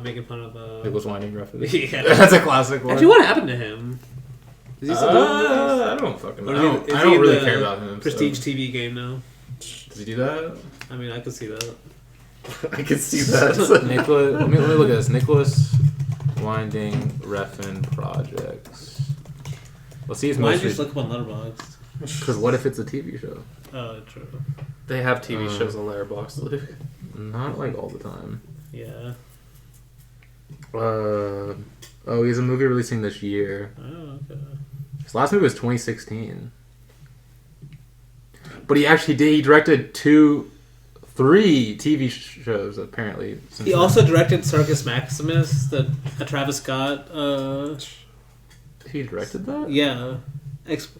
making fun of
Nicholas Winding Refn.
Yeah.
That's a classic one.
Actually, what happened to him? Is he still doing movies?
I don't fucking know.
Or
I
is he
don't
in
really
the
care about him.
Prestige
So.
TV game now.
Does he do that?
I mean, I could see that.
I can see that.
Nicholas. Let me look at this. Nicholas Winding Refn projects. Let's see his
Why
most
did you just
recent.
look up on Letterboxd?
Because what if it's a TV show?
True.
They have TV shows on Letterboxd, Luke.
Not like all the time.
Yeah.
Oh, he has a movie releasing this year.
Oh, okay.
His last movie was 2016. But he actually did. He directed 3 TV shows apparently. Since
He
then.
also directed Circus Maximus, the Travis Scott.
He directed that.
Yeah.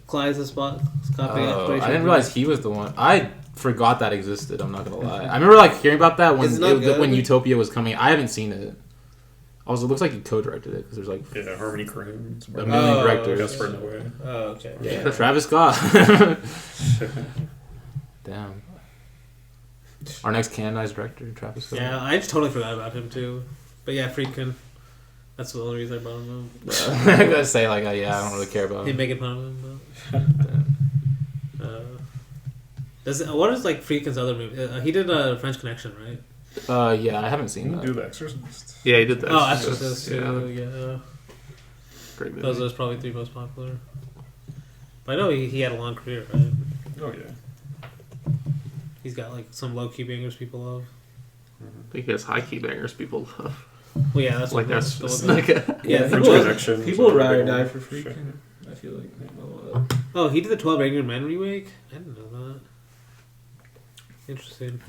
Clyde's Scott.
Oh, I didn't realize he was the one. I forgot that existed. I'm not gonna lie. I remember like hearing about that
Is it not good?
when Utopia was coming. I haven't seen it. Also, it looks like he co-directed it because there's like
Yeah, Harmony Korine.
a million directors.
Desperate in a Way.
Oh, okay.
Yeah, Travis Scott. Damn. Our next canonized director, Travis Scott.
Yeah, I just totally forgot about him too. But yeah, Friedkin. That's the only reason I brought him up.
I gotta say, like, yeah, I don't really care about
He
him.
making fun of him. What is like Friedkin's other movie? He did French Connection, right?
Yeah, I haven't seen
Didn't
that.
do The Exorcist.
Yeah, he did that.
Oh, Exorcist too.
Yeah.
Yeah.
Great movie.
Those are his probably 3 most popular. But I know he had a long career, right?
Oh yeah.
He's got like some low key bangers people love.
I think he has high key bangers people love.
Well, yeah, that's
Like
what
that's
the
just
one-
like
yeah.
French
People,
Connection.
People
was
would
another
rather
big
die
one.
for
Sure.
freaking. I feel like.
oh, he did the 12 Angry Men remake. I didn't know that. Interesting.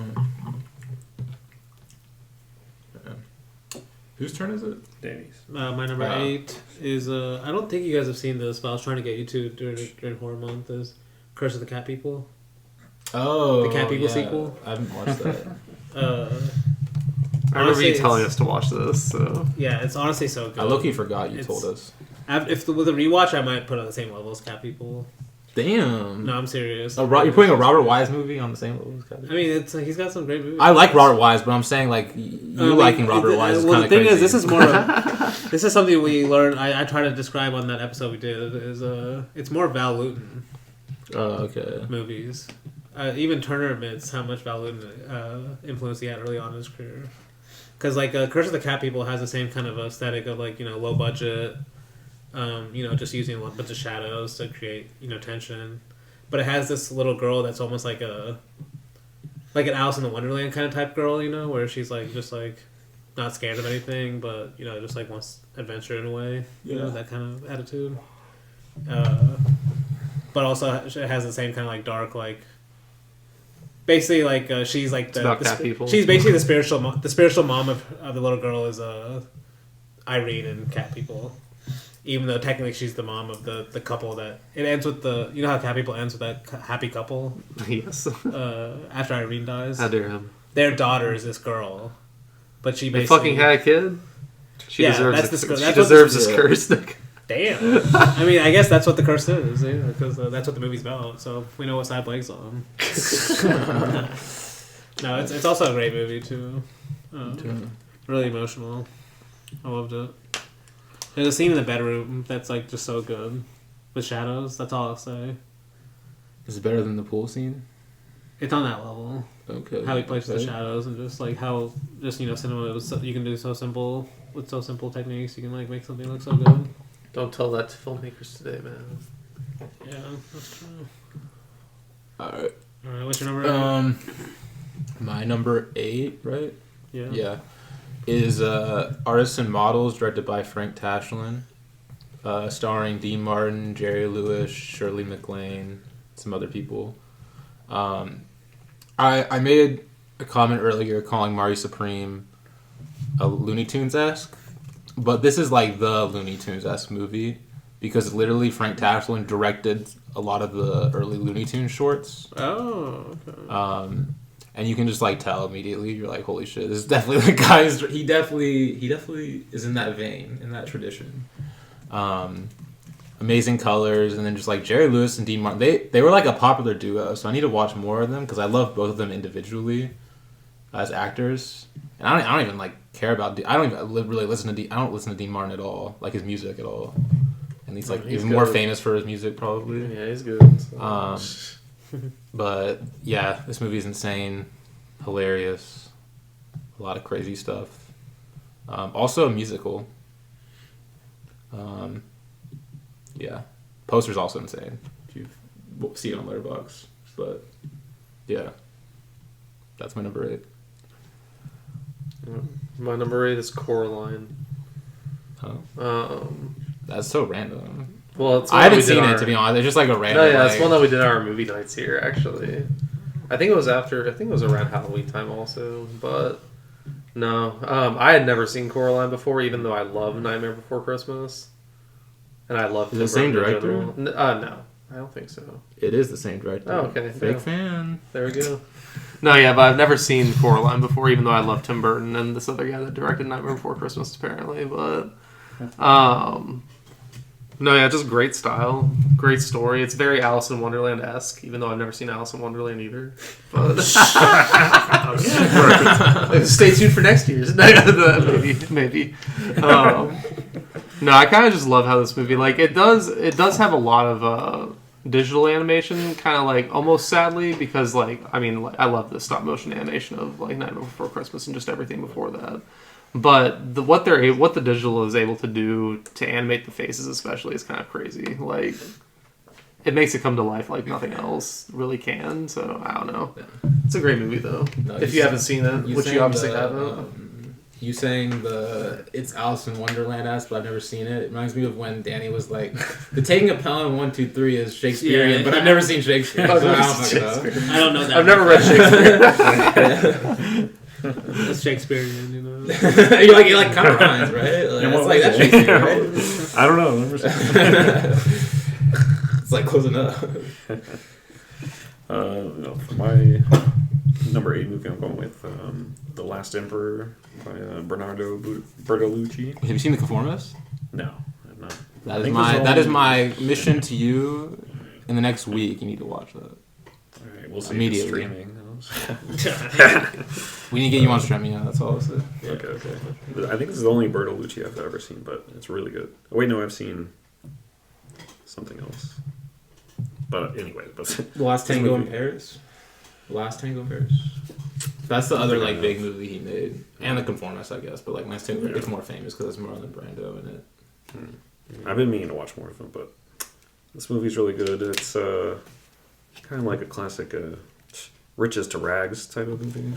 Whose turn is it?
Danny's.
My number 8 is I don't think you guys have seen this, but I was trying to get you to during horror month. Is Curse of the Cat People.
Oh,
The Cat People
yeah.
sequel?
I haven't watched that.
I remember you
Honestly,
telling
it's-
us to watch this. So
Yeah, it's honestly so good.
I low-key forgot you
It's-
told us.
With a rewatch, I might put it on the same level as Cat People.
Damn.
No, I'm serious.
You're putting a Robert Wise movie on the same level as Cat.
I mean, it's he's got some great movies.
I like Robert Wise, but I'm saying like you liking Robert Wise is
well,
kind of
the thing
crazy.
is, this is more. This is something we learned. I try to describe on that episode we did. Is it's more Val Lewton
okay.
movies. Even Turner admits how much Val Lewton influence he had early on in his career. Because like Curse of the Cat People has the same kind of aesthetic of like low budget, just using a bunch of shadows to create tension. But it has this little girl that's almost like an Alice in the Wonderland kind of type girl, where she's like just like not scared of anything, but just like wants adventure in a way, that kind of attitude. But also it has the same kind of like dark like. Basically, like she's like she's basically the spiritual mom of the little girl is Irene in Cat People. Even though technically she's the mom of the couple that it ends with how Cat People ends with that happy couple.
yes.
After Irene dies,
How dare him?
their daughter is this girl, but she
They
basically
fucking had a kid. She
Yeah,
deserves.
that's
She
what
deserves
this-
this curse.
Damn. I mean, I guess that's what the curse is, because that's what the movie's about. So we know what side Blake's on. No, it's also a great movie too. Really emotional. I loved it. There's a scene in the bedroom that's like just so good with shadows. That's all I'll say.
Is it better than the pool scene?
It's on that level.
Okay.
How he plays with the shadows and just like how cinema you can do so simple with so simple techniques. You can like make something look so good.
Don't tell that to filmmakers today, man.
Yeah, that's true.
All right.
All right, what's your number?
My number 8, right?
Yeah.
Yeah. Is Artists and Models, directed by Frank Tashlin, starring Dean Martin, Jerry Lewis, Shirley MacLaine, some other people. I made a comment earlier calling Marty Supreme a Looney Tunes-esque, but this is like the Looney Tunes-esque movie. because literally Frank Tashlin directed a lot of the early Looney Tunes shorts.
Oh, okay.
And you can just like tell immediately. You're like, holy shit, this is definitely the guy's. He definitely is in that vein, in that tradition. Amazing colors, and then just like Jerry Lewis and Dean Martin, they were like a popular duo. So I need to watch more of them because I love both of them individually as actors. And I don't even like care about. I don't even really listen to. I don't listen to Dean Martin at all, like his music at all. And he's like
He's
even more
good.
famous for his music probably.
Yeah, he's good. So.
But yeah, this movie is insane, hilarious, a lot of crazy stuff. Also a musical. Yeah, poster's also insane. If you see it on Letterboxd, but yeah, that's my number 8.
My number 8 is Coraline.
Oh, that's so random.
Well, it's
I haven't seen it to be honest. It's just like a random.
No, yeah,
like,
it's one that we did our movie nights here. Actually, I think it was around Halloween time also. But no, I had never seen Coraline before, even though I love Nightmare Before Christmas, and I love.
Is it the same
Tim Burton in
director?
general. No, I don't think so.
It is the same director.
Oh, okay.
Fake
Yeah.
fan.
There we go. No, yeah, but I've never seen Coraline before, even though I love Tim Burton and this other guy that directed Nightmare Before Christmas, apparently. But, no, yeah, just great style, great story. It's very Alice in Wonderland-esque, even though I've never seen Alice in Wonderland either. But stay tuned for next year's. maybe. No, I kind of just love how this movie, like, it does have a lot of digital animation, kind of like almost sadly, because like I mean I love the stop motion animation of like Nightmare Before Christmas and just everything before that, but what the digital is able to do to animate the faces especially is kind of crazy. Like it makes it come to life like nothing else really can. So I don't know. It's a great movie though. No, if you haven't seen it, which you obviously haven't.
You saying it's Alice in Wonderland-esque, but I've never seen it. It reminds me of when Danny was like, the taking of Pelham 1, 2, 3 is Shakespearean,
Yeah.
but I've never seen Shakespeare. So I
I don't know that.
I've never read Shakespeare.
That's Shakespearean, you know.
You're like kind of rhymes, right? Like, that's Shakespeare, right?
I don't know. I've never seen it.
It's like close enough.
No, for my number 8 movie, I'm going with The Last Emperor by Bernardo Bertolucci.
Have you seen The Conformist?
No, I've not.
That is my mission to you. In the next week, you need to watch that.
All right, we'll see.
Immediately.
If it's streaming.
We need to get you on streaming. Yeah, that's all I'll say.
Okay. I think this is the only Bertolucci I've ever seen, but it's really good. Oh, wait, no, I've seen something else. But anyway,
The Last Tango in Paris. Last Tango in Paris. That's the other like big movie he made, and The Conformist, I guess. But like Last Tango, it's more famous because there's Marlon Brando in it.
I've been meaning to watch more of them, but this movie's really good. It's kind of like a classic riches to rags type of movie.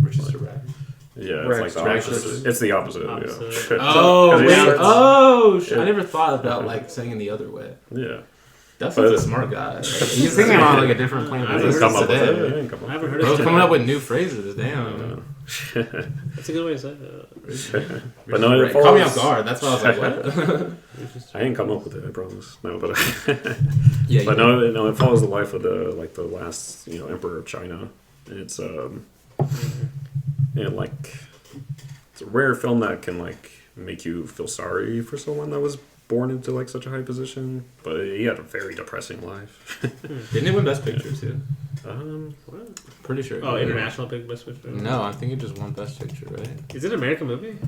Riches to Rags.
Yeah,
Rags
it's
to
like the
riches.
opposite. It's the opposite.
Opposite.
Yeah.
Oh,
So-
wait. Oh,
Yeah.
I never thought about like saying it the other way.
Yeah.
Dustin's a smart guy. He's thinking on like a different plane
I
of
haven't
existence
Come up with
today.
it. I didn't come up
I haven't
with
heard
Bro's
of
coming
it.
up with new phrases. Damn.
That's a good way to say it.
But no, it
Caught me off
follows.
guard. That's why I was like, what?
I didn't come up with it. I promise. No, but
Yeah,
but no, it follows the life of the last emperor of China. And it's it's a rare film that can like make you feel sorry for someone that was born into like such a high position, but he had a very depressing life.
Didn't it win Best Picture too? Pretty sure.
Oh, international big best picture.
No, I think it just won Best Picture, right?
Is it an American movie?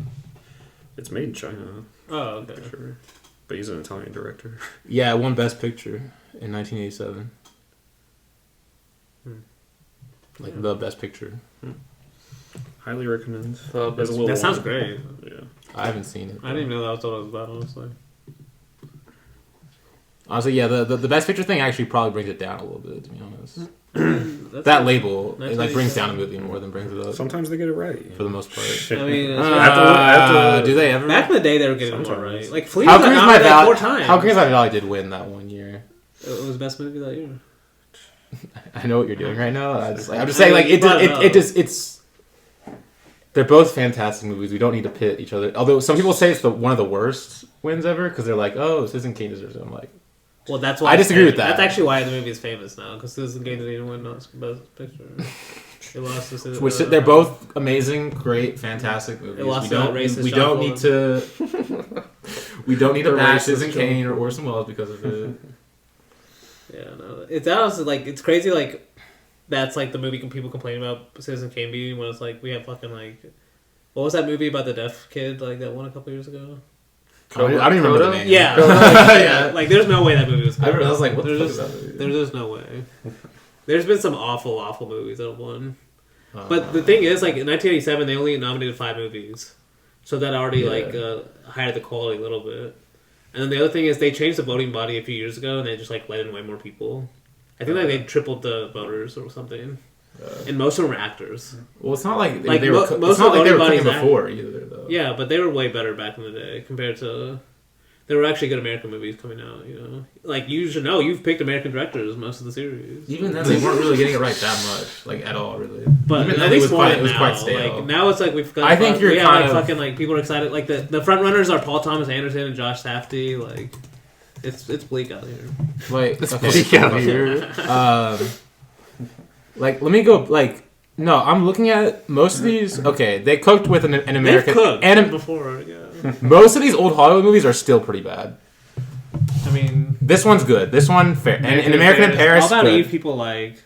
It's made in China,
Oh, okay.
for sure. But he's an Italian director.
Yeah, it won Best Picture in 1987. Like the Best Picture.
Highly recommend.
It's
a little
That sounds
long.
great.
Yeah.
I haven't seen it.
I didn't even know that was what it was about, honestly.
Honestly, yeah, the Best Picture thing actually probably brings it down a little bit, to be honest.
That's
That
a-
label, it like brings
1987.
down a movie more than brings it up.
Sometimes they get it right.
For the most part.
I mean,
Do they ever?
back in the day, they were getting it more
Sometimes.
right. Like Flea
How
was
Green's My
nominated like
Valley?
4 times.
How Green's My Valley did win that one year.
It was best movie that year.
I know what you're doing right now. I'm just saying, like, it's they're both fantastic movies. We don't need to pit each other. Although some people say it's one of the worst wins ever because they're like, oh, Citizen Kane deserves it. I'm like,
Well, that's why
I disagree with that.
That's actually why the movie is famous now, because Citizen Kane didn't even win Best Picture. It lost to
which they're both amazing, great, fantastic movies.
It lost
We don't,
racist
we
John
don't need to. We don't need to
The
bash
racist
Citizen
John
Kane or Orson Welles because of it.
Yeah, no, it's honestly like it's crazy. Like that's like the movie people complain about Citizen Kane being when it's like we have fucking like what was that movie about the deaf kid like that won a couple years ago?
I don't even remember the name.
Yeah,
Yeah.
Like there's no way that movie was good.
I was like, what the fuck
there's
is that movie?
There's no way. There's been some awful movies that have won. But the thing is, like in 1987, they only nominated 5 movies, so that already higher the quality a little bit. And then the other thing is they changed the voting body a few years ago, and they just like let in way more people. I think like they tripled the voters or something, and most of them were actors.
Well, it's not like
Like,
they were.
most
It's not
of
like they
the
were cooking
bodies
before either, though.
Yeah, but they were way better back in the day compared to. There were actually good American movies coming out, you know. Like, you should know, you've picked American directors most of the series.
Even then, they weren't really getting it right that much, like at all, really.
But
Even
at
then,
least
it was quite stale.
Like, now it's like we've got.
I think you're
we have,
kind
like,
of
fucking like people are excited. Like the front runners are Paul Thomas Anderson and Josh Safdie. Like, it's bleak out here.
Like,
It's
okay.
bleak out here.
Like, let me go. Like, no, I'm looking at most of these. Okay, they cooked with an American.
They've cooked
and
before. Yeah.
most of these old Hollywood movies are still pretty bad.
I mean,
This one's good. This one fair. And American in Paris.
All About
good.
Eve, people like.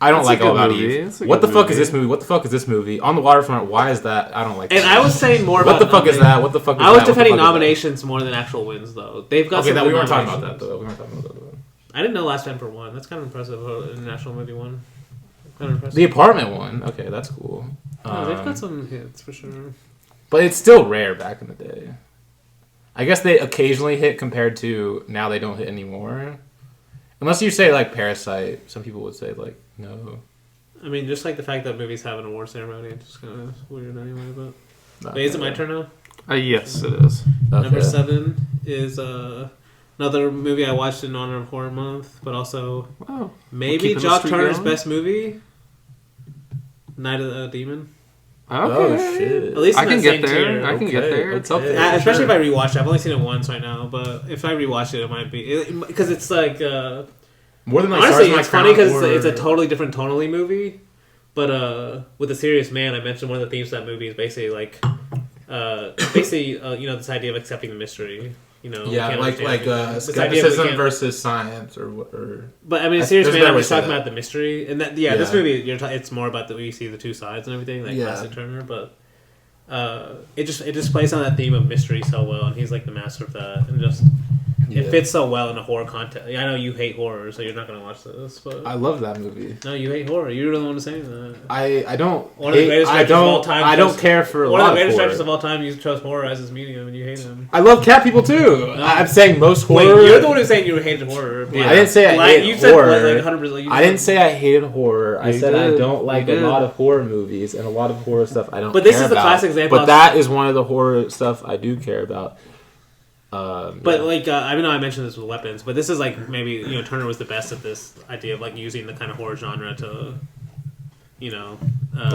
I don't
It's a
like
good
All About
movie.
Eve.
It's a
What the
good
fuck is
movie.
this movie? What the fuck is this movie? On the Waterfront. Why is that? I don't like.
And
that.
I was saying more
What
about.
the fuck is that? What the fuck is
I was
that? What the
defending
fuck is that?
nominations more than actual wins, though. They've got.
Okay,
some
that
good
we weren't talking about
nominations.
that though. We weren't talking about that though.
I didn't know Last Emperor won. That's kind of impressive. An international movie won. Kind of impressive.
The Apartment one. Okay, that's cool.
Oh, they've got some hits for sure.
But it's still rare back in the day. I guess they occasionally hit compared to now they don't hit anymore. Unless you say like Parasite, some people would say like no.
I mean, just like the fact that movies have an award ceremony, it's just kind of weird anyway. But wait, is it my turn now?
Yes, it is.
Number 7 is another movie I watched in honor of Horror Month, but also
Oh,
maybe
keeping the
Josh
streak
Turner's
going?
best movie, Night of the Demon.
okay.
Oh shit!
At least
I
in
can
that
get
same
there.
tier.
I can get
Okay,
there. It's up
okay.
there.
Especially if I rewatch it. I've only seen it once right now, but if I rewatch it, it might be because it's like
More than like
honestly,
Stars in My
it's funny because
Crown
it's a
or-
totally different tonally movie. But with A Serious Man, I mentioned one of the themes of that movie is basically like you know, this idea of accepting the mystery. You know, we
Yeah,
can't
like
understand this idea
skepticism
we can't-
versus science or what or.
But I mean,
I-
A Serious
there's a
Man,
better
I'm
way
just
to say
talking
that.
about the mystery, and that this
Yeah.
movie, it's more about that we see the two sides and everything, like
Yeah.
classic Turner. But it just plays on that theme of mystery so well, and he's like the master of that, and just
Yeah.
it fits so well in a horror context. I know you hate horror, so you're not gonna watch this, but
I love that movie.
no, you hate horror. You're the one saying that.
I don't.
One of the
hate-
greatest
I
directors of all
don't.
time
I don't
chose-
care for a
One
lot
of the greatest
horror.
directors of all time, you chose horror as his medium, and you hate him.
I love cat people too.
No.
I'm saying most
Wait,
horror.
you're the one who's saying you hated horror. But
I didn't say I
like,
hate
you said
horror.
like 100%. You
I didn't say I hated horror. I
You
said I
did.
don't like
You
a
did.
lot of horror movies and a lot of horror stuff I don't.
But this
care
is the
about.
classic example
But
of-
that is one of the horror stuff I do care about.
But
yeah.
like I know I mentioned this with weapons, but this is like maybe Turner was the best at this idea of like using the kind of horror genre to, the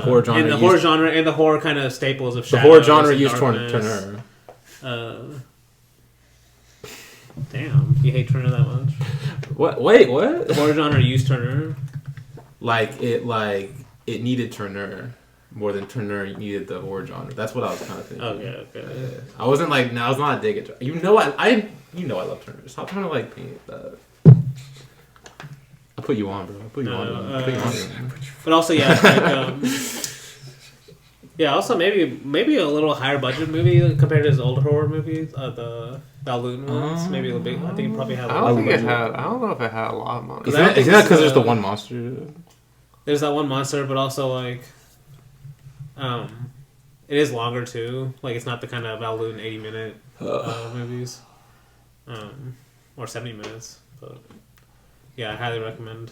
horror genre
and the
used-
horror genre and the horror kind of staples of
the
shadows
horror genre
and
used
darkness.
Turner.
Damn, you hate Turner that much?
What? Wait, what?
The horror genre used Turner.
Like it needed Turner more than Turner needed the horror genre. That's what I was kind of thinking.
Okay.
Yeah. I wasn't like, no, I was not a dig at. You know, I love Turner. Stop trying to like paint that. I put you on, bro. I put you on. I put you on.
But also, yeah, also maybe a little higher budget movie compared to his older horror movies, the Balloon ones. Maybe a big. I think it probably had.
I don't think it had. I don't know if it had a lot of money.
Isn't
I don't
that
think
because
this is
there's the one monster?
There's that one monster, but also like, it is longer too. Like it's not the kind of Balloon 80-minute movies, or 70 minutes. But yeah, I highly recommend.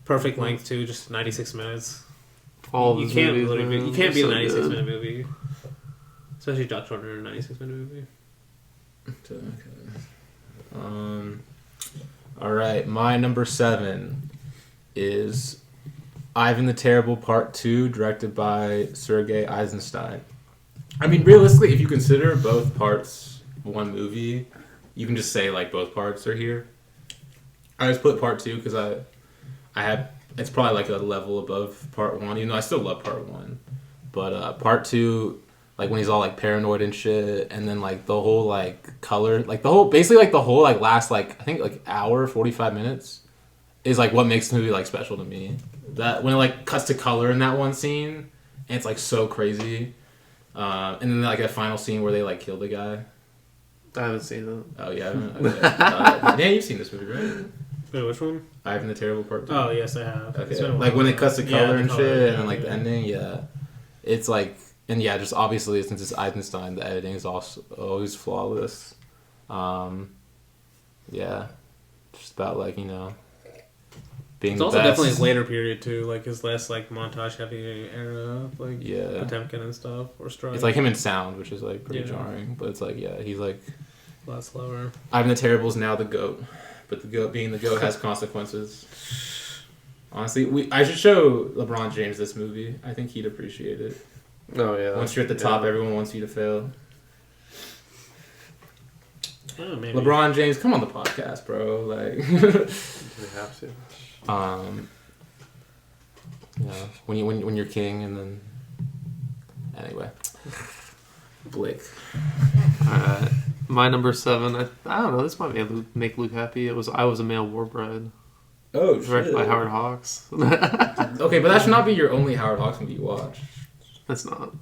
Perfect length too, just 96 minutes.
All
You
these
can't
movies,
literally
man,
you can't
they're
beat a
so
96
good.
minute movie, especially Josh Turner in a 96 minute movie.
All right, my number 7 is Ivan the Terrible Part 2, directed by Sergei Eisenstein. I mean, realistically, if you consider both parts one movie, you can just say, like, both parts are here. I just put Part 2 because I had... It's probably, like, a level above Part 1, even though I still love Part 1. But Part 2, like, when he's all, like, paranoid and shit, and then, like, the whole, like, color... Like, the whole... Basically, like, the whole, like, last, like, I think, like, hour, 45 minutes is, like, what makes the movie, like, special to me. That when it, like, cuts to color in that one scene, and it's, like, so crazy... and then like that final scene where they like kill the guy.
I haven't seen it.
Oh yeah, okay. Dan, you've seen this movie, right?
Wait, which one?
Ivan the Terrible Part 2.
Oh yes, I have.
Okay. Like when it cuts to color and
color,
shit,
yeah,
and then like the ending, yeah, it's like, and yeah, just obviously since it's Eisenstein, the editing is also always flawless. Yeah, just about like being
it's
the
also
best.
definitely his later period too, like his less like montage heavy era, like
Yeah.
Potemkin and stuff, or Strike.
It's like him in sound, which is like pretty
Yeah.
jarring, but it's like he's like
a lot slower.
Ivan the Terrible is now the GOAT, but the GOAT being the GOAT has consequences. Honestly, I should show LeBron James this movie. I think he'd appreciate it.
Oh yeah.
Once you're at the top, everyone wants you to fail.
Oh, maybe.
LeBron James, come on the podcast, bro. Like,
We have to.
when you're king, and then anyway, Blake.
Alright. My number 7. I don't know. This might make Luke happy. I Was a Male War Bride.
Oh,
Directed by Howard Hawks.
Okay, but that should not be your only Howard Hawks movie you watch.
That's not.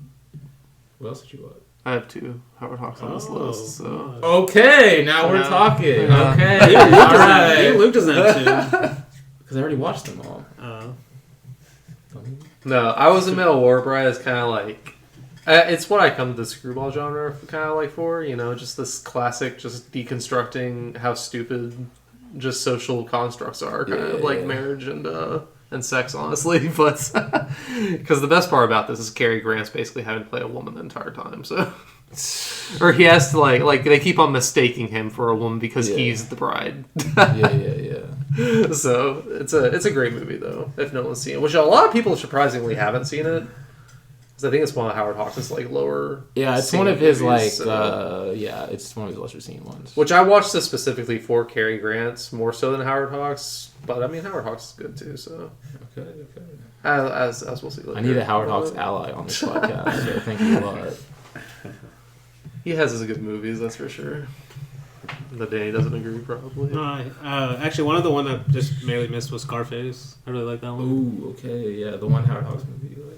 What else did you watch?
I have 2 Howard Hawks on this list. So.
Okay, now we're talking.
Yeah.
Okay,
Even
alright.
Luke doesn't have to.
Because I already watched them all.
No, I Was a Male War Bride is kind of like... it's what I come to the screwball genre kind of like for, just this classic, just deconstructing how stupid just social constructs are, kind of like marriage and sex, honestly. But because the best part about this is Cary Grant's basically having to play a woman the entire time, so or he has to like they keep on mistaking him for a woman because he's the bride.
Yeah.
So it's a great movie though, if no one's seen it, which a lot of people surprisingly haven't seen it. Because I think it's one of Howard Hawks' like lower.
Yeah, it's one of his
movies,
it's one of his lesser seen ones.
Which I watched this specifically for Cary Grant more so than Howard Hawks, but I mean Howard Hawks is good too. So
Okay.
as we'll see later.
I need a Howard Hawks ally on this podcast. So thank you a lot.
He has his good movies, that's for sure. The Danny doesn't agree, probably.
No, actually, one of the one that just barely missed was Scarface. I really like that one.
Ooh, okay, yeah, the one Howard Hawks movie you like.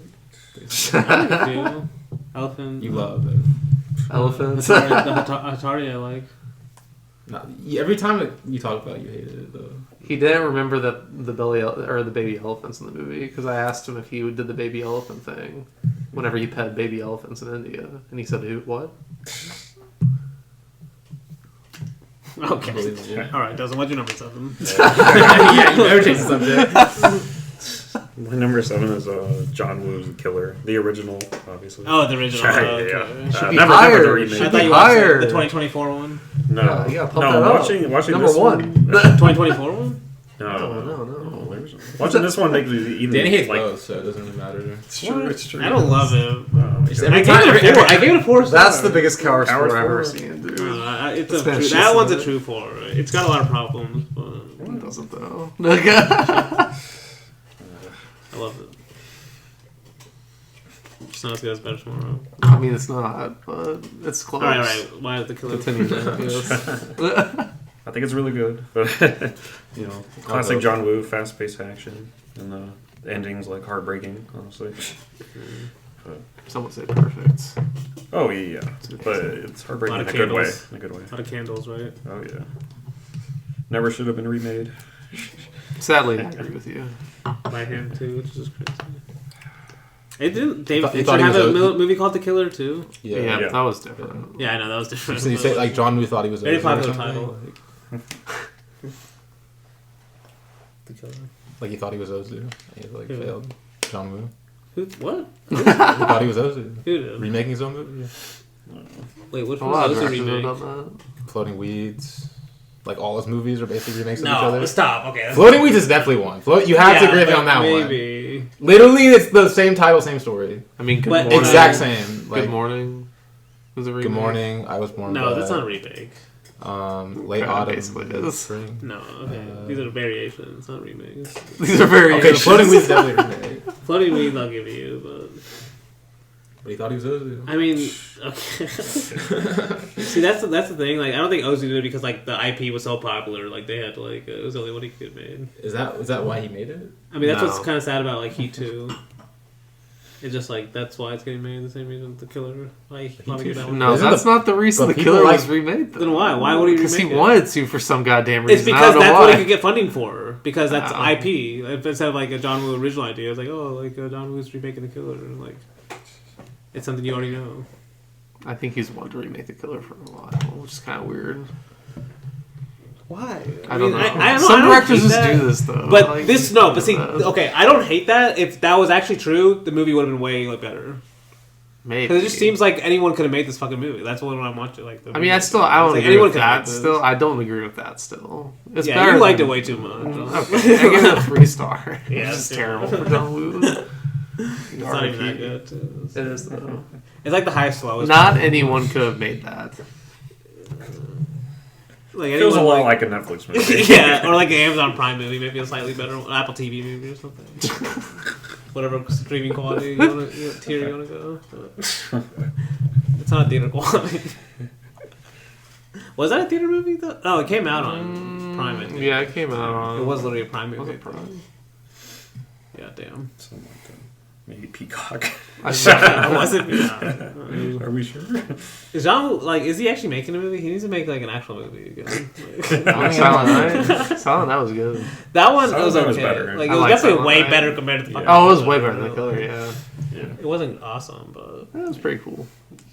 I like it too. Elephant.
You love it.
Elephants.
Atari I like.
No, every time you talk about it, you hated it though.
He didn't remember that the baby elephants in the movie because I asked him if he did the baby elephant thing whenever you pet baby elephants in India, and he said, "Who? What?"
Okay. All right, Dustin, what's your number 7?
Yeah, you never change the subject.
My number 7 is John Woo's The Killer, the original, obviously.
Oh, the original.
Yeah.
Should be
Never
higher.
the remake.
Should
I
be
thought you watched
higher.
the 2024 one.
No,
Yeah, you gotta pump
no.
that up.
Watching
Number
this
1.
No,
2024 one?
No.
Watching this one makes me even
Danny hates
like.
both, so it doesn't really matter.
It's true. It's true.
I don't love it.
Just
I gave it a 4 stars.
That's the biggest coward
Coward
sport I've ever
sport?
seen, dude.
It's
That's
a
been
true,
shit,
that one's a
isn't
true 4. It's got a lot of problems, but
It doesn't though.
I love it. It's not as good as Better Tomorrow.
I mean, it's not, but it's close.
All right. Why the Killer?
Continue that.
I think it's really good, but classic John Woo, fast-paced action, and the ending's like heartbreaking, honestly.
Some would say perfect.
Oh yeah, but it's heartbreaking
A
in
lot
a
of
good way.
candles.
In a good way.
A lot of candles, right?
Oh yeah. Never should have been remade.
Sadly, I agree with you.
By him too, which is crazy. It didn't. They
You
should
thought he
have
was
a
a-
movie called The Killer too.
Yeah,
Yeah.
that was different.
Yeah, I know that was different.
So you say like John Woo thought he was
Very
Ozzy or
popular
something?
title. The Killer.
Like he thought he was Ozu. And he like
Who?
failed. John Woo.
Who? What?
He thought he was Ozu.
Who did?
Remaking his own movie.
Wait, which
A
one
lot of
was the
directors have
remake?
done that.
Floating Weeds. Like all his movies are basically remakes of each
No,
other.
stop. Okay.
Floating Weeds is definitely one. You have to agree with me on that one.
Maybe. movie.
Literally, it's the same title, same story.
I mean, Good
But-
Morning.
Exact same.
Good Morning. Was it
Good morning. I was born.
No,
bad.
that's not a remake.
Late
Kinda
autumn.
basically it is.
Spring.
No, okay. These are variations, not remakes.
These are very
Okay, floating weed's definitely remade.
Floating Weed, I'll give you, but
But he thought he was Ozu.
I mean, okay. See, that's the thing. Like, I don't think Ozu did it because like the IP was so popular. Like, they had to like it was the only one he could made.
Is that why he made it?
I mean, that's
No.
what's kind of sad about like Heat 2. It's just like that's why it's getting made. The same reason the Killer. Like, he wanted to get that one.
No,
Isn't
that's not the reason
but
the
people
Killer
like-
was remade. Though.
Then why? Why would he
Because he
remake it?
wanted to for some goddamn reason.
It's because
I don't know
that's
why.
what he could get funding for. Because that's
Oh.
IP. Instead of like a John Woo original idea, it's like, oh, like John Woo's remaking the Killer. And, like, it's something you already know.
I think he's wanted to remake the Killer for a while, which is kind of weird.
Why?
I don't know.
I
Some
don't
directors
hate
just
that.
do this though.
But
Like,
this no, but see,
uh,
okay, I don't hate that. If that was actually true, the movie would have been way like better.
maybe
Because it just seems like anyone could have made this fucking movie. That's what I'm watching. Like, the
I mean,
movie.
I
It's
don't
like,
agree
anyone
with
could have
that.
made this.
Still, I don't agree with that. Still, it's
Yeah,
better.
you liked it
than-
way too much.
Okay, I gave it a 3-star.
Yeah,
It's just
it's
terrible for John Woo.
It's not even that good. Too.
It is though.
It's like the highest lowest.
Not anyone could have made that.
like
Feels a
anyone
lot like a Netflix movie.
yeah, or like an Amazon Prime movie, maybe a slightly better one, Apple TV movie or something. Whatever streaming quality tier you want to go. It's not theater quality. Was that a theater movie though? No, it came out on Prime. I think.
Yeah, it came out on.
It was literally a Prime
Was
movie.
it Prime?
Yeah, damn.
Something like that. Maybe Peacock.
Was it? Yeah.
Are we sure?
Is John like? Is he actually making a movie? He needs to make like an actual movie again.
Oh, Silent Night. Silent Night was good.
That one
Silent
was
Night
okay.
was better.
Like
I
it was
like
definitely
Silent
way
Night.
better compared to the.
Yeah.
fucking
Oh, it was
Killer.
way better than the Killer. Yeah,
Yeah.
It wasn't awesome, but
that was pretty cool.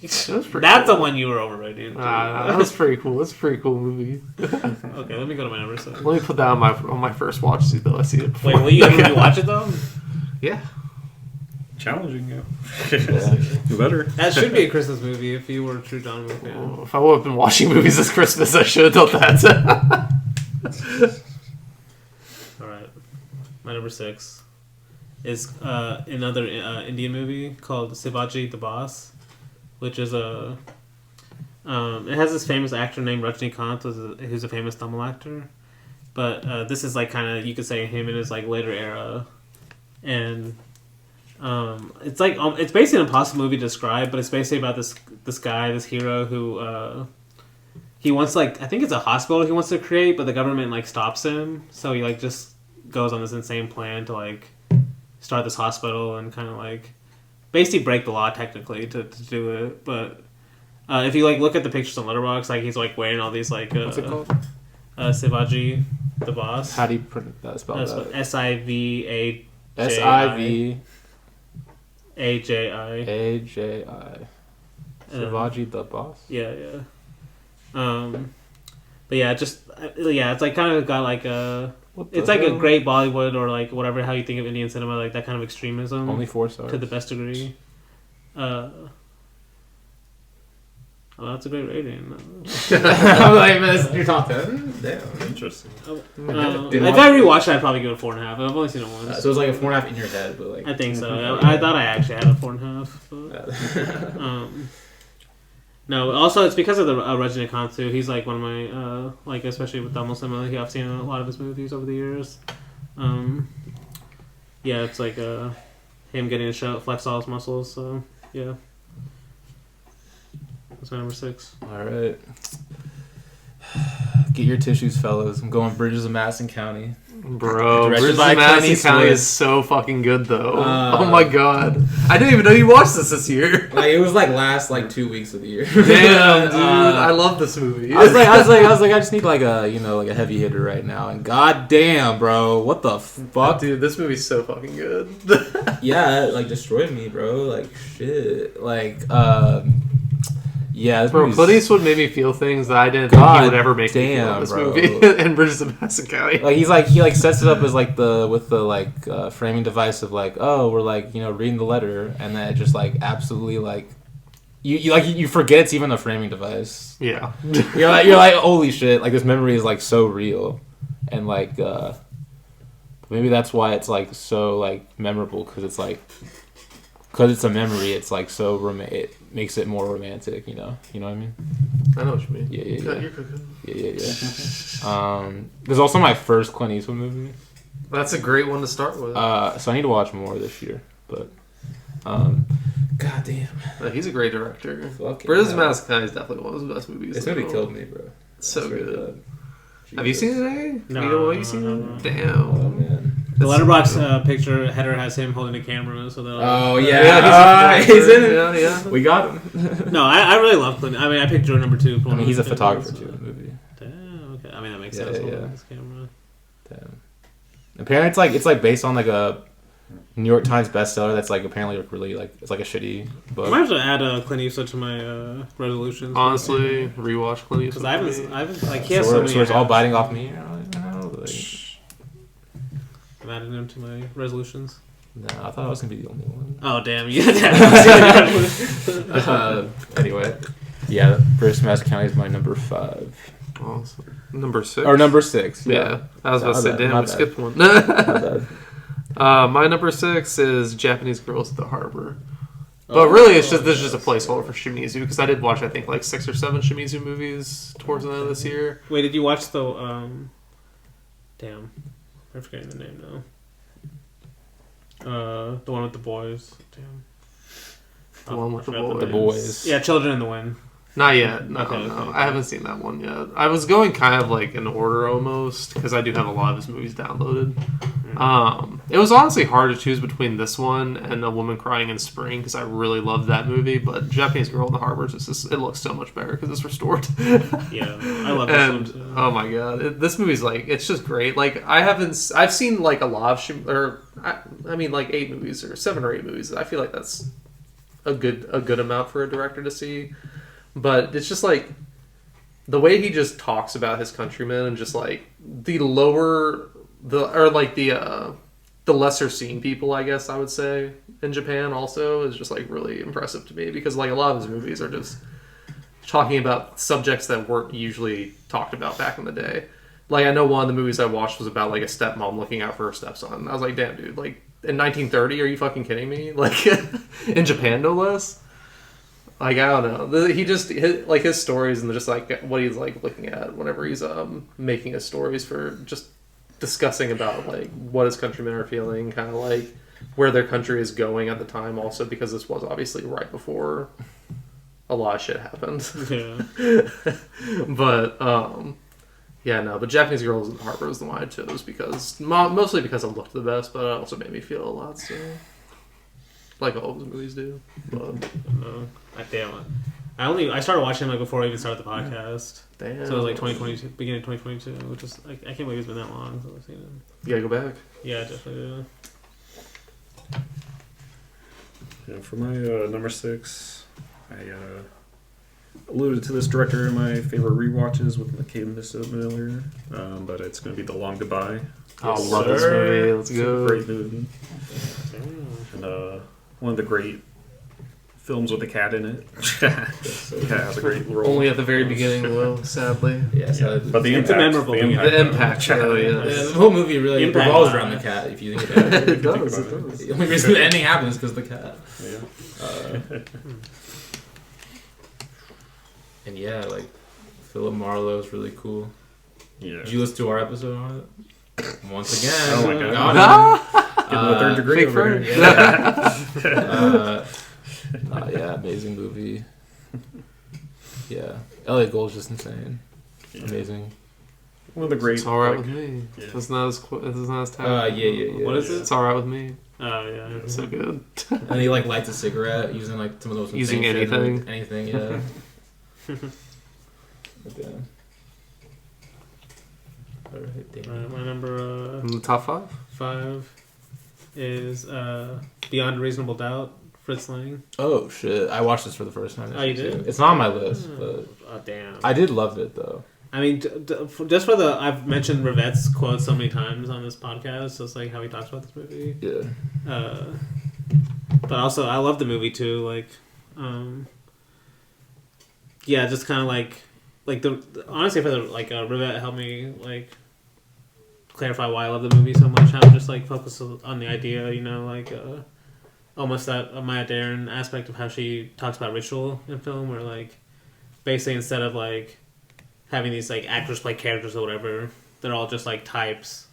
It was pretty.
that's
cool.
the one you were overrating.
That was pretty cool. It's a pretty cool movie.
Okay, let me go to my number seven.
Let me put that on my first watch. See though, I see it. Before.
Wait, will you ever watch it though?
Yeah.
Challenging, yeah. You better.
That should be a Christmas movie if you were a true John Woo fan.
Well, if I would have been watching movies this Christmas, I should have done that.
All right, my number 6 is another Indian movie called Shivaji the Boss, which is a. It has this famous actor named Rajnikant, who's a famous Tamil actor, but this is like kind of you could say him in his like later era, and it's like it's basically an impossible movie to describe, but it's basically about this guy, this hero who he wants like I think it's a hospital he wants to create, but the government like stops him, so he like just goes on this insane plan to like start this hospital and kind of like basically break the law technically to do it, but. If you like look at the pictures on Letterboxd, like he's like wearing all these like
What's it called?
Shivaji the Boss.
How do you spell that?
SIVAJI.
SIVAJI.
AJI.
Shivaji the Boss.
Yeah. But yeah, it's like kind of got like a. It's like a great Bollywood or like whatever how you think of Indian cinema, like that kind of extremism.
Only 4 stars.
To the best degree. Oh, that's a great rating.
I'm like, man, it's your top 10? Damn.
Interesting.
If I rewatched it, I'd probably give it 4.5. I've only seen it once.
So it's like a 4.5 in your head, but like.
I think so. I thought I actually had a 4.5. But, no, also it's because of the Rajinikanth too. He's like one of my like especially with Tamil cinema. I've seen a lot of his movies over the years. Yeah, it's like him getting to show flex all his muscles. So yeah, that's my number 6.
All right. Get your tissues, fellas. I'm going Bridges of Madison County.
Bro,
Directed
Bridges of
by
Madison
Clint
County
Eastwood.
is so fucking good though. Oh my god. I didn't even know you watched this year.
Like it was like last 2 weeks of the year.
Damn, dude. I love this movie.
I was like, I just need like a heavy hitter right now. And goddamn, bro, what the fuck?
Dude, this movie's so fucking good.
Yeah, it, like destroyed me, bro. Like shit. Like yeah, this
Bro,
movie's-
Clint Eastwood made me feel things that I didn't think he would ever make me feel in
damn,
this
bro.
movie. In Bridges of Madison County.
Like he sets it up as like with the framing device of like, oh, we're like reading the letter, and then it just like absolutely like you forget it's even a framing device.
Yeah.
You're like holy shit, like this memory is like so real, and like Maybe that's why it's like so like memorable because it's a memory. It's like so it makes it more romantic. You know what I mean?
I know what you mean.
Yeah.
You're cooking.
Yeah. There's also my first Clint Eastwood movie.
That's a great one to start with.
So I need to watch more this year, but God damn,
He's a great director.
Fucking
Britain's
hell.
Mask is definitely one of his best movies.
This
though.
movie killed me, bro.
It's so
It's really
good.
bad.
Have you seen it, eh?
No,
Have you seen
no.
it? Damn.
Oh man.
The Letterboxd picture header has him holding the camera, so that.
Oh
Yeah,
yeah, he's in it.
Yeah.
We got him.
No, I really love Clint. I mean, I picked Joe number 2. For
I mean, he's a
Clint
photographer
Eastwood.
too in the movie.
Damn. Okay. I mean, that makes
Yeah,
sense.
yeah.
Holding his camera.
Damn. Apparently, it's like based on like a New York Times bestseller. That's like apparently like really like it's like a shitty
I
book.
might have to add Clint Eastwood to my resolutions.
Honestly, rewatch Clint
because
Eastwood.
I haven't like he has
So
so
we're,
many.
so it's all
apps.
biting off me. Like,
I'm adding him to my resolutions.
no, I thought I was gonna be the only one.
Oh damn! Yeah.
Anyway, yeah, British Mass County is my number 5
Awesome. Number 6.
or number 6.
Yeah. I was about to say,
My
damn,
bad.
we skipped one.
My bad.
My number 6 is Japanese Girls at the Harbor. But really, this is just a placeholder for Shimizu because I did watch, I think, like 6 or 7 Shimizu movies towards the end of this year.
Wait, did you watch the? Damn, I'm forgetting the name now. The one with the boys. Damn.
The one with the
I forgot
boys.
The boys.
Yeah, Children in the Wind.
Not yet. No,
Okay,
no.
okay.
I haven't seen that one yet. I was going kind of like in order almost because I do have a lot of his movies downloaded. It was honestly hard to choose between this one and A Woman Crying in Spring because I really loved that movie. But Japanese Girl in the Harbor, it looks so much better because it's restored.
Yeah, I love this one too.
Oh my god, this movie's like it's just great. Like I've seen like a lot of I mean like 8 movies or 7 or 8 movies. I feel like that's a good amount for a director to see. But it's just like the way he just talks about his countrymen and just like the lesser seen people, I guess I would say, in Japan also is just like really impressive to me because like a lot of his movies are just talking about subjects that weren't usually talked about back in the day. Like I know one of the movies I watched was about like a stepmom looking out for her stepson. I was like, damn dude, like in 1930, are you fucking kidding me? Like in Japan no less. Like I don't know, his stories and just like what he's like looking at whenever he's making his stories for just discussing about like what his countrymen are feeling, kind of like where their country is going at the time. Also because this was obviously right before a lot of shit happened.
Yeah.
But yeah, no. But Japanese Girls in the Harbor was the one I chose because mostly because it looked the best, but it also made me feel a lot. So like all of his movies do. But
Damn it. I started watching like before I even started the podcast.
damn.
So it was like 2022, beginning of 2022, which is like I can't believe it's been that long since I've seen it.
You gotta go back.
Yeah, definitely.
Yeah, for my number 6, I alluded to this director in my favorite rewatches with McCabe missed it earlier, but it's going to be The Long Goodbye.
I love this movie. Let's
It's a
go.
great movie. And one of the great films with a cat in it. Yeah, it has a great role.
Only at the very beginning, though, sadly.
Yeah, so
Yeah, but the
It's
impact,
memorable.
The impact,
though.
oh, yeah.
yeah, the whole movie really
Impact.
revolves around the cat. If you think about it,
It does.
The only reason the ending happens is because of the cat.
Yeah.
And yeah, like Philip Marlowe's really cool.
Yeah.
Did you listen to our episode on it? Once again.
Oh my God.
Got
Getting the third degree
fake
over
friend.
here.
yeah, amazing movie. Yeah, Elliot Gould's just insane.
Yeah.
Amazing.
One of the great.
It's alright
like,
with me.
yeah.
It's not as tight.
Yeah.
What is it?
It's alright with me.
Oh yeah.
It's so good.
And he like lights a cigarette using like some of those
Using
insane shit,
anything.
like, anything, yeah. But, yeah. Alright, damn.
My number
In the top 5?
5 is Beyond Reasonable Doubt. Fritz Lang.
Oh shit! I watched this for the first time.
Oh, you
too.
did?
It's not on my list, but
Oh damn.
I did love it though.
I mean, just for the I've mentioned Rivette's quote so many times on this podcast. Just like how he talks about this movie.
Yeah.
But also, I love the movie too. Like, yeah, just kind of like honestly, for the Rivette helped me like clarify why I love the movie so much. How it just like focuses on the idea, you know, like almost that Maya Deren aspect of how she talks about ritual in film, where like basically instead of like having these like actors play characters or whatever, they're all just like types,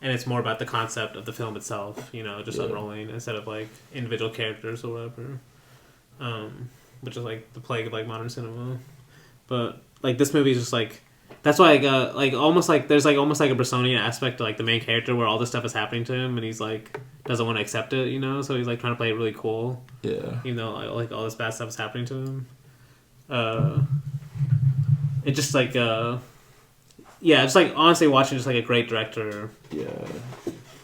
and it's more about the concept of the film itself, you know, just unrolling instead of like individual characters or whatever, which is like the plague of like modern cinema. But like this movie is just like, that's why like almost like there's like almost like a Bressonian aspect to like the main character where all this stuff is happening to him and he's like doesn't want to accept it, you know, so he's like trying to play it really cool, even though like all this bad stuff is happening to him. It just like just like honestly watching just like a great director.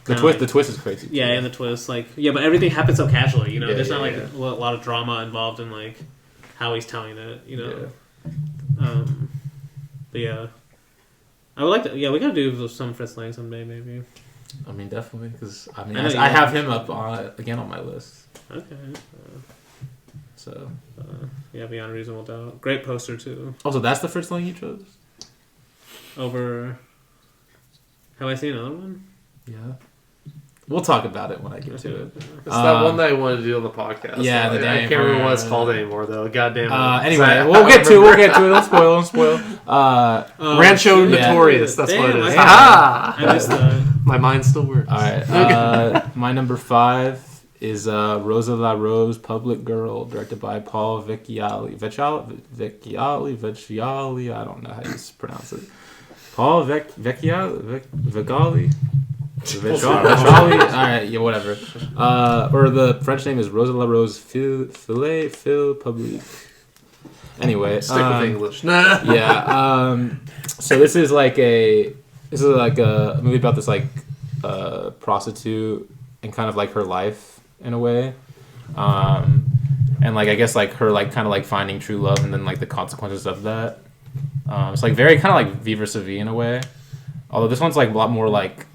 The twist is crazy too.
And the twist but everything happens so casually, you know. There's not like a lot of drama involved in like how he's telling it, you know. But yeah, I would like to. Yeah, we gotta do some Fritz Lang someday, maybe.
I mean, definitely, because I have him up again on my list.
Okay.
So.
Beyond Reasonable Doubt. Great poster too.
Also, that's the Fritz Lang you chose.
Over. Have I seen another one?
Yeah. We'll talk about it when I get to it.
It's that one that I wanted to do on the podcast.
Yeah,
I can't remember what it's called anymore, though. Goddamn.
Anyway, we'll get to it. Don't spoil.
Rancho Notorious. That's what it is.
I missed that.
My mind still works.
All right. My number 5 is Rosa La Rose, Public Girl, directed by Paul Vecchiali. Vecchiali. I don't know how you pronounce it. Paul Vecchiali. Alright, whatever. Or the French name is Rosa La Rose Phil Public. Anyway,
stick with English.
So this is like a movie about this like prostitute and kind of like her life in a way, and like I guess like her like kind of like finding true love and then like the consequences of that. It's like very kind of like Vivre sa vie in a way, although this one's like a lot more like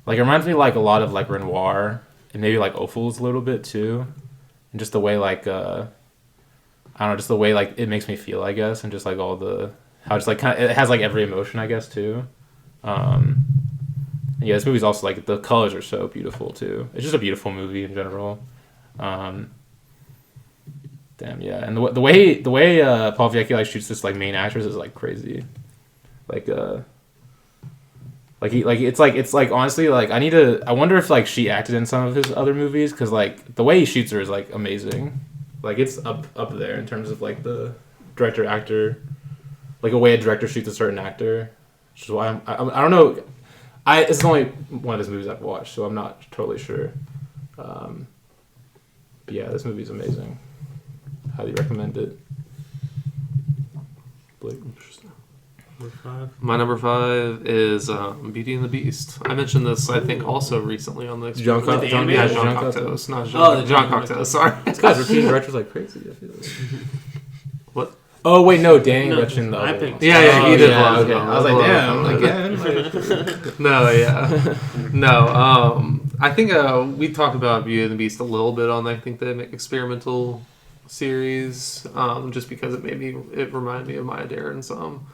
it reminds me like a lot of like Renoir and maybe like Ophuls a little bit too, and just the way like I don't know, just the way like it makes me feel, I guess, and just like all the how it's like kind of it has like every emotion, I guess, too. This movie's also like the colors are so beautiful too. It's just a beautiful movie in general. And the way Paul Vecchi like shoots this like main actress is like crazy, it's like honestly like I wonder if like she acted in some of his other movies, because like the way he shoots her is like amazing, like it's up there in terms of like the director actor, like a way a director shoots a certain actor, which is why I don't know. It's only one of his movies I've watched, so I'm not totally sure. But yeah, this movie's amazing. Highly recommend it. Blake?
My number 5 is Beauty and the Beast. I mentioned this, I think, also recently on the
John
Cocteau's. Not John Cocteau. Sorry.
This guy's repeating directors like crazy, I feel like.
What?
Oh wait, no, Danny Retchin.
I picked.
He did.
Okay. I was like, damn.
I think we talked about Beauty and the Beast a little bit on I think the experimental series, just because it reminded me of Maya Deren some.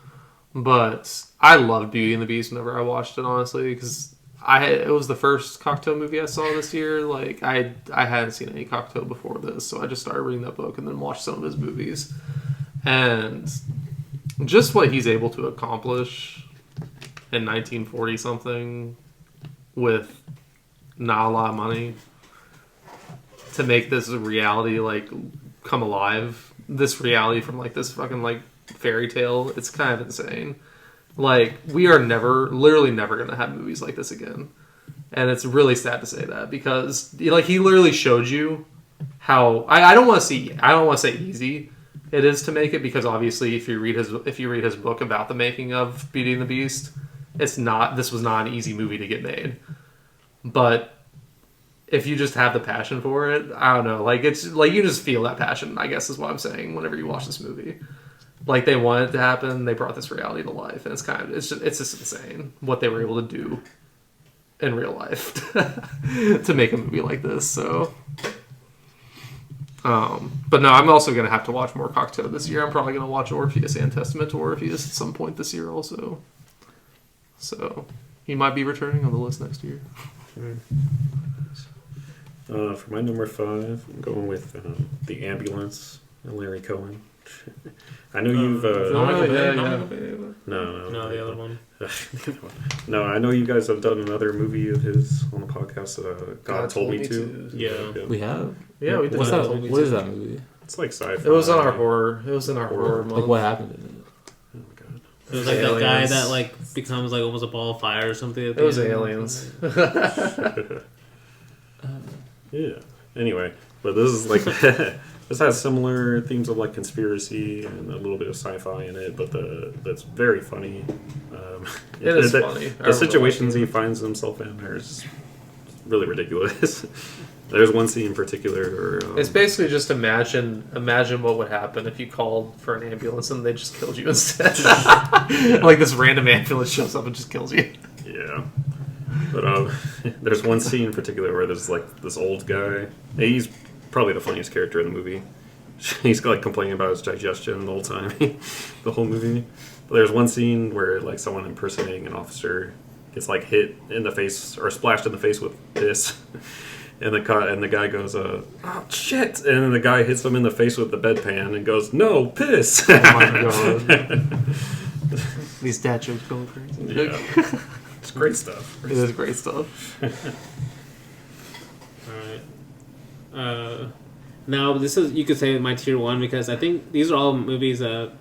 But I loved Beauty and the Beast whenever I watched it, honestly, because it was the first Cocteau movie I saw this year. Like I hadn't seen any Cocteau before this, so I just started reading that book and then watched some of his movies. And just what he's able to accomplish in 1940 something with not a lot of money to make this reality like come alive. This reality from like this fucking like fairy tale. It's kind of insane. Like we are literally never gonna have movies like this again. And it's really sad to say that, because like he literally showed you how I don't want to say easy it is to make it, because obviously if you read his book about the making of Beauty and the Beast, this was not an easy movie to get made. But if you just have the passion for it, I don't know, like it's like you just feel that passion, I guess is what I'm saying, whenever you watch this movie. Like they wanted it to happen, they brought this reality to life, and it's just insane what they were able to do in real life to make a movie like this. So but no, I'm also going to have to watch more Cocteau this year. I'm probably going to watch Orpheus and Testament to Orpheus at some point this year also. So, He might be returning on the list next year.
For my number 5, I'm going with The Ambulance and Larry Cohen. I know you've...
Michael Bay,
yeah.
Michael Bay.
No, the other one.
No, I know you guys have done another movie of his on the podcast. God Told Me To.
Yeah.
We have.
Yeah, we did.
What's
That
that?
Told Me
What
To.
is that movie?
It's like sci-fi.
It was on our horror. It was in our
Horror.
horror month.
Like what happened in it?
Oh my god.
It was like that guy
Aliens.
that like becomes like almost a ball of fire or something. At
It was
the end.
aliens.
Yeah. Anyway, but this is like this has similar themes of like conspiracy and a little bit of sci-fi in it, but that's very funny.
It is funny.
The situations he finds himself in are just really ridiculous. There's one scene in particular where
It's basically just imagine what would happen if you called for an ambulance and they just killed you instead. Like this random ambulance shows up and just kills you.
yeah. But there's one scene in particular where there's like this old guy. He's probably the funniest character in the movie. He's like complaining about his digestion the whole time, the whole movie. But there's one scene where like someone impersonating an officer gets like hit in the face or splashed in the face with piss, and the guy goes, "Oh shit!" And then the guy hits him in the face with the bedpan and goes, "No, piss!"
Oh my god. These dad jokes go crazy.
Yeah. It's great stuff.
It is great stuff.
Alright. Now, this is, you could say, my tier 1 because I think these are all movies that.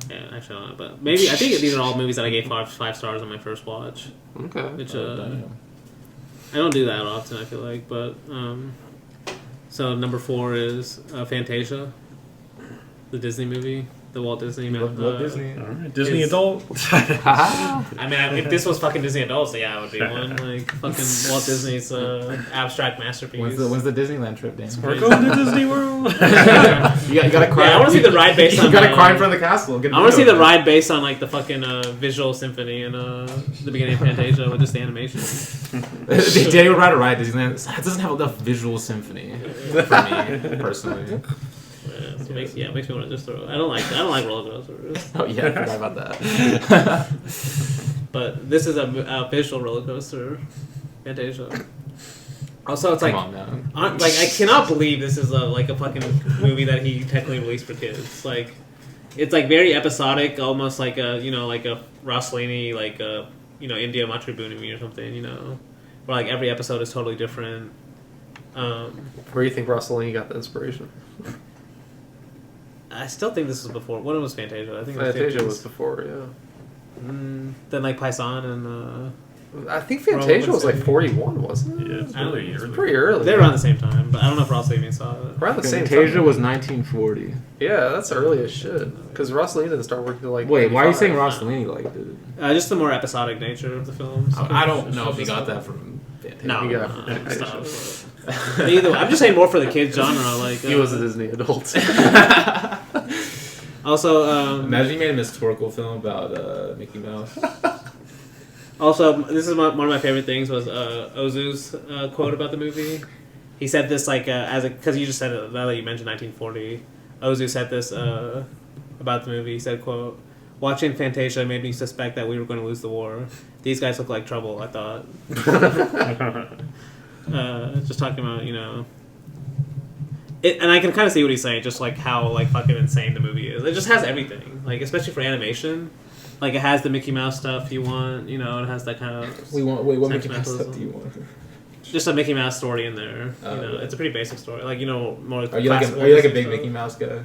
Okay, actually, I don't know, but maybe I think these are all movies that I gave 5 stars on my first watch.
Okay.
Which, I don't do that often, I feel like, but. So, number 4 is Fantasia, the Disney movie. The Walt Disney.
Walt Disney.
All right, Disney adult.
I mean, if this was fucking Disney adults, yeah, it would be one. Like, fucking Walt Disney's abstract masterpiece.
When's the Disneyland trip, Dan?
We're going to Disney World.
You gotta cry.
Yeah, I want to see the ride based on.
You gotta cry in front of the castle.
I want to see the ride based on like the fucking visual symphony and the beginning of Fantasia with just the animation.
Daniel would ride a ride. Disneyland it doesn't have enough visual symphony for me personally.
Yeah, it makes me want to just throw. I don't like roller coasters.
Oh yeah, I forgot about that.
But this is a visual roller coaster, Fantasia. Also, it's like,
Come on, man.
like I cannot believe this is like a fucking movie that he technically released for kids. Like, it's like very episodic, almost like a like a Rossellini, like a India Matribunimi or something. Where like every episode is totally different.
Where do you think Rossellini got the inspiration?
I still think this was before. When was Fantasia? I think
Fantasia was before, yeah.
Then like Paisan and.
I think Fantasia was like 41, wasn't it?
Yeah, it's
I don't
really
think
early.
Pretty early.
They're around the same time, but I don't know if Rossellini saw it.
Around the same
Fantasia
time.
was 1940.
Yeah, that's early as shit. Because Rossellini didn't start working till like.
Wait, why are you
95.
saying Rossellini liked it?
Just the more episodic nature of the films.
I don't know if he got that from Fantasia.
No,
He got
no,
Fantasia.
stop. Either way, I'm just saying more for the kids genre. Like
He was a Disney adult.
Also,
Imagine you made a historical film about Mickey Mouse.
also, this is one of my favorite things was Ozu's quote about the movie. He said this like because you just said it now that you mentioned 1940. Ozu said this about the movie. He said, "quote Watching Fantasia made me suspect that we were going to lose the war. These guys look like trouble, I thought." Just talking about and I can kind of see what he's saying, just like how like fucking insane the movie is. It just has everything, like especially for animation. Like it has the Mickey Mouse stuff you want, it has that kind of.
What Mickey Mouse stuff do you want?
Just a Mickey Mouse story in there.
Yeah.
It's a pretty basic story. Like more.
Are you like a big Mickey Mouse guy?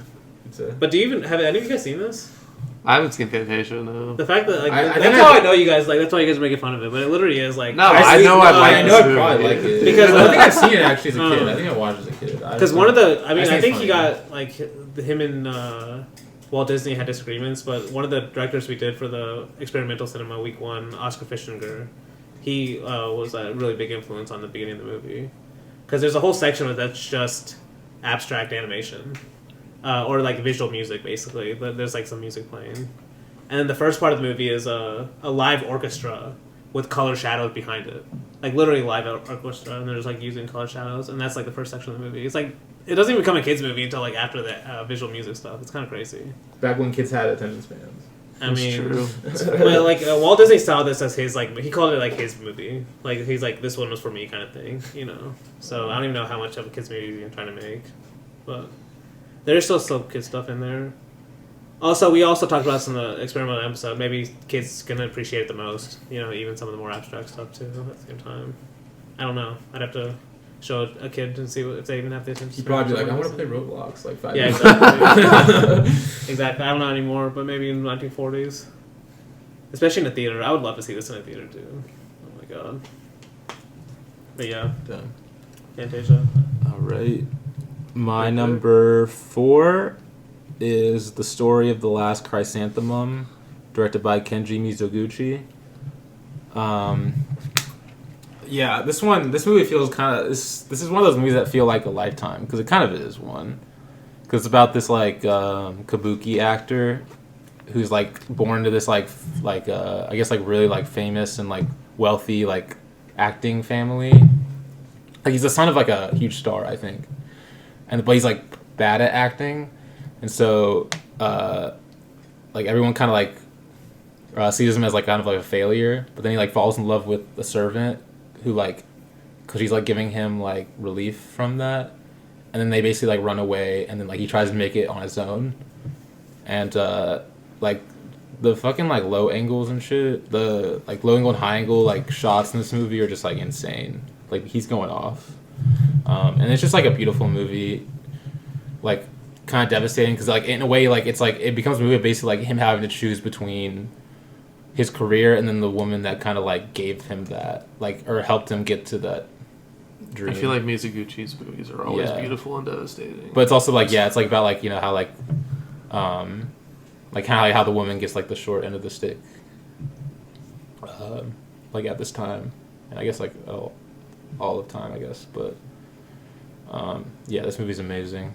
But do you even have any of you guys seen this?
I haven't seen Fantasia, no.
The fact that
I
that's
think
how I know you guys like. That's why you guys are making fun of it. But it literally is like.
No, I know I'd like
I know
this
I'd probably
movie.
like it
Because
I think I've seen it actually as a kid. I think I watched it as a kid.
Because one of the, I
it's
think
funny.
he got like him and Walt Disney had disagreements, but one of the directors we did for the experimental cinema week 1, Oscar Fischinger, he was a really big influence on the beginning of the movie. Because there's a whole section of it that's just abstract animation. Or like visual music, basically. There's like some music playing. And then the first part of the movie is a live orchestra with color shadows behind it. Like literally live orchestra, and they're just like using color shadows, and that's like the first section of the movie. It's like, it doesn't even become a kids movie until like after the visual music stuff. It's kind of crazy.
Back when kids had attention spans.
I mean,
true.
but like Walt Disney saw this as his like he called it like his movie. Like he's like this one was for me kind of thing, you know. So I don't even know how much of a kids movie he's even trying to make, but there's still some kid stuff in there. Also, we also talked about this in the experimental episode. Maybe kids gonna appreciate it the most, you know, even some of the more abstract stuff too. At the same time, I don't know. I'd have to show a kid and see if they even have this interest.
You'd probably be like, I want to play Roblox like 5
Yeah,
years
exactly. Exactly. I don't know anymore, but maybe in the 1940s. Especially in a theater. I would love to see this in a theater, too. Oh, my God. But, yeah.
Done.
Fantasia.
All right. My number 4 is The Story of the Last Chrysanthemum, directed by Kenji Mizoguchi. Yeah, this movie feels kind of... This is one of those movies that feel like a lifetime, because it kind of is one. Because it's about this, like, kabuki actor who's, like, born to this, like I guess, like, really, like, famous and, like, wealthy, like, acting family. Like, he's the son of, like, a huge star, I think. But he's, like, bad at acting. And so, like, everyone kind of, like, sees him as, like, kind of, like, a failure. But then he, like, falls in love with a servant who, like, because he's, like, giving him, like, relief from that. And then they basically, like, run away. And then, like, he tries to make it on his own. And, like, the fucking, like, low angles and shit, the, like, low angle and high angle, like, shots in this movie are just, like, insane. Like, he's going off. And it's just, like, a beautiful movie. Like, kind of devastating because, like, in a way, like, it's, like, it becomes a movie basically, like, him having to choose between his career and then the woman that kind of, like, gave him that, like, or helped him get to that dream.
I feel like Mizoguchi's movies are always beautiful and devastating.
But it's also, like, yeah, it's, like, about, like, you know, how, like, kind of how the woman gets, like, the short end of the stick, like, at this time. And I guess, like, all of time, I guess. But, yeah, this movie's amazing.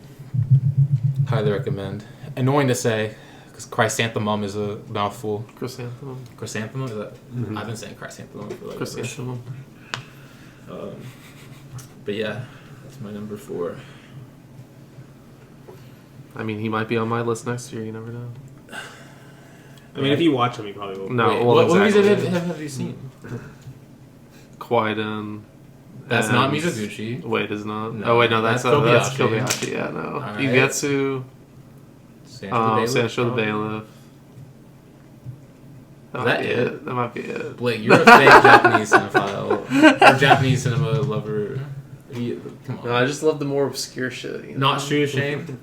Highly recommend. Annoying to say, because chrysanthemum is a mouthful.
Chrysanthemum.
Chrysanthemum? Is that?
Mm-hmm.
I've been saying chrysanthemum for, like,
Chrysanthemum.
but, yeah, that's my number 4.
I mean, he might be on my list next year. You never know.
I mean, if you watch them, you probably will.
No,
Wait,
well,
what movies
exactly.
have you seen?
Quaiden.
That's not Mizoguchi.
Wait, is not.
No,
Oh wait, no, that's
that's
Kobayashi. Yeah, no.
Alright.
Yugetsu. Sancho the
probably.
Bailiff.
Is that it?
That might be it.
Blake, you're a fake Japanese cinephile. Or Japanese cinema lover. Come on.
No, I just love the more obscure shit. You know?
Not Street of Shame?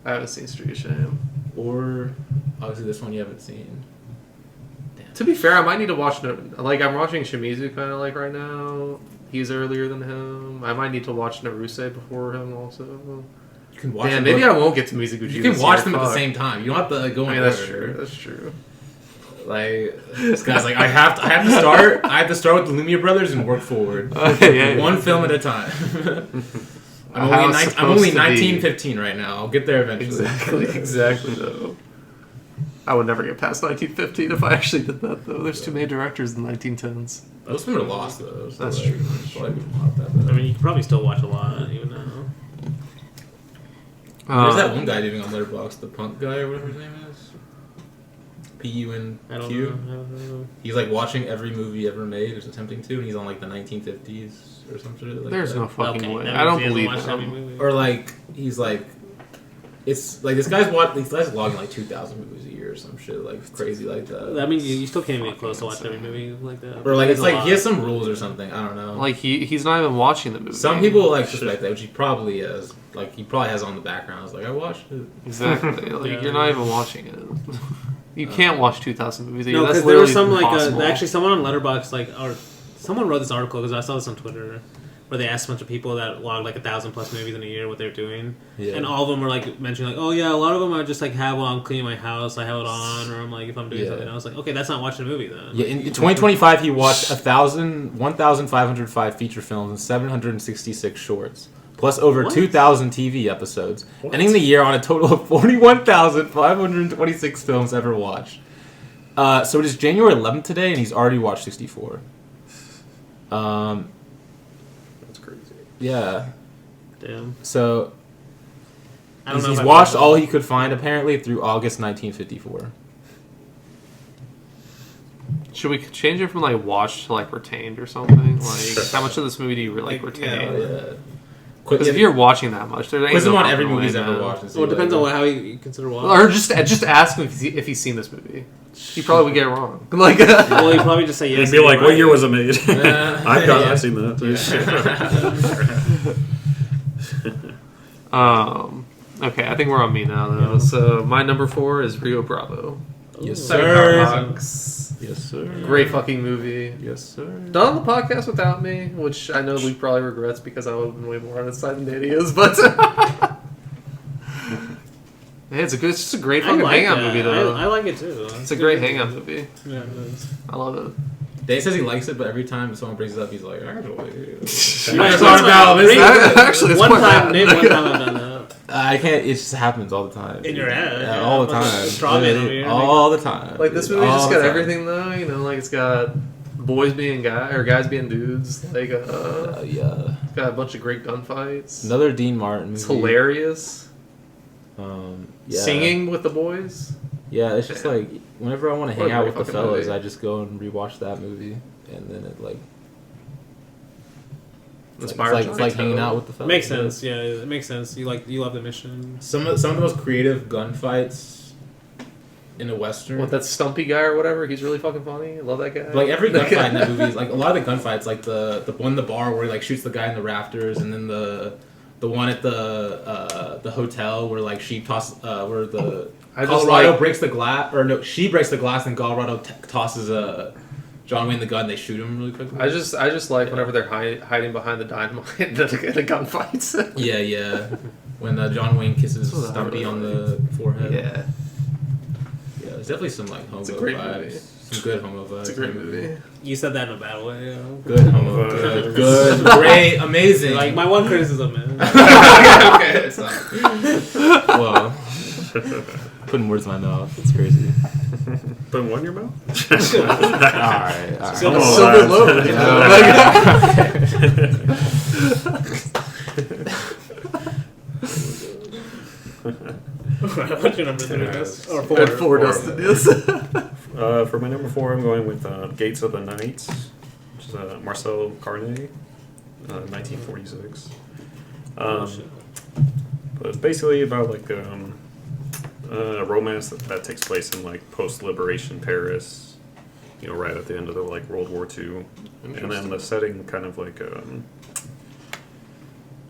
I haven't seen Street of Shame.
Or, obviously, this one you haven't seen.
To be fair, I might need to watch. Like, I'm watching Shimizu kind of like right now. He's earlier than him. I might need to watch Naruse before him also.
You can watch
Damn,
them
maybe
both.
I won't get to Mizoguchi.
You can
this
watch
year.
them at the
Fuck.
same time. You don't have to, like, go in
I mean, that's
order.
true. That's true.
Like, this guy's like, I have to start with the Lumiere Brothers and work forward.
Yeah.
One film at a time. I'm only 1915 right now. I'll get there eventually.
Exactly though. I would never get past 1915 if I actually did that though. There's too many directors in the 1910s.
Most of them are lost though. So,
That's
like,
true.
probably not that bad.
I mean, you can probably still watch a lot, even now.
There's that one guy doing on Letterboxd, the punk guy or whatever his name is. PUNQ.
I don't know.
He's like watching every movie ever made, or attempting to, and he's on like the 1950s or some shit like
There's
that.
no fucking
Okay,
way.
that
I don't
means he
believe
hasn't watched
him.
every movie.
Or like he's like, it's like this guy's logging like 2,000 movies a year or some shit like crazy like that.
I mean, you still can't even get close to watch every movie like that.
Or like
There's
it's
a
like
lot.
he has some rules or something. I don't know.
Like he's not even watching the movie.
Some people like suspect that, which he probably is. Like he probably has on the background. It's like I watched it.
Exactly. Like
Yeah.
you're not even watching it. You can't watch 2,000 movies a year.
No,
That's
because there was
literally
some
impossible.
actually someone on Letterboxd or someone wrote this article because I saw this on Twitter where they asked a bunch of people that logged like 1,000+ movies in a year what they're doing,
Yeah.
and all of them were like mentioning like, oh yeah, a lot of them are just like have while I'm cleaning my house, I have it on, or I'm like if I'm doing something. I was like, okay, that's not watching a movie then.
Yeah, in 2025 he watched 1,505 feature films and 766 shorts, plus over
What?
2,000 TV episodes, ending the year on a total of 41,526 films ever watched. So it is January 11th today, and he's already watched 64.
That's crazy.
Yeah.
Damn.
So
I don't know.
he's
if I
watched
watched
all he could find apparently through August 1954.
Should we change it from like watched to like retained or something? Like, how much of this movie do you like retain?
Yeah.
Because if you're watching that much, there ain't
Quiz him
no
on every
fucking
movie he's
way,
ever
man.
watched.
Well, it depends on how you consider watching.
Or just ask him if he's seen this movie. He probably would get it wrong. Like,
well, he'd probably just say yes.
He'd be like,
right.
"What year was it made?" I've seen that.
Okay, I think we're on me now though. Yeah. So my number 4 is Rio Bravo.
Yes,
sir.
Yes, sir.
Great fucking movie.
Yes, sir.
Done on the podcast without me, which I know Luke probably regrets because I would have been way more on his side than Danny is, but hey, it's just a great fucking hangout movie though.
I like it too.
It's a great hangout movie.
Yeah, it is.
I love it.
Dave says he likes it, but every time someone brings it up, he's like, actually,
actually, it's
one
quite
time,
bad.
Nate, one time I've done that.
I can't. It just happens all the time.
In your head,
yeah, all the time. All the time.
Like this movie just got everything though. You know, like it's got boys being guys or guys being dudes. Like
yeah,
it's got a bunch of great gunfights.
Another Dean Martin movie.
It's hilarious.
Yeah.
Singing with the boys.
Yeah, it's just like whenever I want to hang out with the fellas,
movie.
I just go and rewatch that movie, and then it like. It's like hanging out with the fellas.
Makes sense. Yeah, it makes sense. You love the mission.
Some of the most creative gunfights in a western.
What, that stumpy guy or whatever? He's really fucking funny. I love that guy.
Like every gunfight in that movie is like a lot of the gunfights, like the one in the bar where he like shoots the guy in the rafters, and then the one at the hotel where like she where the Colorado breaks the glass, or no, she breaks the glass and Colorado tosses John Wayne the gun. They shoot him really quickly.
I just like whenever they're hiding behind the dynamite in the gunfights.
Yeah. When John Wayne kisses Stumpy on the forehead.
Yeah.
There's definitely some like homo
It's a great
vibes.
movie.
Some good homo vibes.
It's a great movie.
You said that in a bad way. You know?
Good homo. Good. Great. Amazing.
Like my one criticism, man.
okay. It's not. Whoa. Putting words in my mouth. It's crazy.
Putting one in your mouth?
Alright.
Silver load.
What's your number 3? Or 4?
At 4, Dustin. Yes.
For my number 4, I'm going with Gates of the Night, which is Marcel Carné, 1946. But it's basically about like a romance that takes place in like post-liberation Paris, you know, right at the end of the like World War II, and then the setting kind of like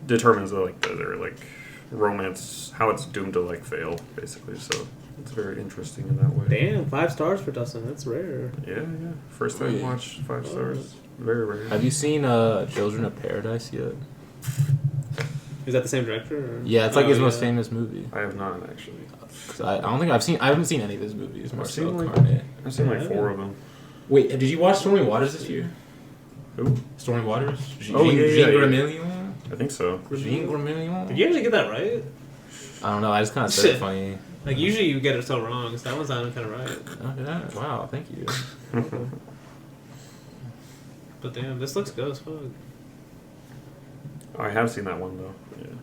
determines like their like romance, how it's doomed to like fail, basically. So it's very interesting in that way.
Damn, 5 stars for Dustin. That's rare.
Yeah. First time watched 5 stars. Very rare.
Have you seen Children of Paradise yet?
Is that the same director? Or?
Yeah, it's like his most famous movie.
I have not actually.
Cause I haven't seen any of his movies.
I've seen like 4 of them.
Wait, did you watch Stormy Waters this year?
Who?
Stormy Waters?
Yeah.
Gramillion?
I think so.
Jean Gramillion?
Did you actually get that right?
I don't know. I just kind of said it funny.
Like usually you get it so wrong. So that one sounded kind of right.
Okay. Wow. Thank you.
But damn, this looks good as fuck.
I have seen that one though.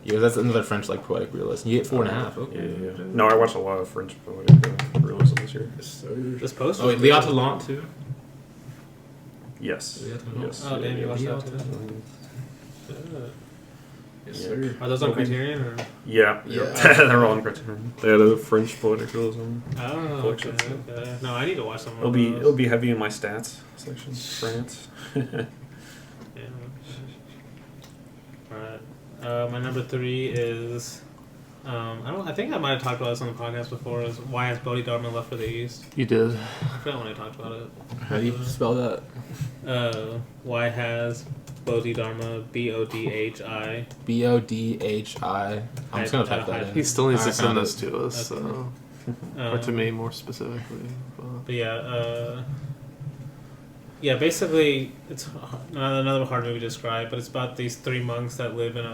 Yeah, that's another French like poetic realism. You get 4.5. Okay.
Yeah. No, I watched a lot of French poetic realism this year.
This post.
Oh, Léa Tallant too.
Yes. Yes.
Oh damn, you watched that too.
Yes, sir.
Are those on Criterion or?
Yeah. They're all on Criterion. They had a French poetic realism.
Oh,
collection.
okay. No, I need to watch some.
It'll be heavy in my stats section. France.
Yeah. Alright. My number 3 is I think I might have talked about this on the podcast before. Is Why Has Bodhidharma Left for the East?
You did.
I forgot when I talked about it.
How do you spell that?
Why has Bodhidharma BODHI?
BODHI. I'm just gonna type that in.
He still needs to
I
send
found
this to us, so. Or to me more specifically.
But yeah, basically it's another hard movie to describe, but it's about these 3 monks that live in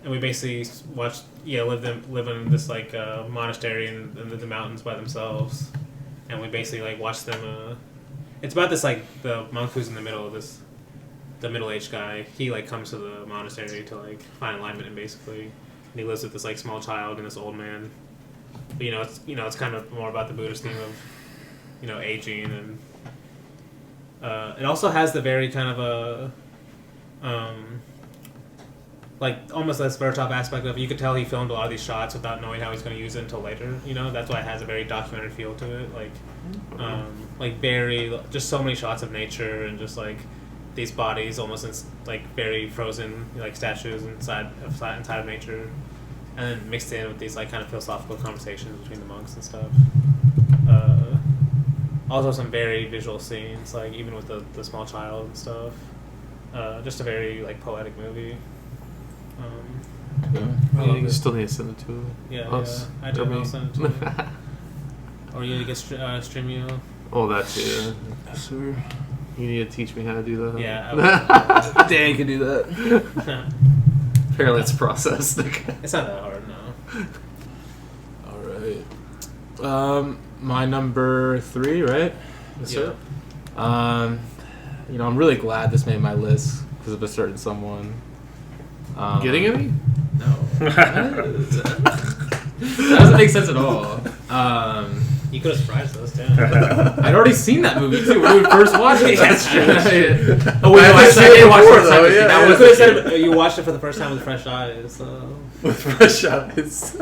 and we basically live in this like monastery in the mountains by themselves, and we basically like watch them. It's about this like the monk who's in the middle of this, the middle-aged guy. He like comes to the monastery to like find enlightenment, basically, and he lives with this like small child and this old man. But it's kind of more about the Buddhist theme of aging, and it also has the very kind of like almost less versatile aspect of you could tell he filmed a lot of these shots without knowing how he's going to use it until later. That's why it has a very documentary feel to it. Like very just so many shots of nature and just like these bodies almost like very frozen like statues inside of nature, and then mixed in with these like kind of philosophical conversations between the monks and stuff. Also some very visual scenes, like even with the small child and stuff. Just a very like poetic movie.
You still need to send it to us.
I do. I'll send it to you. Or you need to get Streamio.
Oh, that too.
Yes, sir.
You need to teach me how to do that.
Yeah.
Dan can do that.
Apparently it's processed.
It's not that hard, no.
All right. My number 3, right?
Yes, sir.
I'm really glad this made my list because of a certain someone.
Getting any?
No. That doesn't make sense at all.
You could have surprised us, too.
I'd already seen that movie too when we first watched it.
That's true.
Oh wait, I did watch it though.
Yeah.
That
You
was
could have said you watched it for the first time with fresh eyes. So.
With fresh eyes.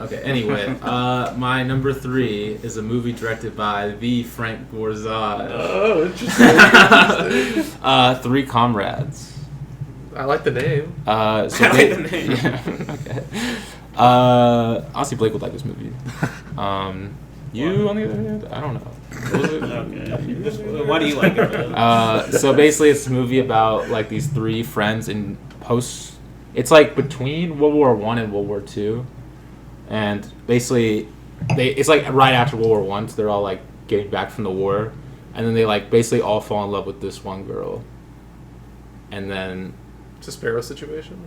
Okay. Anyway, my number 3 is a movie directed by the Frank Borzage.
Oh, interesting.
3 Comrades.
I like the name.
So
I like the name.
Yeah, okay. Honestly, Blake would like this movie. You, on the other hand, I don't know. What was it?
Okay. Why do you like it?
So basically, it's a movie about like these 3 friends in post. It's like between World War I and World War II, and basically, it's like right after World War I. So they're all like getting back from the war, and then they like basically all fall in love with this one girl, and then.
It's a Sparrow situation.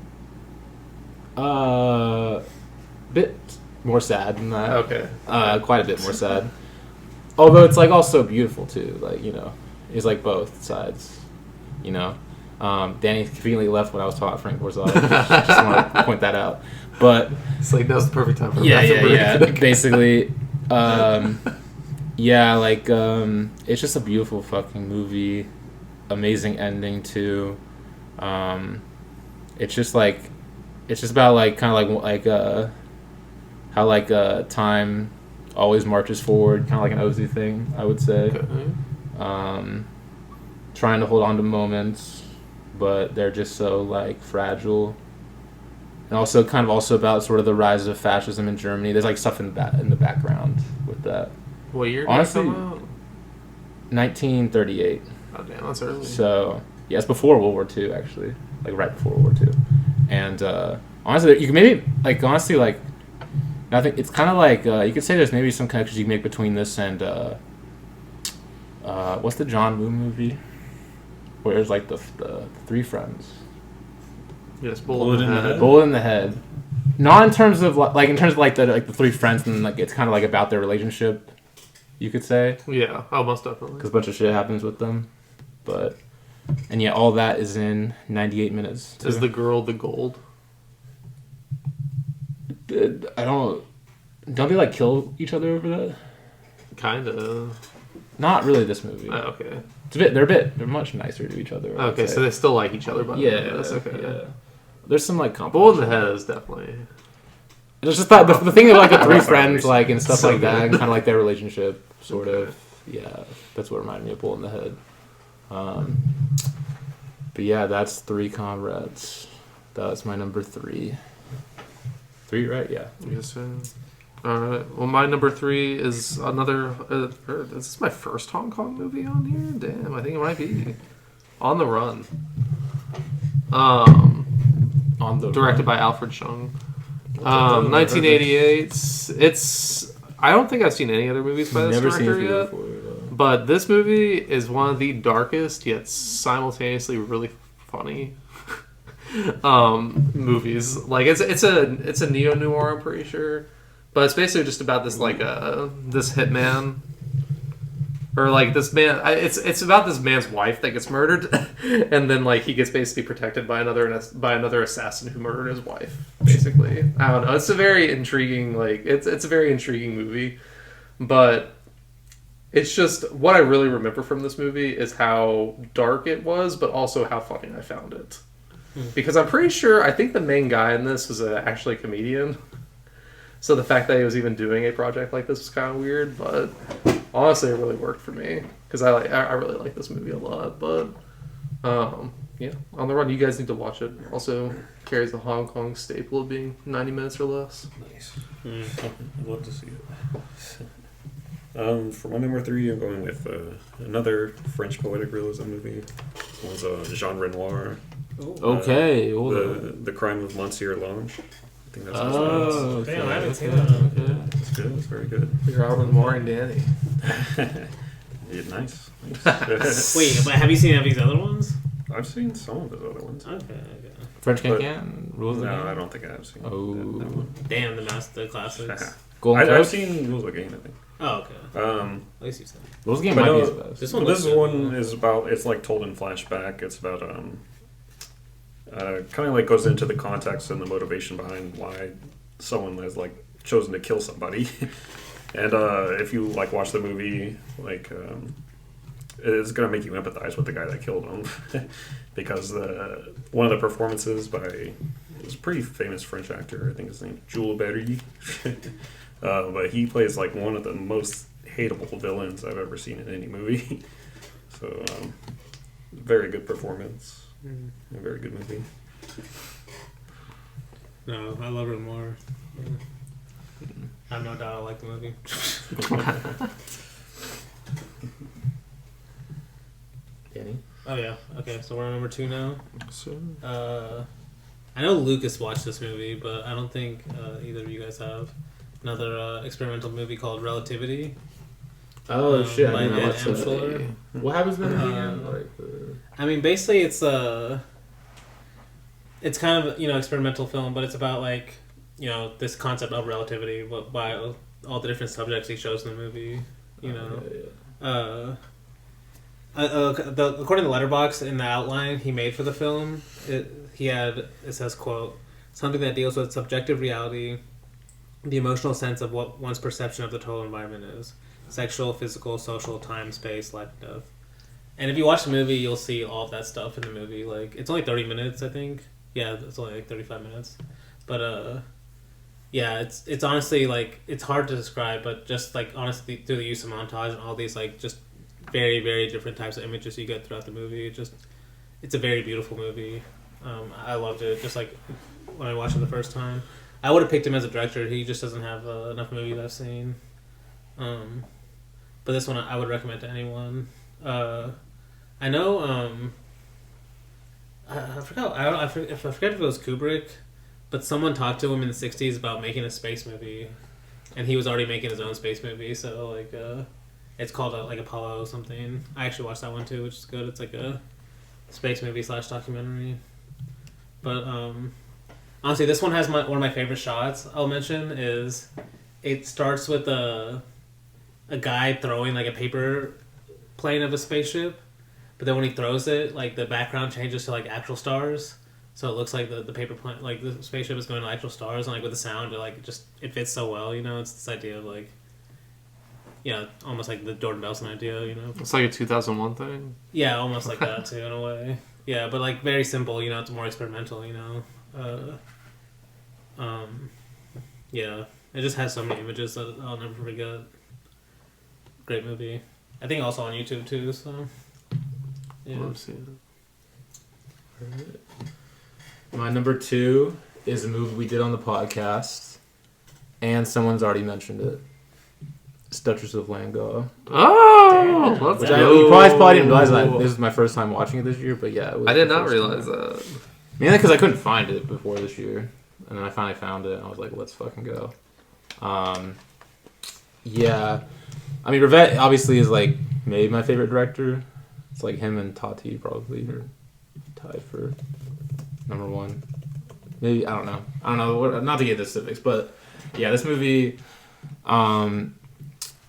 Bit more sad than that.
Okay.
Quite a bit more sad. Although it's like also beautiful too. Like it's like both sides. Danny conveniently left when I was talking about Frank Borzage. Just want to point that out. But
it's like now's the perfect time for
yeah. Basically, it's just a beautiful fucking movie. Amazing ending too. It's just about like kind of like how like time always marches forward, kind of like an Ozu thing, I would say.
Okay.
Trying to hold on to moments, but they're just so like fragile. And also kind of also about sort of the rise of fascism in Germany. There's like stuff in the background with that.
What year?
Honestly, 1938.
Oh damn, that's early.
So yeah, it's before World War II actually, like right before World War II. And honestly, you can maybe like honestly like, I think it's kind of like you could say there's maybe some connections you can make between this and what's the John Woo movie where there's like the 3 friends.
Yes, Bullet in the Head.
Bullet in the Head. Not in terms of like the 3 friends and like it's kind of like about their relationship, you could say.
Yeah, most definitely.
Because a bunch of shit happens with them, and yeah, all that is in 98 minutes. Too.
Is the girl the gold?
Don't they like kill each other over that?
Kinda.
Not really this movie.
Okay.
They're much nicer to each other.
Okay, so they still like each other, but
yeah,
that's okay.
Yeah. There's some like
Bullet in the Head is definitely.
It's just that the thing of like the 3 friends like and stuff
So
like that, and
good.
kind of like their relationship, sort of. Yeah, that's what reminded me of Bullet in the Head. But yeah, that's 3 Comrades. That's my number 3. 3, right? Yeah. 3.
Yes, sir. Alright, well my number 3 is another, is this my first Hong Kong movie on here? Damn, I think it might be. On the Run. Directed by Alfred Chung. 1988. It's, I don't think I've seen any other movies by this director yet. But this movie is one of the darkest yet simultaneously really funny movies. Like it's a neo noir, I'm pretty sure. But it's basically just about this like this hitman, or like this man. It's about this man's wife that gets murdered, and then like he gets basically protected by another assassin who murdered his wife. Basically, I don't know. It's a very intriguing it's a very intriguing movie, but It's just what I really remember from this movie is how dark it was, but also how funny I found it. Because I'm pretty sure, I think the main guy in this was actually a comedian. So the fact that he was even doing a project like this was kind of weird, but honestly, it really worked for me because I really like this movie a lot. But yeah, On the Run, you guys need to watch it. Also carries the Hong Kong staple of being 90 minutes or less.
Nice. I'd love to see it. For my number 3, I'm going with another French poetic realism movie. This one's Jean Renoir.
Okay.
The Crime of Monsieur Lange. I think that's what
Oh,
Damn, I haven't seen
okay.
that.
It's good. It's very good.
You're out with Maureen Danny.
Yeah, nice.
Wait, but have you seen any of these other ones?
I've seen some of his other ones.
Okay.
French
But-
Can-Can? Rules of the
No,
Game?
I don't think I have seen
Oh.
that one.
Damn, the classics.
Golden
I've
Coach?
seen Rules of the Game, I think.
Oh, okay. At least you said.
Rules of the Game
But
might be
no,
his best.
This one.
This
looks
one
good.
is about, it's like told in flashback. It's about, kind of like goes into the context and the motivation behind why someone has like chosen to kill somebody. And if you like watch the movie, like it's gonna make you empathize with the guy that killed him, because one of the performances by this pretty famous French actor, I think his name Jules Berry, but he plays like one of the most hateable villains I've ever seen in any movie. So very good performance, a very good movie.
No, I love it more. I have no doubt I like the movie.
Danny?
Oh yeah. Okay, so we're on number 2 now.
So,
I know Lucas watched this movie, but I don't think either of you guys have. Another experimental movie called Relativity.
oh, shit. I
by
didn't know
Ed
what's that.
Emsler.
What happens in the movie again?
I mean, basically, it's kind of experimental film, but it's about like this concept of relativity, but by all the different subjects he shows in the movie. According to Letterboxd, in the outline he made for the film, it says, quote, something that deals with subjective reality, the emotional sense of what one's perception of the total environment is, sexual, physical, social, time, space, life, and death. And if you watch the movie, you'll see all of that stuff in the movie. Like, it's only 30 minutes, I think. Yeah, it's only like 35 minutes. But yeah, it's honestly like it's hard to describe, but just like honestly through the use of montage and all these like just very, very different types of images you get throughout the movie, it's a very beautiful movie. I loved it. Just like when I watched it the first time, I would have picked him as a director. He just doesn't have enough movies I've seen. But this one I would recommend to anyone. I know. I forgot. I forget if it was Kubrick, but someone talked to him in the '60s about making a space movie, and he was already making his own space movie. So like, it's called like Apollo something. I actually watched that one too, which is good. It's like a space movie / documentary. But honestly, this one has one of my favorite shots. I'll mention is it starts with a guy throwing like a paper plane of a spaceship. But then when he throws it, like the background changes to like actual stars, so it looks like the paper plane, like the spaceship is going to actual stars, and like with the sound, it fits so well. It's this idea of like, almost like the Jordan Belson idea.
It's like a 2001 thing.
Yeah, almost like that too in a way. Yeah, but like very simple. It's more experimental. Yeah, it just has so many images that I'll never forget. Great movie. I think also on YouTube too. So. Yeah.
Love seeing
Alright. My number 2 is a movie we did on the podcast, and someone's already mentioned it. It's Duchess of Lango.
Oh, let's
Which
go.
you probably didn't realize that this is my first time watching it this year, but yeah. It was
I did
the
not
first
realize
time.
that.
Mainly because I couldn't find it before this year, and then I finally found it, and I was like, let's fucking go. Yeah. I mean, Rivette obviously is like maybe my favorite director. It's like him and Tati probably are tied for number 1. Maybe, I don't know. Not to get into specifics, but yeah, this movie,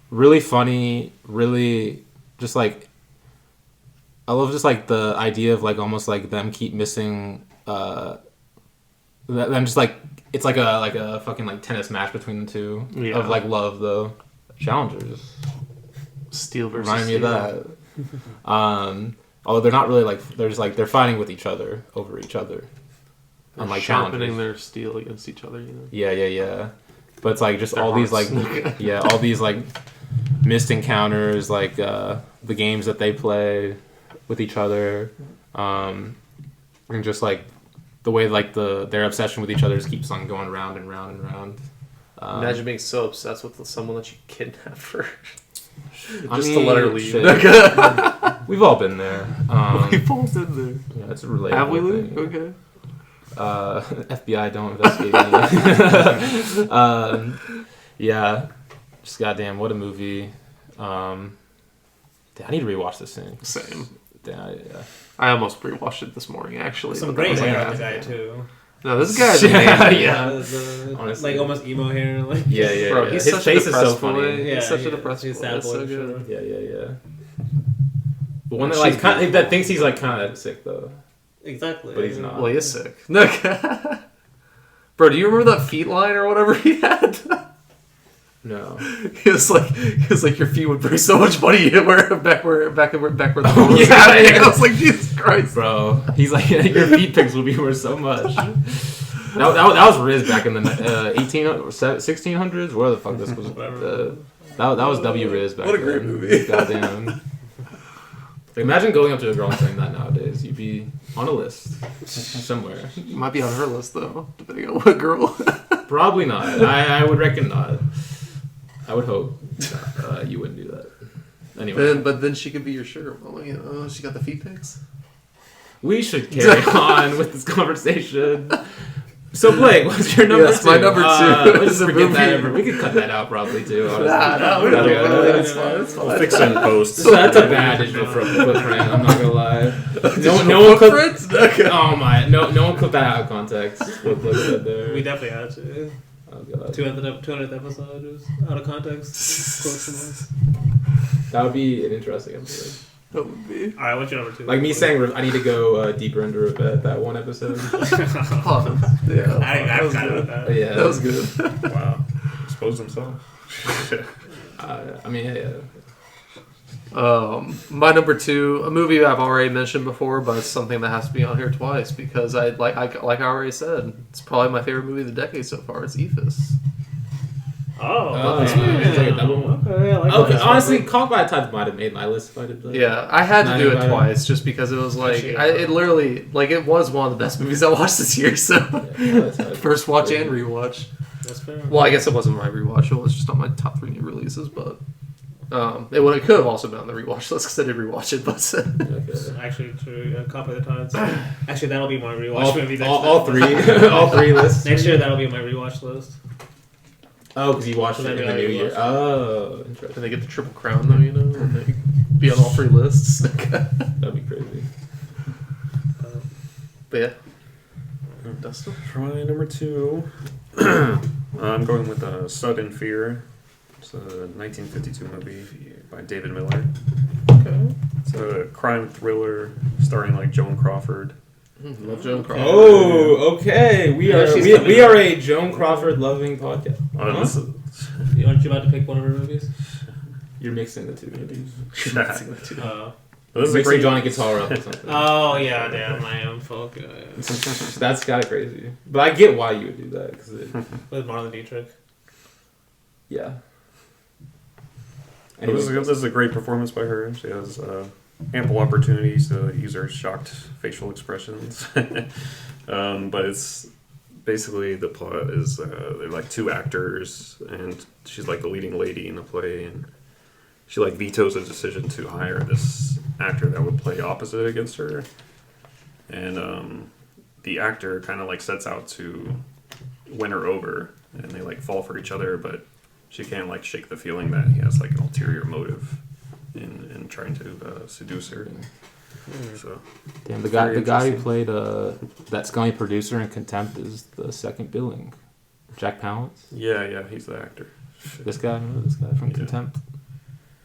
really funny, really just like, I love just like the idea of like almost like them keep missing, them just like, it's like a fucking like tennis match between the two of like love though. Challengers.
Steel versus
Remind me of
Steel.
that. Although they're not really like they're fighting with each other over each other.
They're
Unlike
sharpening
challenges.
their steel against each other. You know.
Yeah. But it's like just
Their
all these
hearts.
like all these like missed encounters, like the games that they play with each other, and just like the way like their obsession with each other just keeps on going round and round and round.
Imagine being so obsessed with someone that you kidnapped for
I
just to
mean,
let her leave.
shit. We've all been there.
We both in there.
Yeah, it's a relatable
Have we,
thing.
Luke? Okay.
FBI don't investigate me. Yeah, just goddamn, what a movie. Damn, I need to rewatch this thing.
Same.
Damn, yeah.
I almost rewatched it this morning, actually.
Some
but that
great
was
hair
like
on the
half-
guy too.
No, this guy's
Yeah,
amazing.
yeah. Honestly.
Like almost emo hair. Like
Yeah.
Bro,
yeah.
he's
His
such
face
a
is so
depressed
funny.
boy.
Yeah,
He's such
he
a
is.
depressed
He's
boy.
sad
It's
boy
so
for
good.
sure.
Yeah. The one that
She's
like kind
beautiful.
that thinks he's like kind of sick though,
Exactly.
but he's not.
Well, he is sick. Bro, do you remember that feet line or whatever he had?
No.
He was like, your feet would bring so much money. You wear it back where the
Oh,
phone was
yeah,
happening.
yeah.
I was like, Jesus Christ.
Bro, he's like your feet pics will be worth so much. That was Riz back in the 1600s. Where the fuck this was? That was W Riz back
What a
then.
great movie.
Goddamn. Like, imagine going up to a girl and saying that nowadays. You'd be on a list somewhere.
You might be on her list though, depending on what girl.
Probably not. I would reckon not. I would hope you wouldn't do that. Anyway,
But then she could be your sugar mama. You know, she got the feet pics.
we should carry on with this conversation. So Blake, what's your number
Yes,
two?
my number two
Let's
is a
forget that.
movie.
We could cut that out probably too. Honestly.
No, we don't
Yeah,
do it.
yeah.
It's fine. It's
We'll
fine.
fix it in post.
So that's a bad digital footprint. I'm not gonna lie. No one clipped. Oh my! No one clipped that out of context. What Blake said there.
We definitely had to.
Oh god.
200th episode was out of context. Quotes from us.
That would be an interesting episode.
That would be.
All right, what's your number two?
Like me saying, I need to go deeper into that one episode.
Oh, yeah.
I forgot about that.
But yeah,
That was good.
Wow. Expose himself.
I mean, yeah.
My number two, a movie I've already mentioned before, but it's something that has to be on here twice because I already said, it's probably my favorite movie of the decade so far. It's Ephes.
Oh,
this movie is like a double one.
Okay, I like
Okay,
that.
honestly, Caught by Tides might have made my list if I did that.
Yeah, I had to
Not
do it
even-
twice just because it was like
Actually,
it literally it was one of the best movies I watched this year. So first watch and rewatch.
That's fair.
Well, I guess it wasn't my rewatch; it was just on my top 3 new releases. But it could have also been on the rewatch list because I did rewatch it. But
Okay.
Actually, true. Copy the times. Actually, that'll be my rewatch movie next
all three, all three lists.
Next year, that'll be my rewatch list.
Oh, because you watched
So
it in
maybe
the
I
new
rewatched
year.
it.
Oh,
and
interesting.
they get the triple crown, though, you know, and they be on all 3 lists.
That'd be crazy.
But yeah, Dustin.
For my number two, I'm going with Sudden Fear. It's a 1952 movie by David Miller.
Okay.
It's a crime thriller starring like Joan Crawford.
Love Joan Crawford.
Oh, okay. We
Yeah,
are
she's
we
coming
are
up.
a Joan Crawford loving podcast.
This is-
Aren't you about to pick one of her movies?
You're mixing the two movies.
this is a
Mixing
great
Johnny Guitar up or something.
Oh yeah, damn, I am focused.
That's kind of crazy. But I get why you would do that. Cause
With Marlon Dietrich.
yeah.
This is a great performance by her. She has ample opportunities to use her shocked facial expressions. But it's basically the plot is they're like 2 actors, and she's like the leading lady in the play, and she like vetoes a decision to hire this actor that would play opposite against her, and the actor kind of like sets out to win her over, and they like fall for each other, but she can't like shake the feeling that he has like an ulterior motive in trying to seduce her. So
Damn, the
Very
guy who
interesting.
played that scummy producer in Contempt is the second billing. Jack Palance.
yeah, he's the actor.
This guy, remember this guy from
Yeah.
Contempt?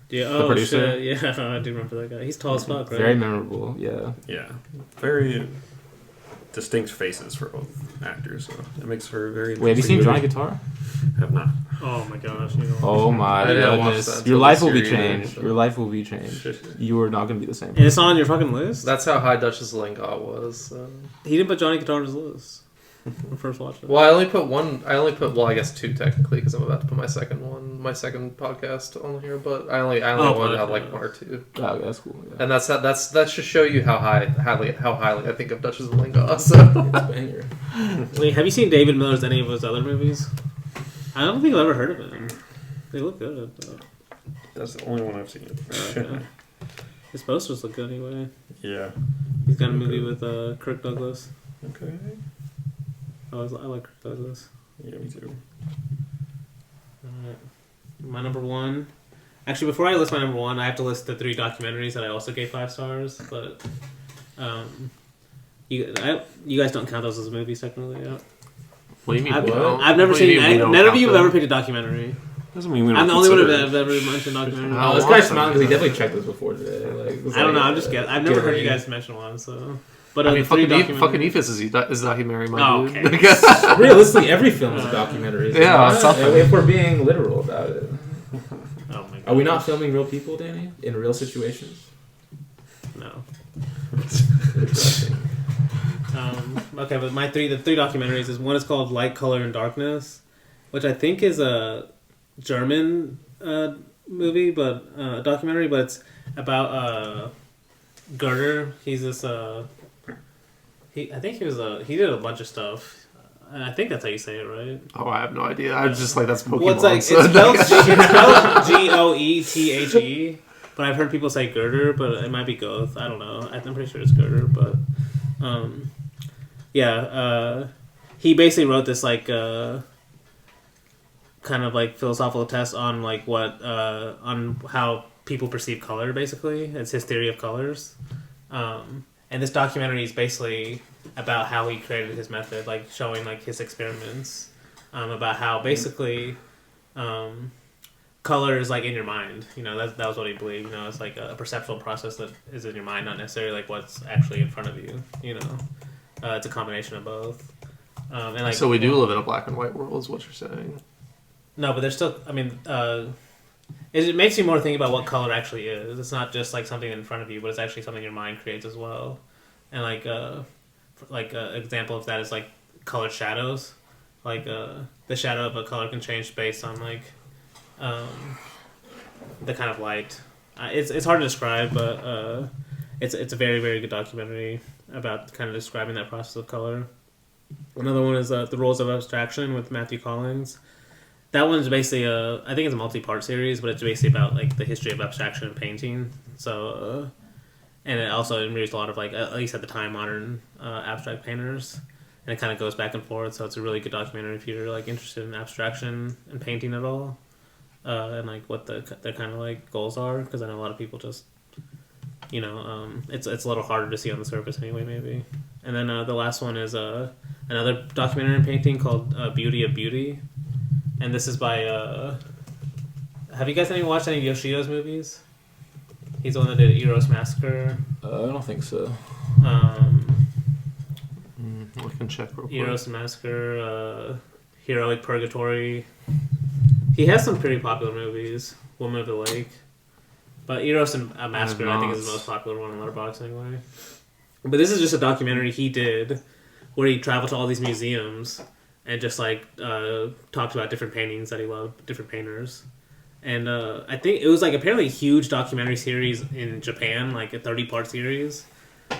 Yeah,
The
oh
producer?
shit, yeah, I do remember that guy. He's tall as fuck, right?
Very memorable. Yeah.
Yeah, very distinct faces for both actors, so it makes for a very.
Wait, have you seen
interesting
Johnny
movie.
Guitar?
Have not.
Oh my gosh. You know.
Oh my
I didn't watch
goodness.
that
Your
until
life
the
will be
series
changed.
ended.
Your life will be changed. You are not going to be the same.
And it's not on your fucking list?
That's how high Duchess of Lingard was. So.
He didn't put Johnny Guitar on his list. When I first watched it.
Well, I only put one. I guess two technically, because I'm about to put my second podcast on here. But I only wanted to have like one or two.
Oh, okay, that's cool. Yeah.
And that should show you how highly I think of Duchess of Lingard. So.
It's a banger.
Wait, have you seen David Miller's any of his other movies? I don't think I've ever heard of him. They look good. Though.
That's the only one I've seen.
Okay. His posters look good anyway.
Yeah.
He's got a movie with Kirk Douglas.
Okay.
I like Kirk Douglas.
Yeah, me too.
Alright. My number one. Actually, before I list my number one, I have to list the 3 documentaries that I also gave 5 stars. But you guys don't count those as movies technically. Yeah.
What do you mean?
I've never seen. None of you have ever picked a documentary.
Doesn't mean we don't
I'm the only one
consider
who've ever mentioned documentary.
Oh, this guy's smiling because he definitely checked this before today.
I don't know. I'm just guessing. I've never heard you guys mention one. So, but
I mean,
the 3
fucking Ephus is a documentary, my
Oh,
dude.
okay.
Realistically, every film is a documentary. isn't
Yeah,
it?
something.
If we're being literal about it.
Oh my god.
Are we not filming real people, Danny? In real situations?
No.
Interesting.
Okay, but the 3 documentaries is one is called Light, Color, and Darkness, which I think is a German movie, but documentary, but it's about Girder. He's this he did a bunch of stuff. I think that's how you say it, right?
Oh, I have no idea. I'm just like, that's Pokemon.
Well, it's like
so-
it's spelled Goethe, but I've heard people say Girder, but it might be Goth. I don't know. I'm pretty sure it's Girder, but he basically wrote this like kind of like philosophical test on like what on how people perceive color. Basically, it's his theory of colors, and this documentary is basically about how he created his method, like showing like his experiments, about how basically color is like in your mind. You know, that was what he believed. You know, it's like a perceptual process that is in your mind, not necessarily like what's actually in front of you. You know, it's a combination of both. And like,
so we do live in a black and white world, is what you're saying.
No, but there's still. I mean, it makes you more think about what color actually is. It's not just like something in front of you, but it's actually something your mind creates as well. And like an example of that is like colored shadows. Like the shadow of a color can change based on like the kind of light. It's hard to describe, but it's a very, very good documentary about kind of describing that process of color. Another one is The Rules of Abstraction with Matthew Collins. That one's basically I think it's a multi-part series, but it's basically about like the history of abstraction and painting. So, and it also interviews a lot of like at least at the time modern abstract painters, and it kind of goes back and forth. So it's a really good documentary if you're like interested in abstraction and painting at all, and like what their kind of like goals are. Because I know a lot of people just, you know, it's a little harder to see on the surface anyway, maybe. And then the last one is another documentary and painting called Beauty of Beauty. And this is by, have you guys watched any of Yoshida's movies? He's the one that did Eros Massacre.
I don't think so.
We can check real quick.
Eros Massacre, Heroic Purgatory. He has some pretty popular movies. Woman of the Lake. But Eros and Massacre, I think, is the most popular one on Letterboxd anyway. But this is just a documentary he did where he traveled to all these museums and just like talked about different paintings that he loved, different painters. And I think it was like apparently a huge documentary series in Japan, like a 30-part series.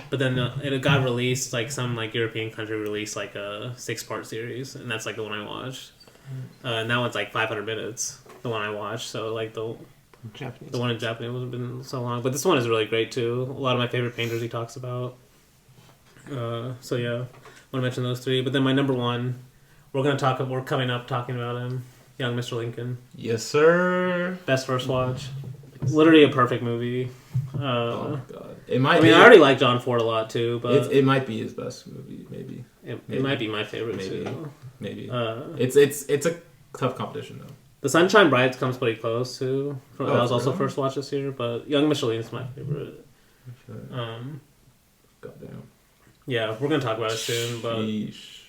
But then it got released, like some like European country released like a 6-part series, and that's like the one I watched. And that one's like 500 minutes, the one I watched. So like the one in Japanese hasn't been so long, but this one is really great too. A lot of my favorite painters he talks about. So yeah, I want to mention those 3. But then my number one, we're coming up talking about him, Young Mr. Lincoln.
Yes, sir.
Best first watch. Literally a perfect movie.
Oh my god! It might.
I mean, I already like John Ford a lot too, but
it might be his best movie. Maybe.
It might be my favorite
Maybe.
too.
Maybe. It's a tough competition though.
The Sunshine Brides comes pretty close too. That was also
really?
first watch this year, but Young Mr. Lincoln is my favorite.
Goddamn.
Yeah, we're gonna talk about it soon, but
Sheesh.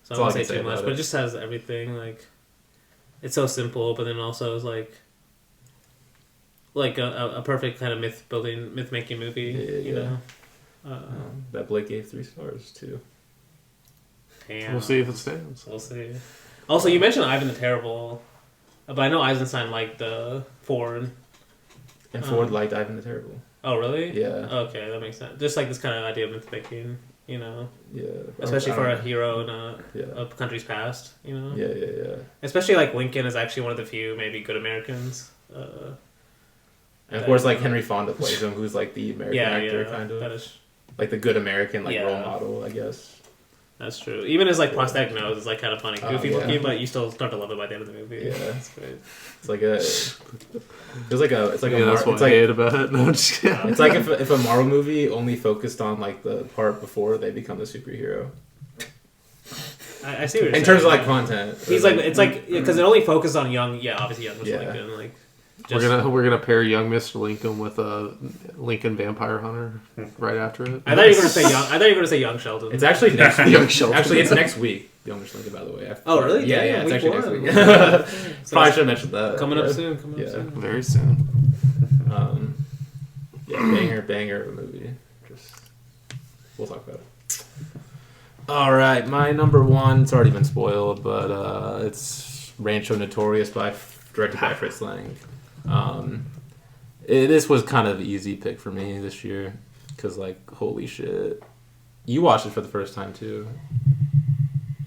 so I
That's all I
won't
can
say
say
too much.
about
But
it.
it just has everything. Like, it's so simple, but then also is like a perfect kind of myth making movie.
Yeah,
you know.
That Blake gave 3 stars too.
Damn.
We'll see if it stands.
We'll see. Also, you mentioned Ivan the Terrible, but I know Eisenstein liked the Ford.
And Ford liked Ivan the Terrible.
Oh, really?
Yeah.
Okay, that makes sense. Just like this kind of idea of myth making, you know,
Yeah.
especially for a
a
hero in
Yeah.
a country's past, you know.
Yeah.
Especially like Lincoln is actually one of the few maybe good Americans.
And of course, like Henry Fonda plays him, who's like the American actor, kind of.
That is,
Like the good American, like
Yeah.
role model, I guess.
that's true. Even his like prosthetic nose is like kind of funny, goofy
yeah.
looking, but you still start to love it by the end of the movie.
Yeah.
That's great.
It's like it's like a
That's what
it's
I
like
hate about it. No, I'm just kidding.
it's like if a Marvel movie only focused on like the part before they become the superhero.
I see what you're saying.
In terms of like content,
He's like it's like because it only focuses on young, obviously young Mr.
Yeah.
Lincoln, like.
We're gonna pair young Mr. Lincoln with a Lincoln Vampire Hunter right after it.
I thought you were gonna say young. I thought you were gonna say young Sheldon.
It's actually next week.
Young Sheldon.
Actually, it's next week. Young Lincoln, by the way.
Oh, really?
Yeah,
Damn,
yeah. It's
week
actually
one.
next week.
So
Probably should have mentioned that.
coming up
but,
soon. Coming up soon.
Very soon.
Banger of a movie. We'll talk about it. All right, my number one. It's already been spoiled, but it's Rancho Notorious directed by Fritz Lang. This was kind of an easy pick for me this year because, like, holy shit, you watched it for the first time too.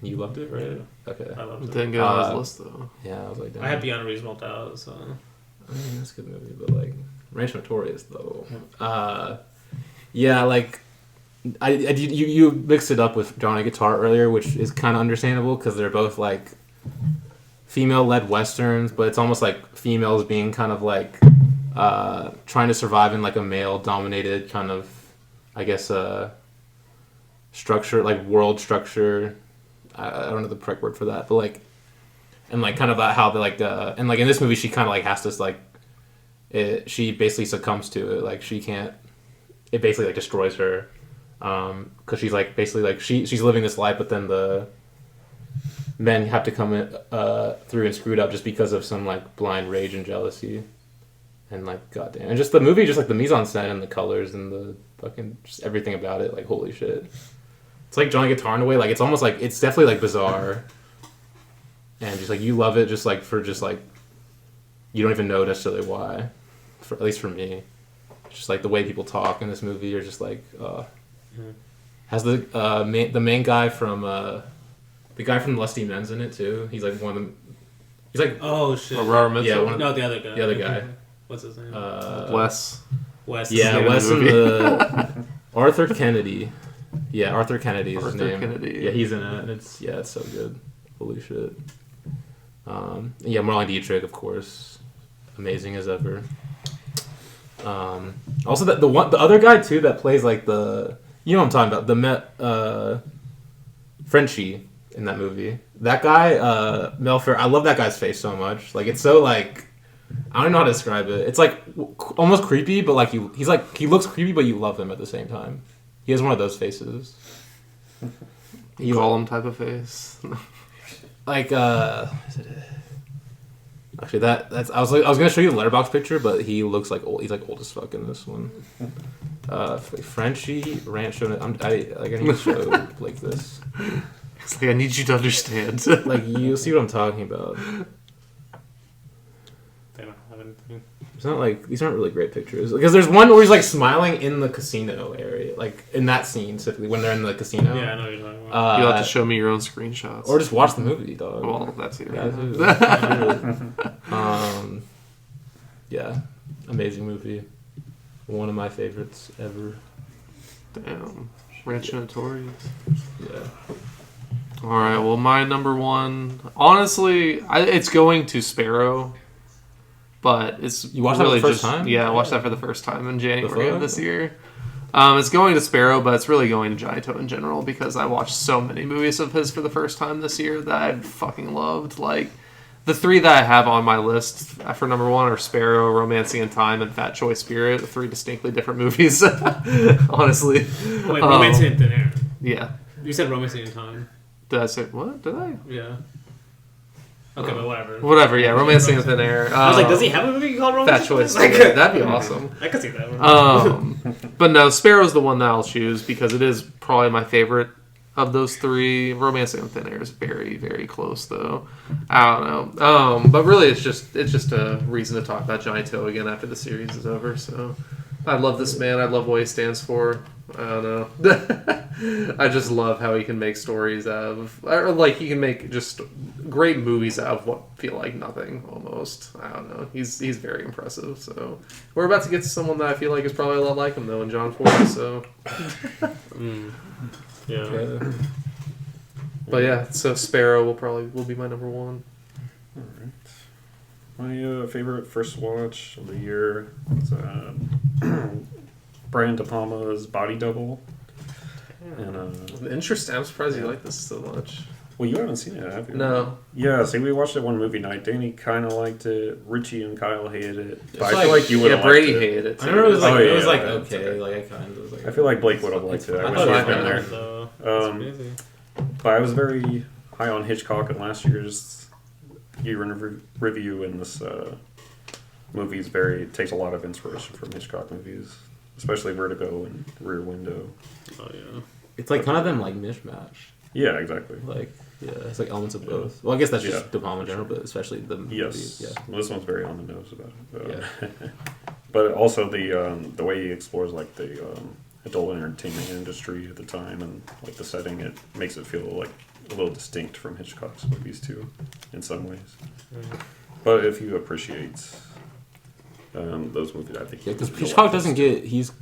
You loved it, right? Okay.
I loved
It
it.
didn't get on his list though.
Yeah, I was like, damn.
I had Beyond a Reasonable Doubt, so
I mean, that's a good movie, but like Rancho Notorious though. Yeah, like you mixed it up with Johnny Guitar earlier, which is kind of understandable because they're both like female-led westerns, but it's almost like females being kind of like trying to survive in like a male-dominated kind of, I guess, structure, like world structure. I don't know the correct word for that, but like, and like kind of how they like, and like in this movie, she kind of like has to like, she basically succumbs to it. Like she can't. It basically like destroys her, because she's like basically like she's living this life, but then the men have to come in, through and screw it up just because of some like blind rage and jealousy, and like goddamn, and just the movie, just like the mise en scène and the colors and the fucking just everything about it, like holy shit. It's like Johnny Guitar in a way, like it's almost like it's definitely like bizarre, and just like you love it, just like for just like you don't even know necessarily why, at least for me. Just like the way people talk in this movie are just like has the main guy from the guy from Lusty Men's in it too. He's like one of them. He's like
oh shit.
Aurora Mitchell.
Yeah, one of
No, the other guy.
the other guy.
What's his name?
Wes.
Wes.
Yeah,
in
Wes
the
and
movie.
the Arthur Kennedy. Yeah, Arthur Kennedy is his
Arthur
name.
Kennedy.
Yeah, he's in it, and it's so good. Holy shit. Yeah, Marlene Dietrich, of course, amazing as ever. Also, the other guy too that plays like the, you know what I'm talking about, Frenchie in that movie. That guy, Melfer, I love that guy's face so much. Like it's so like, I don't know how to describe it. It's like almost creepy, but like he looks creepy, but you love him at the same time. He has one of those faces.
You Gollum type of face.
Like actually that's I was gonna show you the letterbox picture, but he looks like old. He's like old as fuck in this one. Frenchie Rancho. I need to show Blake this.
It's like I need you to understand.
Like you'll see what I'm talking about.
They don't have anything.
It's not like these aren't really great pictures because there's one where he's like smiling in the casino area, like in that scene specifically when they're in the casino.
Yeah, I know what you're talking about.
You'll have to show me your own screenshots.
Or just watch the movie, dog.
Well, that's it.
Yeah, yeah, amazing movie. One of my favorites ever.
Damn. Rancho Notorious.
Yeah.
All right. Well, my number one, honestly, it's going to Sparrow, but it's
You watched that
really
for the first
just
time?
yeah. I watched that for the first time in January
fuck?
of this year. It's going to Sparrow, but it's really going to Johnny Toe in general because I watched so many movies of his for the first time this year that I fucking loved. Like the three that I have on my list for number one are Sparrow, Romancing in Time, and Fat Choy Spirit. Three distinctly different movies, honestly.
Wait, Romancing in Thin Air.
Yeah.
You said Romancing in Time.
Did I say what? Did I?
Yeah. Okay, but whatever.
Whatever. Yeah, Romancing in Thin Air.
I was like, does he have a movie called Romancing?
That choice.
Like,
That'd be awesome.
I could see that one.
But no, Sparrow's the one that I'll choose because it is probably my favorite of those three. Romancing in Thin Air is very, very close, though. I don't know. But really, it's just a reason to talk about Johnny Toe again after the series is over. So I love this man. I love what he stands for. I don't know. I just love how he can make stories out of, or like he can make just great movies out of what feel like nothing almost. I don't know. He's very impressive. So we're about to get to someone that I feel like is probably a lot like him though, in John Ford. So
Yeah.
Okay.
but yeah, so Sparrow will be my number one.
All right. My favorite first watch of the year is Brian De Palma's Body Double. And
Interesting. I'm surprised you like this so much.
well, you haven't seen it, have you?
No.
Yeah, see, we watched it one movie night. Danny kind of liked it. Richie and Kyle hated it. But
It's
I feel like you would
Yeah,
have
Brady
liked it.
hated it
I
too.
remember it was like,
Oh,
it was
yeah,
like
that's
okay,
okay.
like I kind of was like.
I feel like Blake would have liked it.
I
I
thought it was
wish he
better,
had been
though.
there.
That's crazy.
But I was very high on Hitchcock in last year's year in review, and this movie is takes a lot of inspiration from Hitchcock movies, especially Vertigo and Rear Window.
Oh, yeah.
It's like kind of them like mishmash.
Yeah, exactly.
Like yeah, it's like elements of both. Well, I guess that's just
Yeah.
De Palma in general, but especially the
Yes.
movies. Yeah.
Well, this one's very on the nose about it. But also the way he explores like the adult entertainment industry at the time and like the setting, it makes it feel like a little distinct from Hitchcock's movies too, in some ways. But if you appreciate those movies, I think
Yeah, because
you'll
Hitchcock
like
doesn't
this
get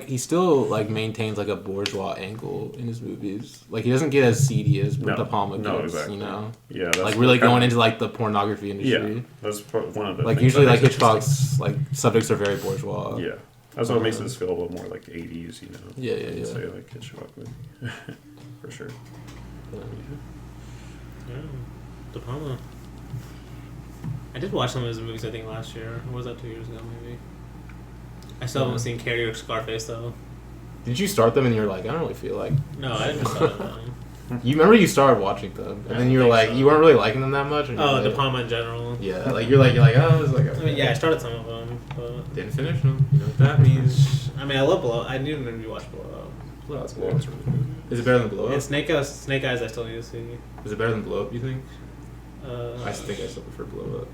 he still like maintains like a bourgeois angle in his movies. Like he doesn't get as seedy as
No,
De Palma gets.
no, exactly.
You know,
too. Yeah, that's
like really
kind
going
of-
into like the pornography industry.
Yeah, that's one of the
Like
things
usually
that
like
makes it
Hitchcock's like subjects are very bourgeois.
interesting. Yeah, that's what makes this feel a little more like 80s, you know.
Yeah, yeah, yeah.
Say like Hitchcock movie, for sure.
Yeah. De Palma. I did watch some of his movies, I think, last year. Or was that 2 years ago, maybe? I still haven't seen Carrie or Scarface, though.
Did you start them and you're like, I don't really feel like.
No, I didn't start them.
You remember you started watching them and then you were like, you weren't really liking them that much. And
Oh,
you're
De
like,
Palma in general.
Yeah, like you're like oh, it's like.
I mean, yeah, I started some of them, but...
Didn't finish them. You know what that means?
I mean, I love Blow. I didn't even watch Blow Up.
Blow Up's cool. Is it better than Blow Up?
And Snake Eyes I still need to see.
Is it better than Blow Up? You think?
I
I think I still prefer Blow Up.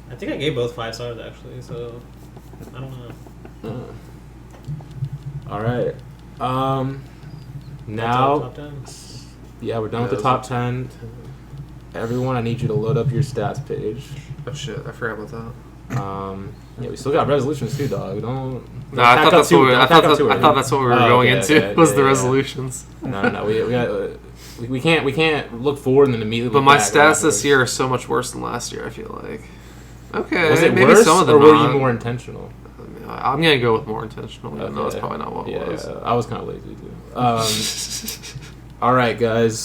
I think I gave both 5 stars, actually, so... I don't know.
All right. Now,
Top 10.
yeah, we're done with
Yeah,
the top 10. Everyone, I need you to load up your stats page.
Oh shit, I forgot about that.
Yeah, we still got resolutions too, dog. Don't.
No, I thought that's what we were
Oh,
going
okay,
into
okay,
was
yeah,
the
yeah.
resolutions.
No. We got. We can't look forward and then immediately.
But
look
my
back
stats
afterwards.
this year are so much worse than last year. I feel like. Okay,
Was it
maybe
worse,
some of them
or were
not.
you more intentional?
I'm gonna go with more intentional, even though that's
Okay.
probably not what it was.
Yeah, I was kind of lazy too. All right, guys.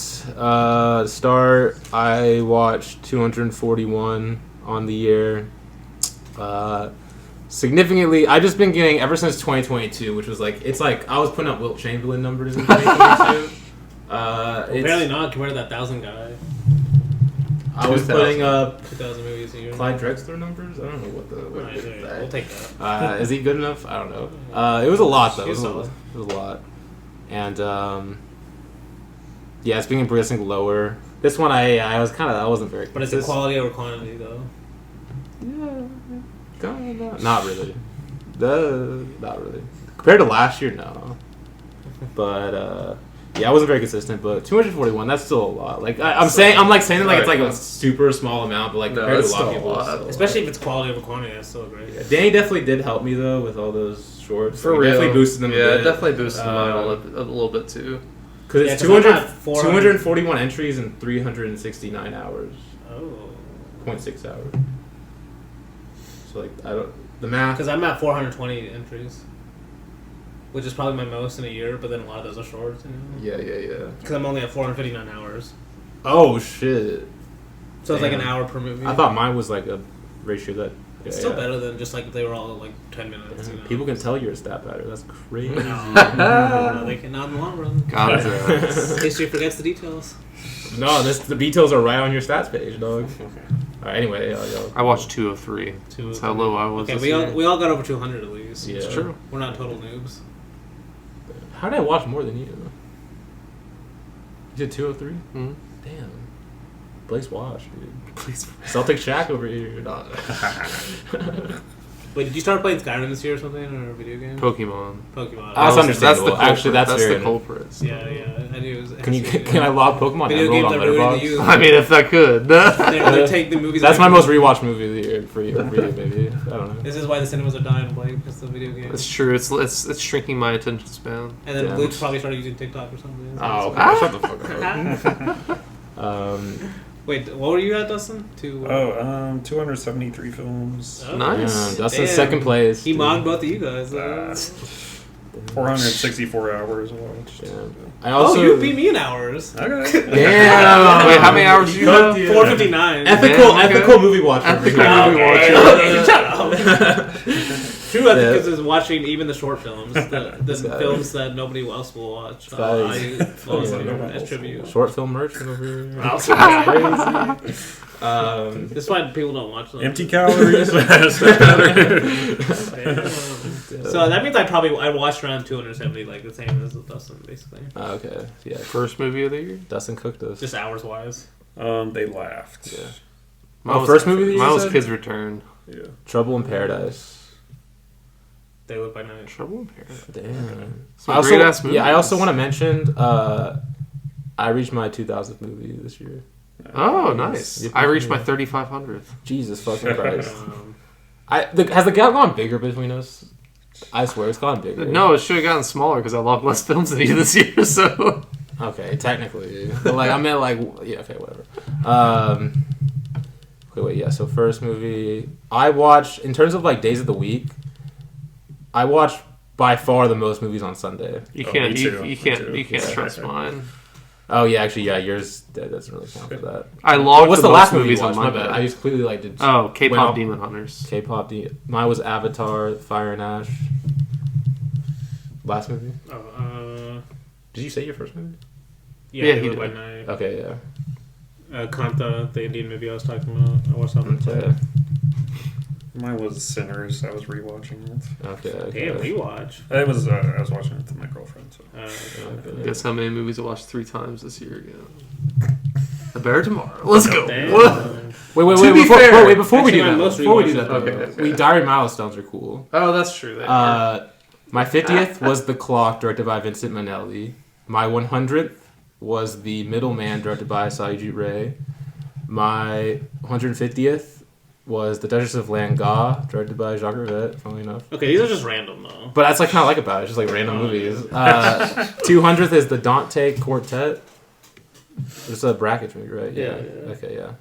Start. I watched 241 on the year. Significantly, I've just been getting ever since 2022, which was like it's like I was putting up Wilt Chamberlain numbers in 2022.
Apparently not, compared to that 1,000 guy.
I was putting up
2,000 movies a year.
Clyde Drexler numbers. I don't know what the.
Alright, yeah, we'll take that.
Is he good enough? I don't know. It was a lot though. It
He's
was
solid.
a lot. And yeah, it's been progressing lower. This one I wasn't very.
But it's a quality over quantity, though.
Yeah, kinda not really. Not really. Compared to last year, no. But yeah, I wasn't very consistent. But 241, that's still a lot. Like I'm saying it like it's like a super small amount, but like
No,
compared to a
it's
lot of
still a
people, it's
lot.
still a
Especially
lot.
if it's quality over quantity, that's still great.
Yeah, Danny definitely did help me though with all those shorts.
For
He
real,
definitely boosted them.
Yeah,
a
it
bit.
definitely boosted mine a little bit too.
Because
Yeah,
it's
'cause I'm
200,
at 400
241 entries in 369 hours,
Oh.
0.6 hours. So like the math.
Because I'm at 420 entries. Which is probably my most in a year, but then a lot of those are shorts, you know?
Yeah.
Because I'm only at 459 hours.
Oh shit!
So it's like an
Damn.
hour per movie.
I thought mine was like a ratio that
It's still better than just like if they were all like 10 minutes. You know?
People can tell you're a stat pattern. That's crazy.
No, they cannot in the long run.
God,
History forgets the details.
No, the details are right on your stats page, dog. All right, anyway, yo.
I watched 203. That's how low I was.
Okay,
this
we
year.
all got over 200 at least.
Yeah.
It's true.
We're not total noobs.
How did I watch more than you? You said 203?
Mm-hmm.
Damn. Blaze watch, dude.
Please.
Celtic Shack over here. No.
Wait, did you start playing Skyrim this year or something, or a video game?
Pokemon.
Pokemon.
That's understandable.
the culprit.
Actually, that's very
the culprit. so.
Yeah. I knew it was.
Can I log Pokemon
Video
Emerald
games
on
are ruining the
Letterboxd?
youth.
I mean, if I could.
They take the movies.
That's my most rewatched movie of the year for you, maybe. I don't know.
This is why the cinemas are dying, Blake, because the video game.
It's true. It's shrinking my attention span.
And then
Yeah.
Luke probably started using TikTok or something.
Oh, okay.
Ah.
Shut the fuck up.
Wait, what were you at, Dustin?
273 films.
Oh,
Nice.
Yeah, Dustin's
Damn.
second place.
He
dude.
mocked both of you guys.
464 hours watched.
Damn. I also.
you beat me in hours.
Okay.
Damn.
Wait, how many hours do you have?
459.
Ethical movie watcher.
Ethical
over
movie
here.
watcher.
Shut up. True ethics is watching even the short films, the
guy.
films that nobody else will watch.
Guys.
I fall asleep as tribute.
Short film merchant over here.
Crazy. That's why people don't watch them.
Empty calories.
So that means I watched around 270, like the same as Dustin, basically.
Okay. Yeah.
First movie of the year?
Dustin cooked us.
Just hours wise.
They laughed.
Yeah.
Mine
First movie of the year,
Mine
you
was
said?
Kids Return.
Yeah.
Trouble in Paradise.
They Live by Night.
Trouble in Paradise.
Damn.
Some great-ass movies.
Yeah, I also want to mention I reached my 2000th movie this year.
Oh, nice.
Yep.
I reached my 3,500th.
Jesus fucking Christ. Has the gap gone bigger between us? I swear it's gone bigger.
No, it should have gotten smaller because I logged less films than you this year, so...
Okay, technically. But like, I meant like, yeah, okay, whatever. Wait, yeah, so first movie. I watched, in terms of like days of the week, I watched by far the most movies on Sunday.
You
Oh,
can't,
me too.
you can't,
Me
you
too.
can't trust mine.
Oh, yeah, actually, yeah, yours that doesn't really count for that.
I logged
What's
the
the
most
last movie you
movies
watched?
on
My
Monday.
bad. I just completely like did.
Oh,
went
K-pop
off-
Demon Hunters.
K-pop. Mine was Avatar, Fire and Ash. Last movie? Did you say your first movie?
Yeah,
They
he
Live by
did.
Night.
Okay, yeah.
Kanta, the Indian movie I was talking about. I watched that one
Okay.
too.
Mine was Sinners. I was rewatching it.
Okay.
Damn, we watch.
I was watching it with my girlfriend. So.
Okay.
Guess how many movies I watched 3 times this year again? A Bear Tomorrow. Let's go.
Damn.
What?
Wait,
To be fair-
before we
Actually,
do
my
that,
most
before we do
rewatched
that,
is- okay.
we diary milestones are cool.
Oh, that's true. They are.
My 50th was The Clock, directed by Vincent Minnelli. My 100th was The Middleman, directed by Satyajit Ray. My 150th was The Duchess of Langar, directed by Jacques Rivette, funnily enough.
Okay, these are just random though.
But that's like kind of like about it, it's just like random movies. 200th is The Dante Quartet. There's a bracket for me, right?
Yeah.
Okay, yeah.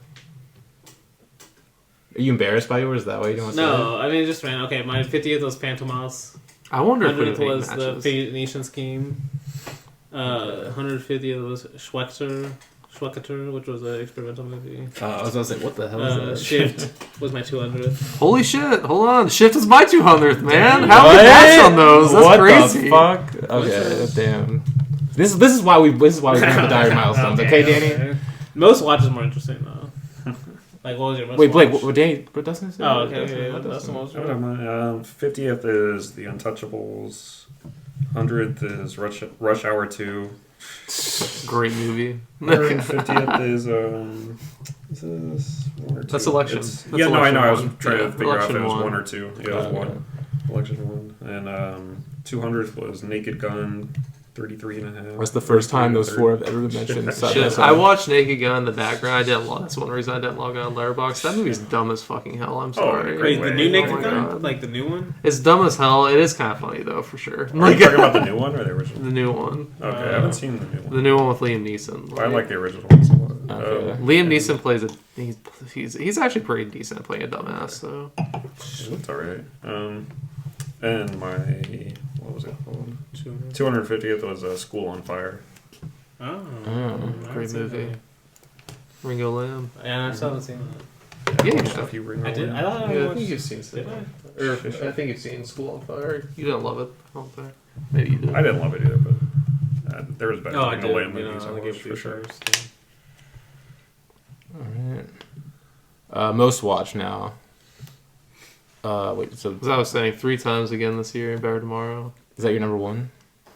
Are you embarrassed by yours? Is that why you don't want to say
No, I mean just random. Okay, my 50th was Pantomas.
I wonder if
100th
we
was the
matches.
Phoenician Scheme. 150th was Schweikter, which was an experimental movie.
I was going to say, what the hell is that?
Shift was my 200th.
Holy shit! Hold on, Shift is my 200th, man.
Damn.
How
What?
we matched on those? That's
what
crazy.
the fuck? Okay, damn. This is why we do the diary milestones. Okay, Danny.
Most watch is more interesting though. Like, what was your most
Wait, Blake.
watch?
What Danny? What Dustin say?
Oh, okay.
What
That's the
Dustin?
most.
I don't know. 50th is The Untouchables. 100th is Rush Hour 2.
Great movie.
150th is this one or two?
That's election.
It's-
That's
yeah, no, I know. I was
election
trying to
one.
figure out if
Election
it was
one.
1 or 2. Yeah, it was 1. Election 1. And 200th was Naked Gun. 33 and a half.
That's the first time those four have ever been mentioned. side by
Shit,
side.
I watched Naked Gun in the background. I didn't log. That's one reason I didn't log on Letterboxd. That movie's dumb as fucking hell. I'm sorry.
Wait, the new
Oh
Naked
my
Gun?
God.
Like the new one?
It's dumb as hell. It is kind of funny though, for sure.
Are you talking about the new one or the original?
The new one.
Okay, I haven't seen the new one.
The new one with Liam Neeson.
I like the original ones a lot.
Okay.
Liam Neeson plays a. He's actually pretty decent at playing a dumbass. So
It's alright. And my, what was it called? 250th was School on Fire.
Oh.
great movie. Ringo Lamb.
Yeah, I still haven't seen that.
Yeah,
stuff you bring.
I did.
over.
I thought I
Yeah, I
watched.
think you've seen
Did I?
Or I think you've seen School on Fire. You didn't love it, I don't think. Maybe you did.
I didn't love it either, but there was better
No, I
Daniel
did.
Land
You know,
movies.
I
I
gave
watched
it
for
two
sure.
stars.
Alright. Most watched now. Wait, so
As I was saying, 3 times again this year, Better Tomorrow.
is that your number one?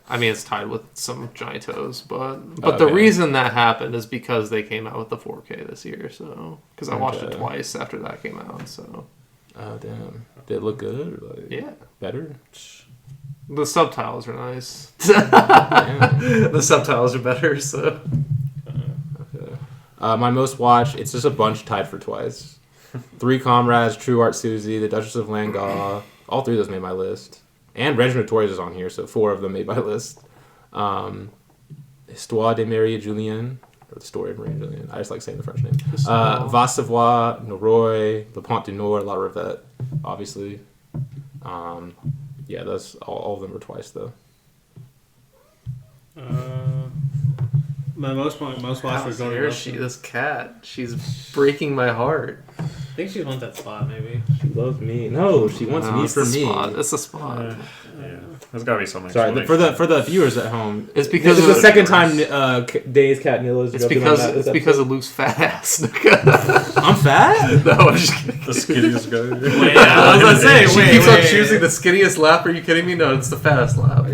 I mean, it's tied with some Johnny Toes, but
Okay.
the reason that happened is because they came out with the 4K this year. So because I watched it
Okay.
twice after that came out. So
Oh damn! Did it look good? Or like,
yeah,
better.
the subtitles are nice.
Damn.
The subtitles are better. So
Okay. My most watched. It's just a bunch tied for twice. Three Comrades, True Art Susie, The Duchess of Langaw. All 3 of those made my list. And Reg Notorious is on here, so 4 of them made my list. Histoire de Marie et Julien, or The Story of Marie and Julien. I just like saying the French name. Va Savoir, Noroi, Le Pont du Nord, La Revette, obviously. Yeah, that's all of them were twice though.
My most watched was Jordan
here she,
Belson.
this cat. She's breaking my heart.
I think she wants that spot, maybe.
She loves me. No, she wants me
it's
for
the
me.
Spot. It's a spot.
Yeah, there's got to be something.
Sorry, for the viewers at home,
It's because
it's
of
the second time Days Cat Nila is
It's because of Luke's fat ass.
I'm fat.
No, I'm just kidding.
the skinniest guy.
Wait, I was gonna say,
She
wait,
keeps on
wait.
choosing the skinniest lap. Are you kidding me? No, it's the fattest lap.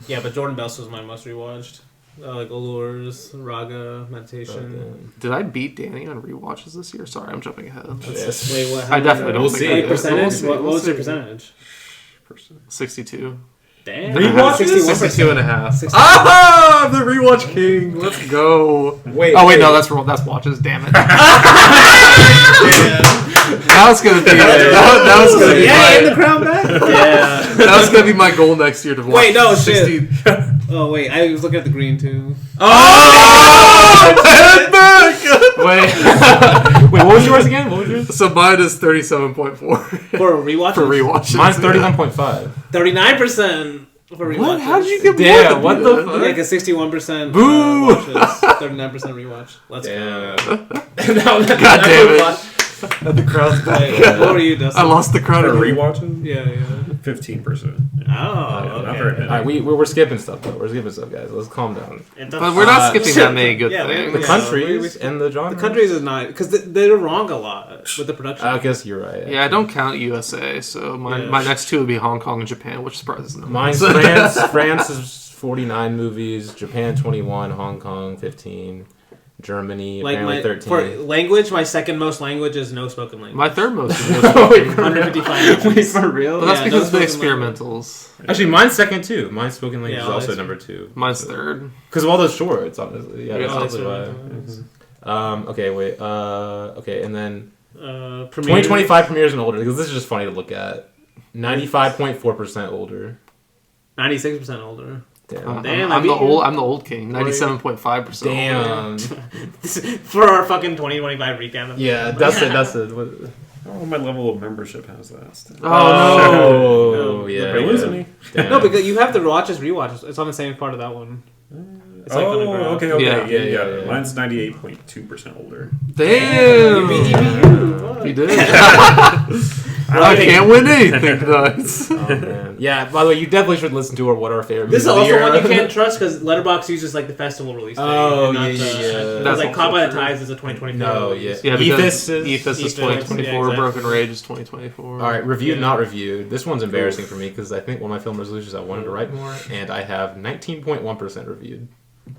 Yeah, but Jordan Belson was my most rewatched. Like Allures, Raga, Meditation.
Did I beat Danny on rewatches this year? Sorry, I'm jumping ahead.
Yes.
Wait, what?
I definitely don't
We'll
think
see.
I
Like
did.
percentage?
We'll see.
What
We'll
was your
see.
percentage?
62.
Damn.
Rewatches?
62 and a half.
60.
Ah, I'm the rewatch king. Let's go.
Wait.
Oh wait, no, that's watches. Damn it. That was gonna be that was gonna be
Yeah, in
my,
the crown back? Yeah.
that was gonna be my goal next year to watch.
Wait, no,
60.
Oh, wait, I was looking at the green, too.
Wait. Wait, what was yours again? What was yours?
So mine is 37.4
For rewatches?
for rewatches.
Mine's 31.5.
39% for rewatches.
What? How did you get
Damn,
more?
what the fuck?
Like a 61%
Boo!
watches, 39% rewatch. Let's
Damn.
go.
God damn it. The crowd's back.
Wait, what were you, Dustin?
I lost the crowd
For
again.
rewatching,
Yeah, yeah.
15%.
Oh,
not very
okay.
many.
Alright, we're skipping stuff though. We're skipping stuff, guys. Let's calm down.
But we're not skipping
shit.
that many good
Yeah,
things.
The
Yeah,
countries and the
The
genres.
countries is not, because they're wrong a lot with the production.
I guess you're right.
Yeah, I don't count USA, so my
Yeah.
my next 2 would be Hong Kong and Japan, which surprises no one.
Mine's France. France is 49 movies. Japan 21. Hong Kong 15. Germany
Like
apparently
my
13.
for language, my second most language is no spoken language.
My third most is
Wait, for
155.
Wait, for real?
But that's
Yeah,
because
no
of the
spoken
experimentals.
Actually, mine's second too. Mine's spoken language
Yeah,
is also
that's-
number 2.
Mine's third.
Because of all those shorts, honestly. Yeah,
Yeah,
that's
all
probably why.
experimentals.
Okay, wait. Okay, and then
Premiere.
2025 premieres and older, because this is just funny to look at. 95.4% older.
96% older.
Damn.
Damn, I
I'm the
beat you.
old king. 97.5%.
Damn.
For our fucking 2025 recap.
Yeah, that's it. What?
Oh, my level of membership has that. Still.
Oh,
No.
yeah.
They're losing me.
Damn.
No, because you have to watches rewatches. It's on the same part of that one. It's like on the graph.
okay.
Yeah.
Yeah. Mine's 98.2% older.
Damn.
You beat
He did. I can't win anything tonight.
Oh, man. Yeah, by the way, you definitely should listen to what our favorite
This is
movies of the
also
year
one you
are.
can't trust because Letterboxd uses like the festival release.
Oh,
date, and
yeah,
not
yeah, yeah.
It's
That's
like Caught by the
also true.
Tides is a 2024.
No,
release.
yeah.
Yeah, because
Ethos is-
Ethos is 2024.
yeah, exactly.
Broken Rage is 2024.
All right, reviewed,
Yeah.
not reviewed. This one's embarrassing for me because I think one of my film resolutions I wanted to write more, and I have 19.1% reviewed.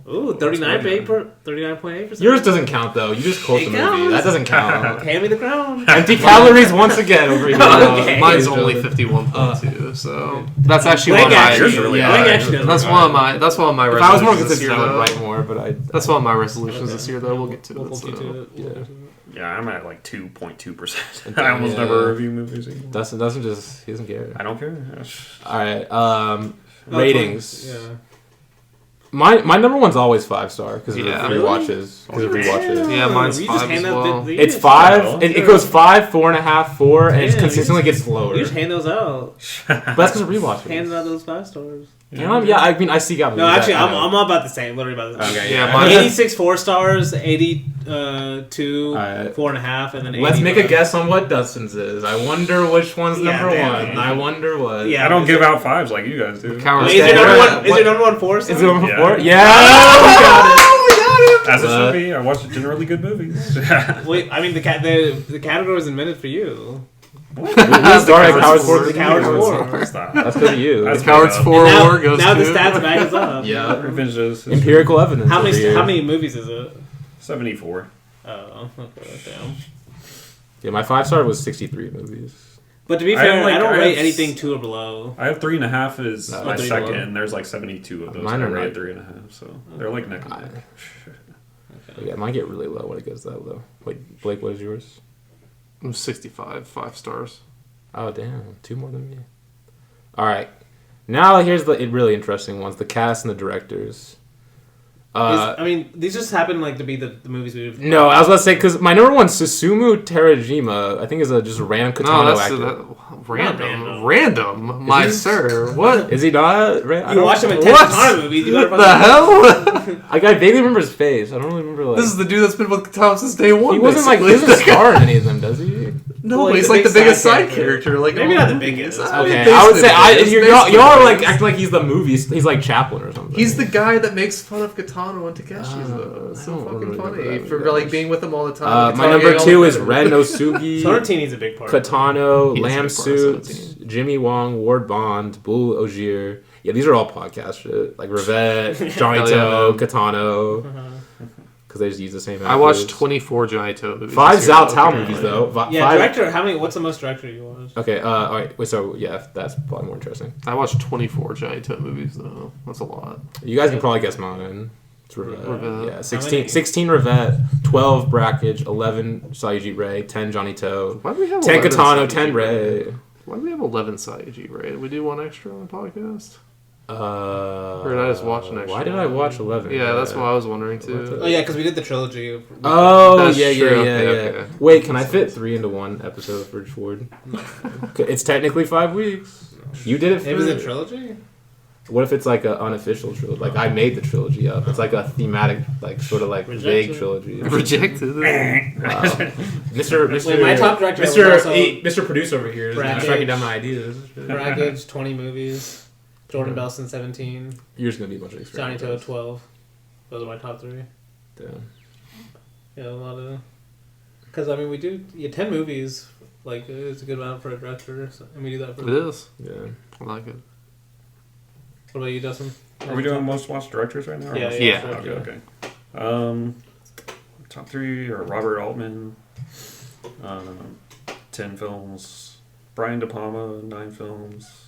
Ooh, 39.8%.
Yours doesn't count though. You just quote
It
the movie.
counts.
That doesn't count.
Hand me the crown.
Empty calories once again over here.
Okay.
Mine's only 51.2, so that's actually
Blake
one of my.
actually-
really
yeah,
Blake actually does
That's
it.
one of my. That's one of my
If I was more
resolutions this year.
consistent, I would
Though.
write more, but I.
That's one of my resolutions this year, though. We'll get to
We'll
it.
get
So.
to it.
Yeah.
Yeah, I'm at like 2.2%. I almost never review movies anymore.
Dustin just he doesn't care.
I don't care.
All right,
Oh,
ratings.
Yeah.
My number one's always 5-star because of
Yeah.
rewatches. Because of rewatches.
Yeah, mine's
You just
5
hand
as
out
well.
the-
It's
you
5. It goes 5, 4.5, 4, and it
Yeah,
consistently gets lower.
just hand those out.
But that's because of rewatches.
Hand out those 5 stars.
Damn, yeah, I mean, I seek out
No,
movies.
actually,
I
I'm
know.
about the same. Literally about the same.
Okay,
Yeah,
yeah.
mine-
86 4 stars, 82
Alright.
4.5, and then 80.
Let's make a guess on what Dustin's is. I wonder which one's
Yeah,
number
damn.
one. I wonder what.
Yeah.
I don't give out 5s like you guys do.
Cowards.
Is your
Okay.
number
What-
one? Is your number one 4 star?
Is it number
Yeah.
4? Yeah, we got it.
As it should be. I watch generally good movies.
Wait, I mean the category was invented for you.
We started at Cowards 4.
The Cowards 4.
Stop.
That's because of you.
That's
Cowards
made up.
4
Now,
goes
now
to...
the stats back us up.
Yeah.
Revenge is
Empirical evidence.
How
over
many?
here.
How many movies is it?
74.
Oh, okay, damn.
Yeah, my 5-star was 63 movies.
But to be
I
fair,
like-
I don't
I
rate
have-
anything 2 or below.
I have 3.5 is
No,
my
three
second,
below.
and there's like 72 of those.
Mine
I
are
rate
not-
3.5, so they're like neck and
I-
neck.
Yeah, mine get really low when it gets that low. Wait, Blake, what is yours?
I'm 65, 5 stars.
Oh, damn. 2 more than me. All right. Now here's the really interesting ones. The cast and the directors.
I mean, these just happen like to be the movies we've.
No, I was about to say, because my number one, Susumu Terajima, I think is just a random Katano actor.
Random.
random.
Random, my
he?
sir. What
Is he not?
You watch him in 10
What?
Katana movies. You better
the
fucking-
hell?
I vaguely remember his face. I don't really remember, like...
This is the dude that's been with Katana since day one.
he wasn't, like, he
basically.
doesn't star in any of them, does he?
No,
Well,
but he's
the
like the
big
biggest
side
side character. Like
Maybe
in
not
all
the
movies.
biggest.
I mean,
Okay, I would say,
basically
y'all
basically
are,
the
like,
biggest.
acting like he's the movies. He's like Chaplin or something.
He's the guy that makes fun of Katana and Takeshi's though. It's
I
so
don't
fucking
really remember
funny
that
for
movie that
like
much.
being with him all the time.
My
Katana
number
getting all
2
the
is
credit.
Ren Osugi,
Sorrentini's a big part. of it.
Katano,
He is a
Lamb
big part of
Suits,
17.
Jimmy Wong, Ward Bond, Bull Ogier. Yeah, these are all podcast shit. Like Revette, Johnny
Hell yeah,
To,
man.
Katano.
Uh-huh.
Because they just use the same actors.
I watched 24 Johnny To movies.
5
this year,
Zhao
though.
Tao
Okay.
movies, though.
Yeah,
5...
director. How many? What's the most director you watched?
Okay, all right. Wait, so, yeah, that's probably more interesting.
I watched 24 Johnny To movies though. That's a lot.
You guys can probably guess mine. It's Revette.
Revette.
Yeah,
How
16
many?
Revette, 12 Brackage, 11 Saiyajit Ray, 10 Johnny To,
Why do we have
10
11
Katano,
Saiyajin
10 Ray.
Why do we have 11 Saiyajin, right? Did we do one extra on the podcast?
Or
did I just watch an extra
Why did
one?
I watch 11?
Yeah, that's what I was wondering too.
Oh yeah, because we did the trilogy. Of,
Oh,
That's
yeah,
true.
yeah,
Okay,
yeah.
okay.
Wait, can I fit 3 into 1 episode for Ford? It's technically 5 weeks. You did it for...
It was a trilogy.
What if it's like an unofficial trilogy? Like, I made the trilogy up. It's like a thematic, like, sort of like vague
Rejected.
trilogy.
Rejected.
Mr.
Wait, my top director was
Mr.
also
Mr. Producer over here is
Brackage.
striking down my ideas.
Brackage 20 movies. Jordan Belson 17.
You're just gonna be a bunch of
Johnny
experiments.
To 12. Those are my top 3.
Damn.
Yeah, a lot of. Because I mean, we do 10 movies. Like it's a good amount for a director, so, and we do that for.
It is.
Yeah.
I like it.
What about you, Dustin?
Are we doing most watched directors right now? or
Yeah,
most-
Yeah.
Okay, okay. Top 3 are Robert Altman, 10 films. Brian De Palma, 9 films.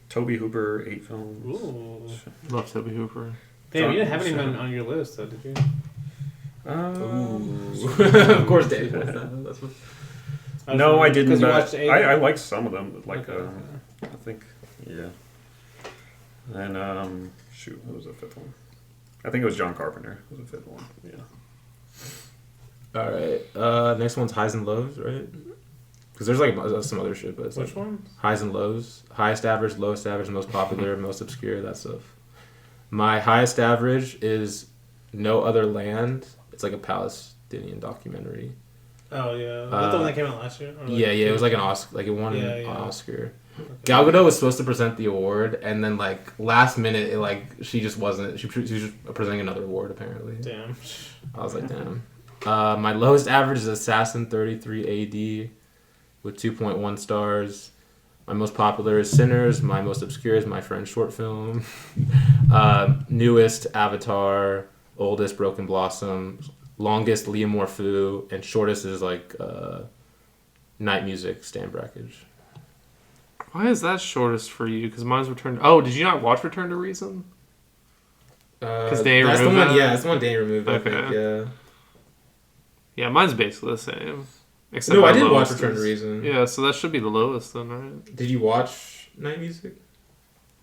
Toby Hooper, 8 films.
Ooh.
Love Toby Hooper.
Damn, you didn't have any
Seven.
on your list, though, did you?
Of course, Dave.
No, I didn't.
Because you
But
watched 8.
I liked some of them. Like,
Okay.
I think, yeah. And shoot, what was the 5th one? I think it was John Carpenter. Was the 5th one? Yeah.
All right. Next one's highs and lows, right? Because there's like some other shit, but it's
Which
like
one?
highs and lows, highest average, lowest average, most popular, most obscure, that stuff. My highest average is No Other Land. It's like a Palestinian documentary.
Oh yeah, was that the one that came out last year? Or like-
Yeah, it was like an Oscar, like it won
Yeah,
an
yeah.
Oscar. Gal Gadot was supposed to present the award, and then like last minute, it like she just wasn't. She was just presenting another award apparently.
Damn.
I was like, damn. My lowest average is Assassin 33 AD with 2.1 stars. My most popular is Sinners. My most obscure is My Friend's short film. Newest Avatar. Oldest Broken Blossom. Longest Liam Morphu. And shortest is like Night Music, Stan Brackage.
Why is that shortest for you? Because mine's Return. Oh, did you not watch Return to Reason? Because they
that's the
removed
one.
it?
Yeah, that's the one Danny removed. I
Okay.
think, yeah.
Yeah, mine's basically the same. Except
No,
my
I did watch
lowest
Return to
is-
Reason.
Yeah, so that should be the lowest then, right?
Did you watch Night Music?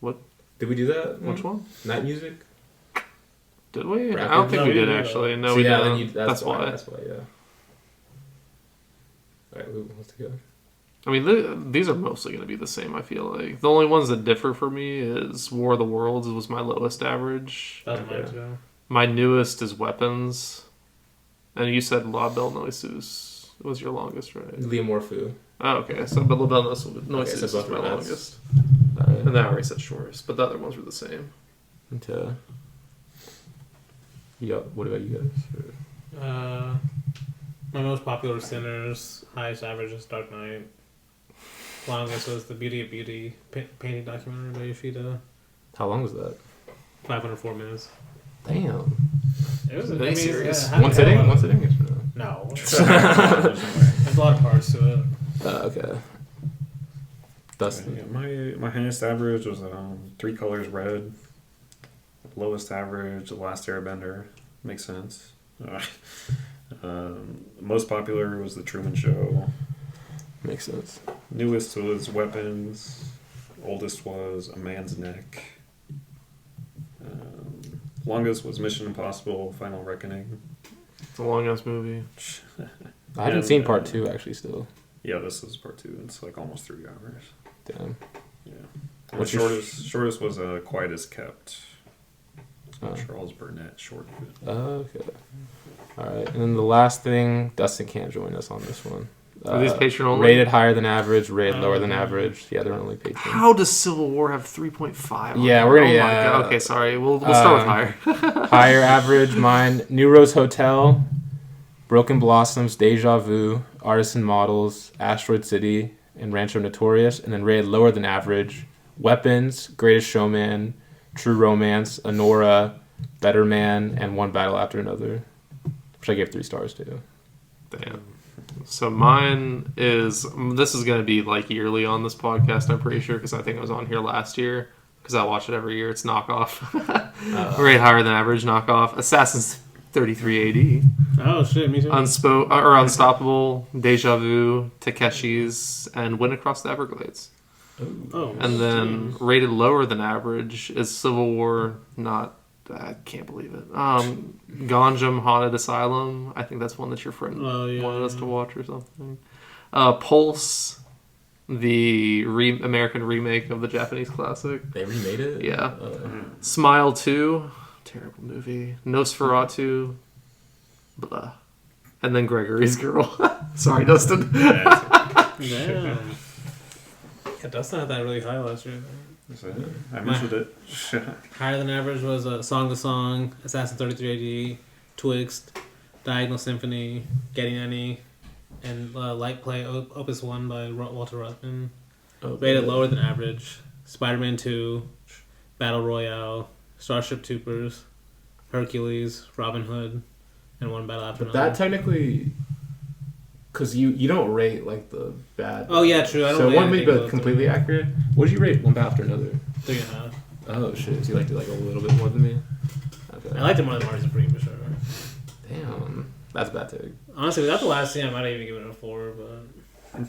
What?
Did we do that?
Which one?
Night Music.
Did we?
Bracket?
I don't think
No,
we
we
did
didn't.
actually. No,
So
we
yeah,
didn't.
then you,
That's why.
That's why. Yeah. All right, who wants to go?
I mean, these are mostly going to be the same, I feel like. The only ones that differ for me is War of the Worlds was my lowest average.
That was mine too.
My newest is Weapons. And you said La Belle Noiseuse was your longest, right?
Leomorphu.
Oh, okay. So, but La Belle Noiseuse
so
was my
both
longest.
Alright.
And then I already said shortest, but the other ones were the same.
Okay. What about you guys?
My most popular Sinners, highest average is Dark Knight. Longest was The Beauty of Beauty painting documentary by Yoshida.
How long was that? 504
minutes.
Damn.
It was
Very serious.
One sitting? One sitting?
No. There's a lot of parts to it.
Okay. Dustin.
Yeah, my highest average was 3 colors red. Lowest average, The Last Airbender. Makes sense. Most popular was The Truman Show.
Makes sense.
Newest was Weapons. Oldest was A Man's Neck. Longest was Mission Impossible: Final Reckoning.
It's a long ass movie.
I haven't seen part 2 actually still.
Yeah, this is part 2. It's like almost 3 hours.
Damn.
Yeah.
What's
The
your
shortest was Quiet as Kept.
Oh.
Charles Burnett shortened it.
Okay. Alright. And then the last thing, Dustin can't join us on this one.
Are these patron only?
Rated higher than average, rated lower than average. Yeah, they're only patron.
How does Civil War have 3.5?
Yeah, we're gonna.
Oh my God. Okay, sorry. We'll start with higher.
Higher average, mine. New Rose Hotel, Broken Blossoms, Deja Vu, Artisan Models, Asteroid City, and Rancho Notorious. And then rated lower than average, Weapons, Greatest Showman, True Romance, Honora, Better Man, and One Battle After Another, which I gave 3 stars to.
Damn. So mine is, this is going to be like yearly on this podcast, I'm pretty sure, because I think I was on here last year, because I watch it every year. It's Knockoff. Very higher than average Knockoff. Assassin's 33 AD.
Oh shit, me too.
Unstoppable, Deja Vu, Takeshi's, and Wind Across the Everglades.
Oh.
And then rated lower than average is Civil War, I can't believe it. Ganjam Haunted Asylum. I think that's one that your friend wanted us to watch or something. Pulse, the American remake of the Japanese classic.
They remade it?
Yeah. Smile 2, terrible movie. Nosferatu, blah. And then Gregory's Girl. Sorry, Dustin.
Damn. Yeah, Dustin had that really high last year.
I mentioned it.
Higher than average was Song to Song, Assassin 33 AD, Twixt, Diagonal Symphony, Getting Any, and Light Play Opus 1 by Walter Ruttman. Rated lower than average, Spider-Man 2, Battle Royale, Starship Troopers, Hercules, Robin Hood, and One Battle After Another.
That technically... Because you don't rate, like, the bad...
Oh, yeah, true. I don't
so
rate
one would be
anything
completely accurate. What did you rate One Battle After Another?
3.5.
Oh, shit. So you liked it, like, a little bit more than me? Okay.
I liked it more than Mars Supreme, for sure.
Damn. That's a bad take.
Honestly, without the last scene, I might have even given it a 4, but...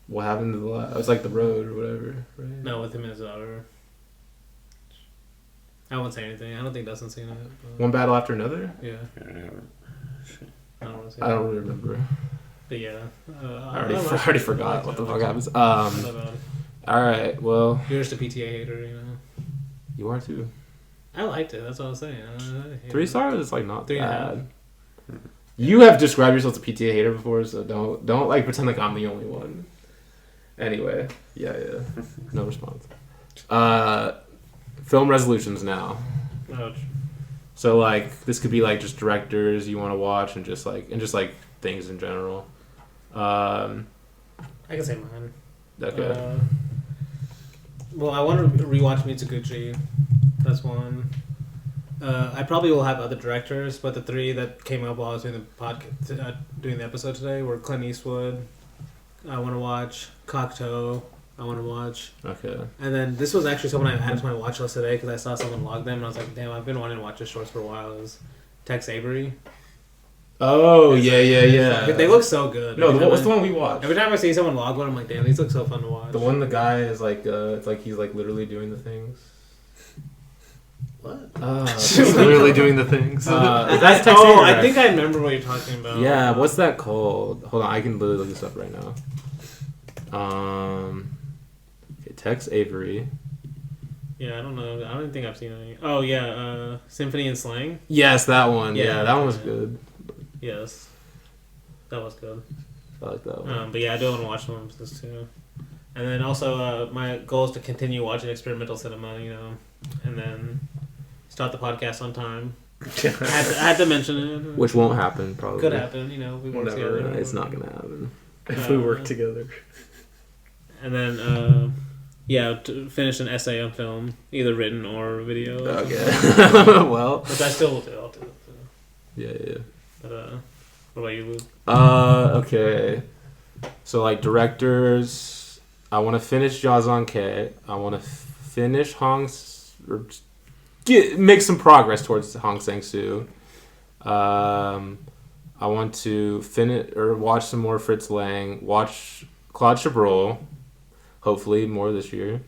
What happened to the last... It was like The Road or whatever, right?
No, with him and his daughter. I won't say anything. I don't think Dustin's seen it. But...
One Battle After Another?
Yeah. I don't want to say
I don't really remember.
But yeah.
I already forgot what the fuck happens. Alright, well...
You're just a PTA hater, you know.
You are too.
I liked it. That's what I was saying.
3 stars is like not
3.5.
bad. You have described yourself as a PTA hater before, so don't like pretend like I'm the only one. Anyway, yeah. No response. Film resolutions now.
Ouch.
So like this could be like just directors you want to watch and just like things in general.
I can say mine.
Okay.
Well, I want to rewatch Mitsuguchi. That's one. I probably will have other directors, but the 3 that came up while I was doing the podcast, doing the episode today were Clint Eastwood. I want to watch Cocteau. I want to watch.
Okay.
And then this was actually someone I added to my watch list today because I saw someone log them and I was like, damn, I've been wanting to watch his shorts for a while. It was Tex Avery.
Oh yeah.
They look so good.
No, what's the one we watched?
Every time I see someone log one, I'm like, damn, these look so fun to watch.
The one the guy is like, it's like he's like literally doing the things.
What?
He's literally doing the things.
That's Tex
Oh,
Avery.
I think I remember what you're talking about.
Yeah, what's that called? Hold on, I can literally look this up right now. Tex Avery.
Yeah, I don't know. I don't think I've seen any. Oh yeah, Symphony and Slang.
Yes, that one.
Yeah,
Yeah, that one was
yeah.
good.
Yes, that was good.
I like that one.
But yeah, I do want to watch some of this too. And then also, my goal is to continue watching experimental cinema, and then start the podcast on time. I had to mention it.
Which won't happen, probably.
Could happen, we work
Never.
together.
It's not gonna happen.
If we work together.
And then, to finish an essay on film, either written or video.
Okay. Well.
Which I still will do. I'll do it. So.
Yeah.
But, what about you, Luke?
Okay. So, like, directors, I want to finish Jazon K. I want to finish make some progress towards Hong Sang-soo. I want to finish or watch some more Fritz Lang. Watch Claude Chabrol. Hopefully more this year.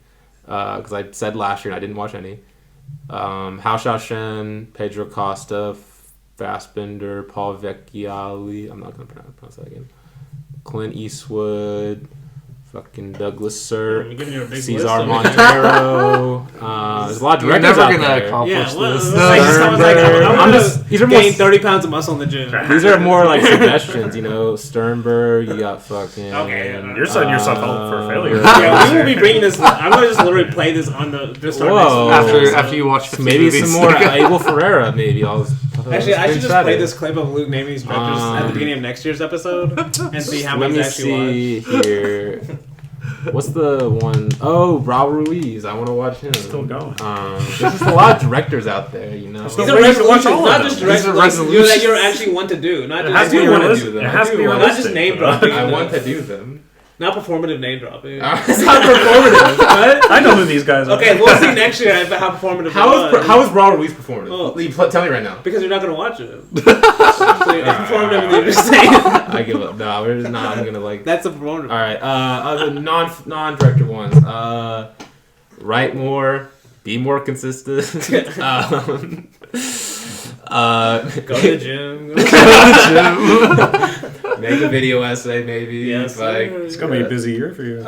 Because I said last year and I didn't watch any. Hao Xiaoshen, Pedro Costa, Fassbender, Paul Vecchiali. I'm not going to pronounce that again. Clint Eastwood. Fucking Douglas Sirk,
I'm giving you a big
Cesar
list of
Montero. There's a lot of
You're
directors
never
out
gonna
there.
accomplish
Yeah, well,
this.
I'm
just- these are more-
gain 30 pounds of muscle in the gym.
These are more like suggestions, Sternberg, you got fucking...
Okay,
You're setting yourself up for failure.
Yeah, we will be bringing this. I'm gonna just literally play this on the. Just start
Whoa.
After you watch 50
Maybe
movies.
some more Abel Ferreira, maybe.
Actually, I should just play this clip of Luke naming these directors at the beginning of next year's episode and see how
Let
many
me
actually watch.
see here. What's the one? Oh, Raul Ruiz. I want to watch him.
Still going.
There's just a lot of directors out there,
These are
Well, you should watch
resolutions,
all of
not
them.
just
These
directions
are
like,
resolutions.
that you actually want to do. Not
It has
just
to be
wanna
realistic.
do them.
It has to be
Not
realistic.
just name dropping.
I want to do them.
Not performative name dropping.
It's not performative. What?
I know who these guys are.
Okay, we'll see next year how performative it was.
How is Raul Ruiz performative?
Oh.
Tell me right now.
Because you're not going to watch it. So it's performative and you're just saying.
I give up. No, we're just not. I'm gonna like.
That's a performative.
All right. Other non-director ones. Write more. Be more consistent.
Go to the gym.
Make a video essay, maybe.
Yes,
Like.
sir.
It's gonna be a busy year for you.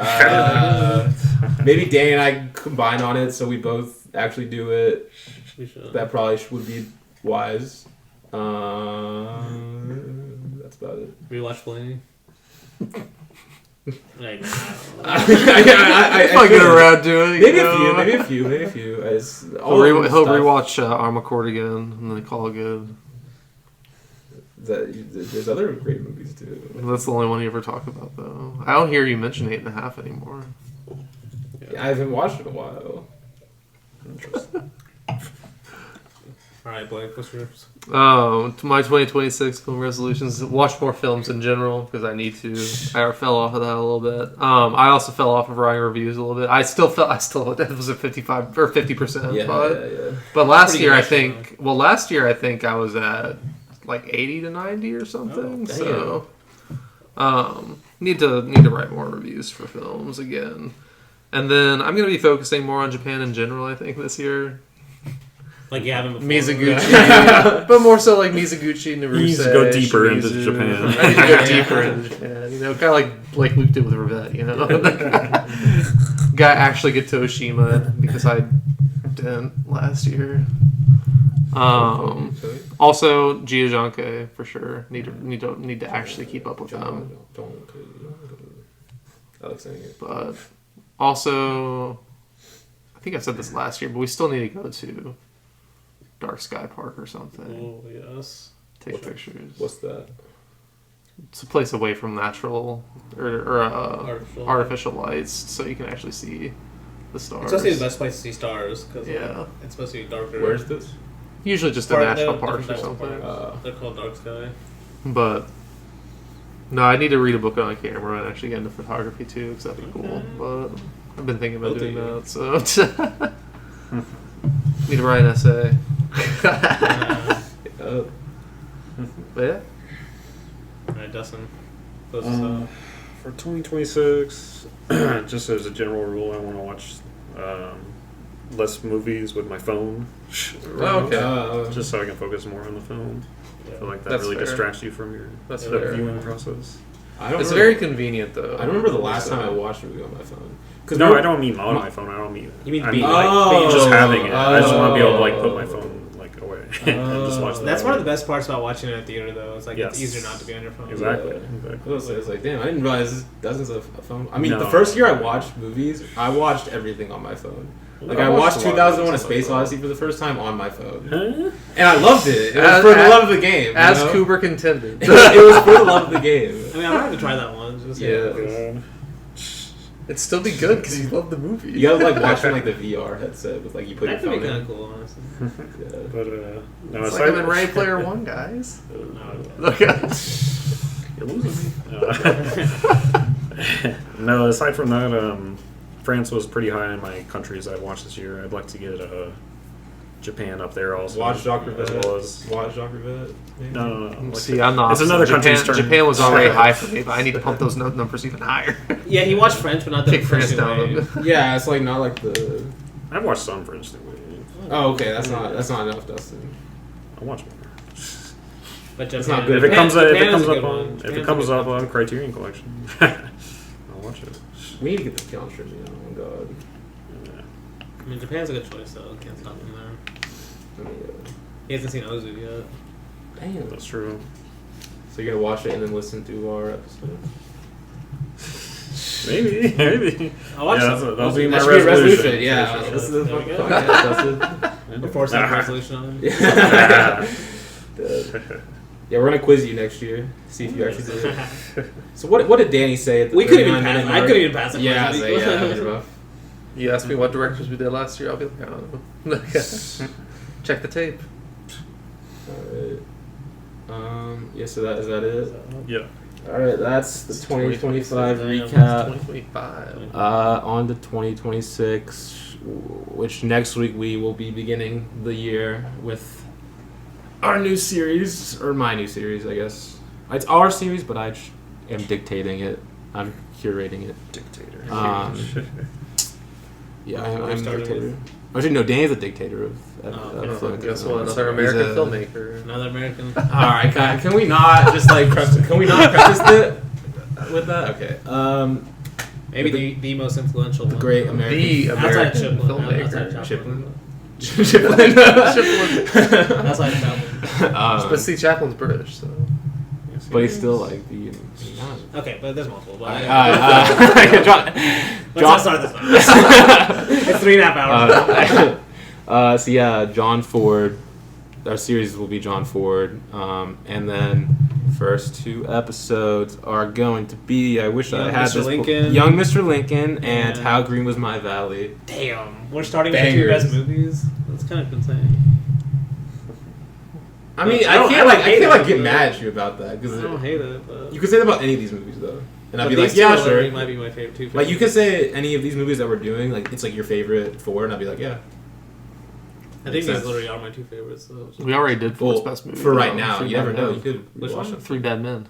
Maybe Danny and I combine on it, so we both actually do it.
We should.
That probably would be wise. That's about it.
Rewatch Blaney. Like,
I'll get around doing it.
Maybe a few.
He'll rewatch Armacord again, and then call it good.
There's other great movies too.
That's the only one you ever talk about, though. I don't hear you mention 8.5 anymore.
I haven't watched it in a while.
Alright, Blake, what's yours?
To my 2026 film resolutions, watch more films in general because I need to. I fell off of that a little bit. I also fell off of writing reviews a little bit. I still it was at 55 or 50%.
Yeah.
But last
Pretty
year I
good,
think. Well, last year I think I was at like 80 to 90 or something.
Oh,
so, need to write more reviews for films again. And then I'm going to be focusing more on Japan in general, I think, this year.
Like you haven't before.
Mizuguchi. But more so like Mizuguchi, Naruse.
You need to go deeper into
Shimizu.
Japan.
I need to go deeper into Japan. Kind of like Luke did with Revette, Got actually get to Oshima because I didn't last year. Also, Giajanke for sure. Need to actually keep up with them.
I like saying it.
But also, I think I said this last year, but we still need to go to Dark Sky Park or something.
Oh, yes.
Take pictures.
What's that?
It's a place away from natural or artificial lights, so you can actually see the stars.
It's supposed to be the best place to see stars because
Yeah.
it's supposed to be darker.
Where's this?
Usually just in national parks or something.
They're called Dark Sky.
But no, I need to read a book on a camera and actually get into photography too, because that'd be cool. But I've been thinking about doing that, so need to write an essay. But yeah.
Alright, Dustin. Close this up.
For 2026, just as a general rule, I want to watch less movies with my phone.
Okay.
Just so I can focus more on the film. I feel like that
That's
really
fair.
distracts you from your
That's
the
fair.
viewing process.
It's very convenient though.
I don't remember the last time I watched a movie on my phone.
No, I don't mean on my phone. I don't mean.
You mean
I
being
mean like
Oh.
just having it. I just want to be able to like
Oh.
put my phone like away and just watch.
That's one of the best parts about watching it in a theater, though. It's like
Yes.
it's easier not to be on your phone.
Exactly.
It was like, damn, I didn't realize Dustin's a phone. I mean,
No.
the first year I watched movies, I watched everything on my phone. Like, I
I
watched
watched a lot of
2001: A
movies on my
Space
phone.
Odyssey for the first time on my phone.
Huh?
And I loved it. It was
As-
for the
as-
love of the game.
As
you know?
Kubrick intended.
It was for the love of the game.
I mean, I might have to try that one. Just
Yeah.
It'd still be good because you love the movie.
You gotta like watch from like the VR headset with like you put
That
your
could be
phone
kind
in.
of cool, honestly.
Yeah.
But no,
It's
aside
like I'm in Ready Player One, guys.
No.
Okay.
You're losing me. No, aside from that, France was pretty high on my countries I watched this year. I'd like to get Japan up there also.
Watch Dr.
as
Vet.
well as
Watch Dr. Vet. maybe?
no. Like
See, I'm not.
It's another
Japan,
country's turn.
Japan was already high for me, but I need to pump those numbers even higher.
Yeah, he watched French, but not the
Kick France
French
down.
way.
Yeah, it's like not like the.
I've watched some French too.
Oh, okay, that's not enough, Dustin.
I'll watch more.
But Japan,
It's not good.
If it comes up,
Japan is a good one. Japan's a good one.
Criterion Collection, I'll watch it.
We need to get the Count trilogy on. Oh god.
I mean, Japan's a good choice, though. Can't stop him there.
I mean,
He hasn't seen Ozu yet.
damn.
That's true.
So you're gonna watch it and then listen to our episode?
Maybe.
I'll watch
Yeah,
some.
that'll be my
That should be a
resolution.
Yeah,
Sure.
this is the
There we
fucking
go.
podcast, Dustin.
Before some resolution on it.
Yeah, we're gonna quiz you next year. See if you actually did it. So what did Danny say at the
We couldn't even
39-minute
pass. I
mark?
couldn't even pass it.
Yeah, so, yeah, it was rough.
You asked me what directors we did last year. I'll be like, I don't know. Check the tape.
Alright. Yeah, so is that it?
Yeah.
Alright, that's the 2025
Yeah,
recap.
2025.
On to 2026, which next week we will be beginning the year with our new series, or my new series, I guess. It's our series, but I am dictating it. I'm curating it.
Dictator.
Yeah,
What are
I'm
we
a
starting
dictator.
with?
Actually, no, Danny's the dictator of
okay.
film.
Guess what? Another
He's
American
a-
filmmaker.
Another American.
All right, can we not just like can we not preface it with that? Okay.
Maybe the most influential
The
one.
great American.
The
Outside of
American
Chiplin.
filmmaker.
Outside of
Chiplin.
Chiplin.
Chiplin.
Outside of Chaplin.
But see, Chaplin's British, so.
But he's still like the.
Okay, but there's multiple. But
John,
let's not start this one. It's 3.5 hours.
so yeah, John Ford. Our series will be John Ford, and then first two episodes are going to be. I wish I
Young
had
Mr.
this.
Lincoln.
Young Mr. Lincoln and
Yeah.
How Green Was My Valley.
Damn, we're starting with the two
Bangers.
best movies. That's kind of insane.
I mean,
I don't hate
can't like
it,
get
but-
mad at you about that
I
because
don't hate it, but
you could say that about any of these movies though, and I'd
but
be like,
these
yeah,
two
sure.
might be my favorite two.
Like you could say any of these movies that we're doing, like it's like your favorite four, and I'd be like, yeah.
I think
Makes
these
sense.
literally are my two favorites. So.
We already did Ford's
Well,
best movie.
for right
though.
now,
Three
you never
Bad
know.
Men.
You could
Which
watch
one?
them.
Three Bad Men.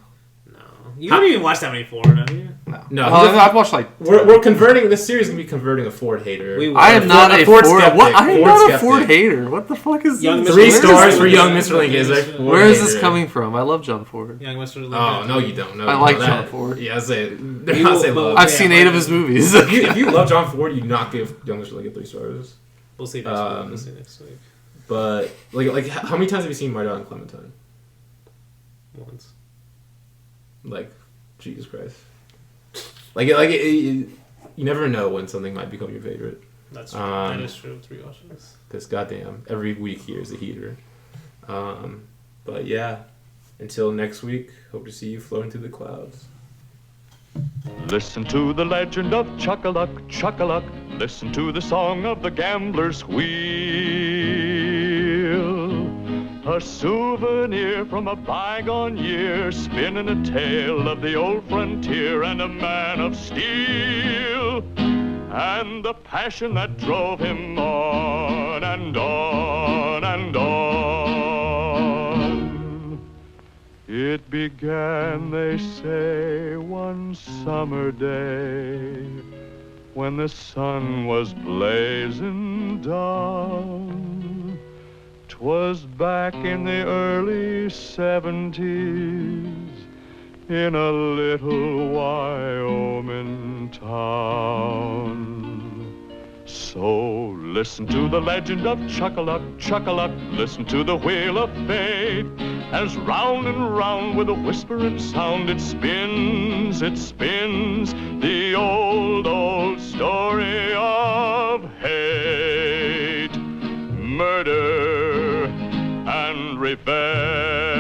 No, you haven't even watched that many four, have you?
No,
I've watched like.
we're converting. This series is gonna be converting a Ford hater.
We will.
I am not a
Ford
Ford.
skeptic.
What? I am
Ford
not a
skeptic.
Ford hater. What the fuck is
Young
this?
Mr.
Three
Where is
stars
this
for Young
coming
Mr.
from?
Lincoln. Is like Ford
Where is this
hater.
coming from? I love John Ford.
Young Mr. Lincoln.
Oh no, you don't. No,
I
you
like
don't.
John
That-
Ford.
Yeah, I say.
We
I
will-
say
but-
love.
I've
Yeah,
seen
but-
8 of his movies.
If you love John Ford, you do not give Young Mr. Lincoln 3 stars.
We'll see next week.
Um,
We'll see next week.
But like, how many times have you seen Marta and Clementine?
Once.
Like, Jesus Christ. You never know when something might become your favorite.
That's true.
Um,
That is true. 3 watches.
Because goddamn, every week here is a heater. But yeah, until next week, hope to see you floating through the clouds.
Listen to the legend of Chuck-a-Luck, Chuck-a-Luck. Listen to the song of the gambler's wheel. A souvenir from a bygone year, spinning a tale of the old frontier and a man of steel. And the passion that drove him on and on and on. It began, they say, one summer day when the sun was blazing down. 'Twas back in the early 70s, in a little Wyoming town. So listen to the legend of Chuck-a-Luck, Chuck-a-Luck. Listen to the wheel of fate as round and round with a whispering sound it spins, the old, old story of hate, murder, and revenge.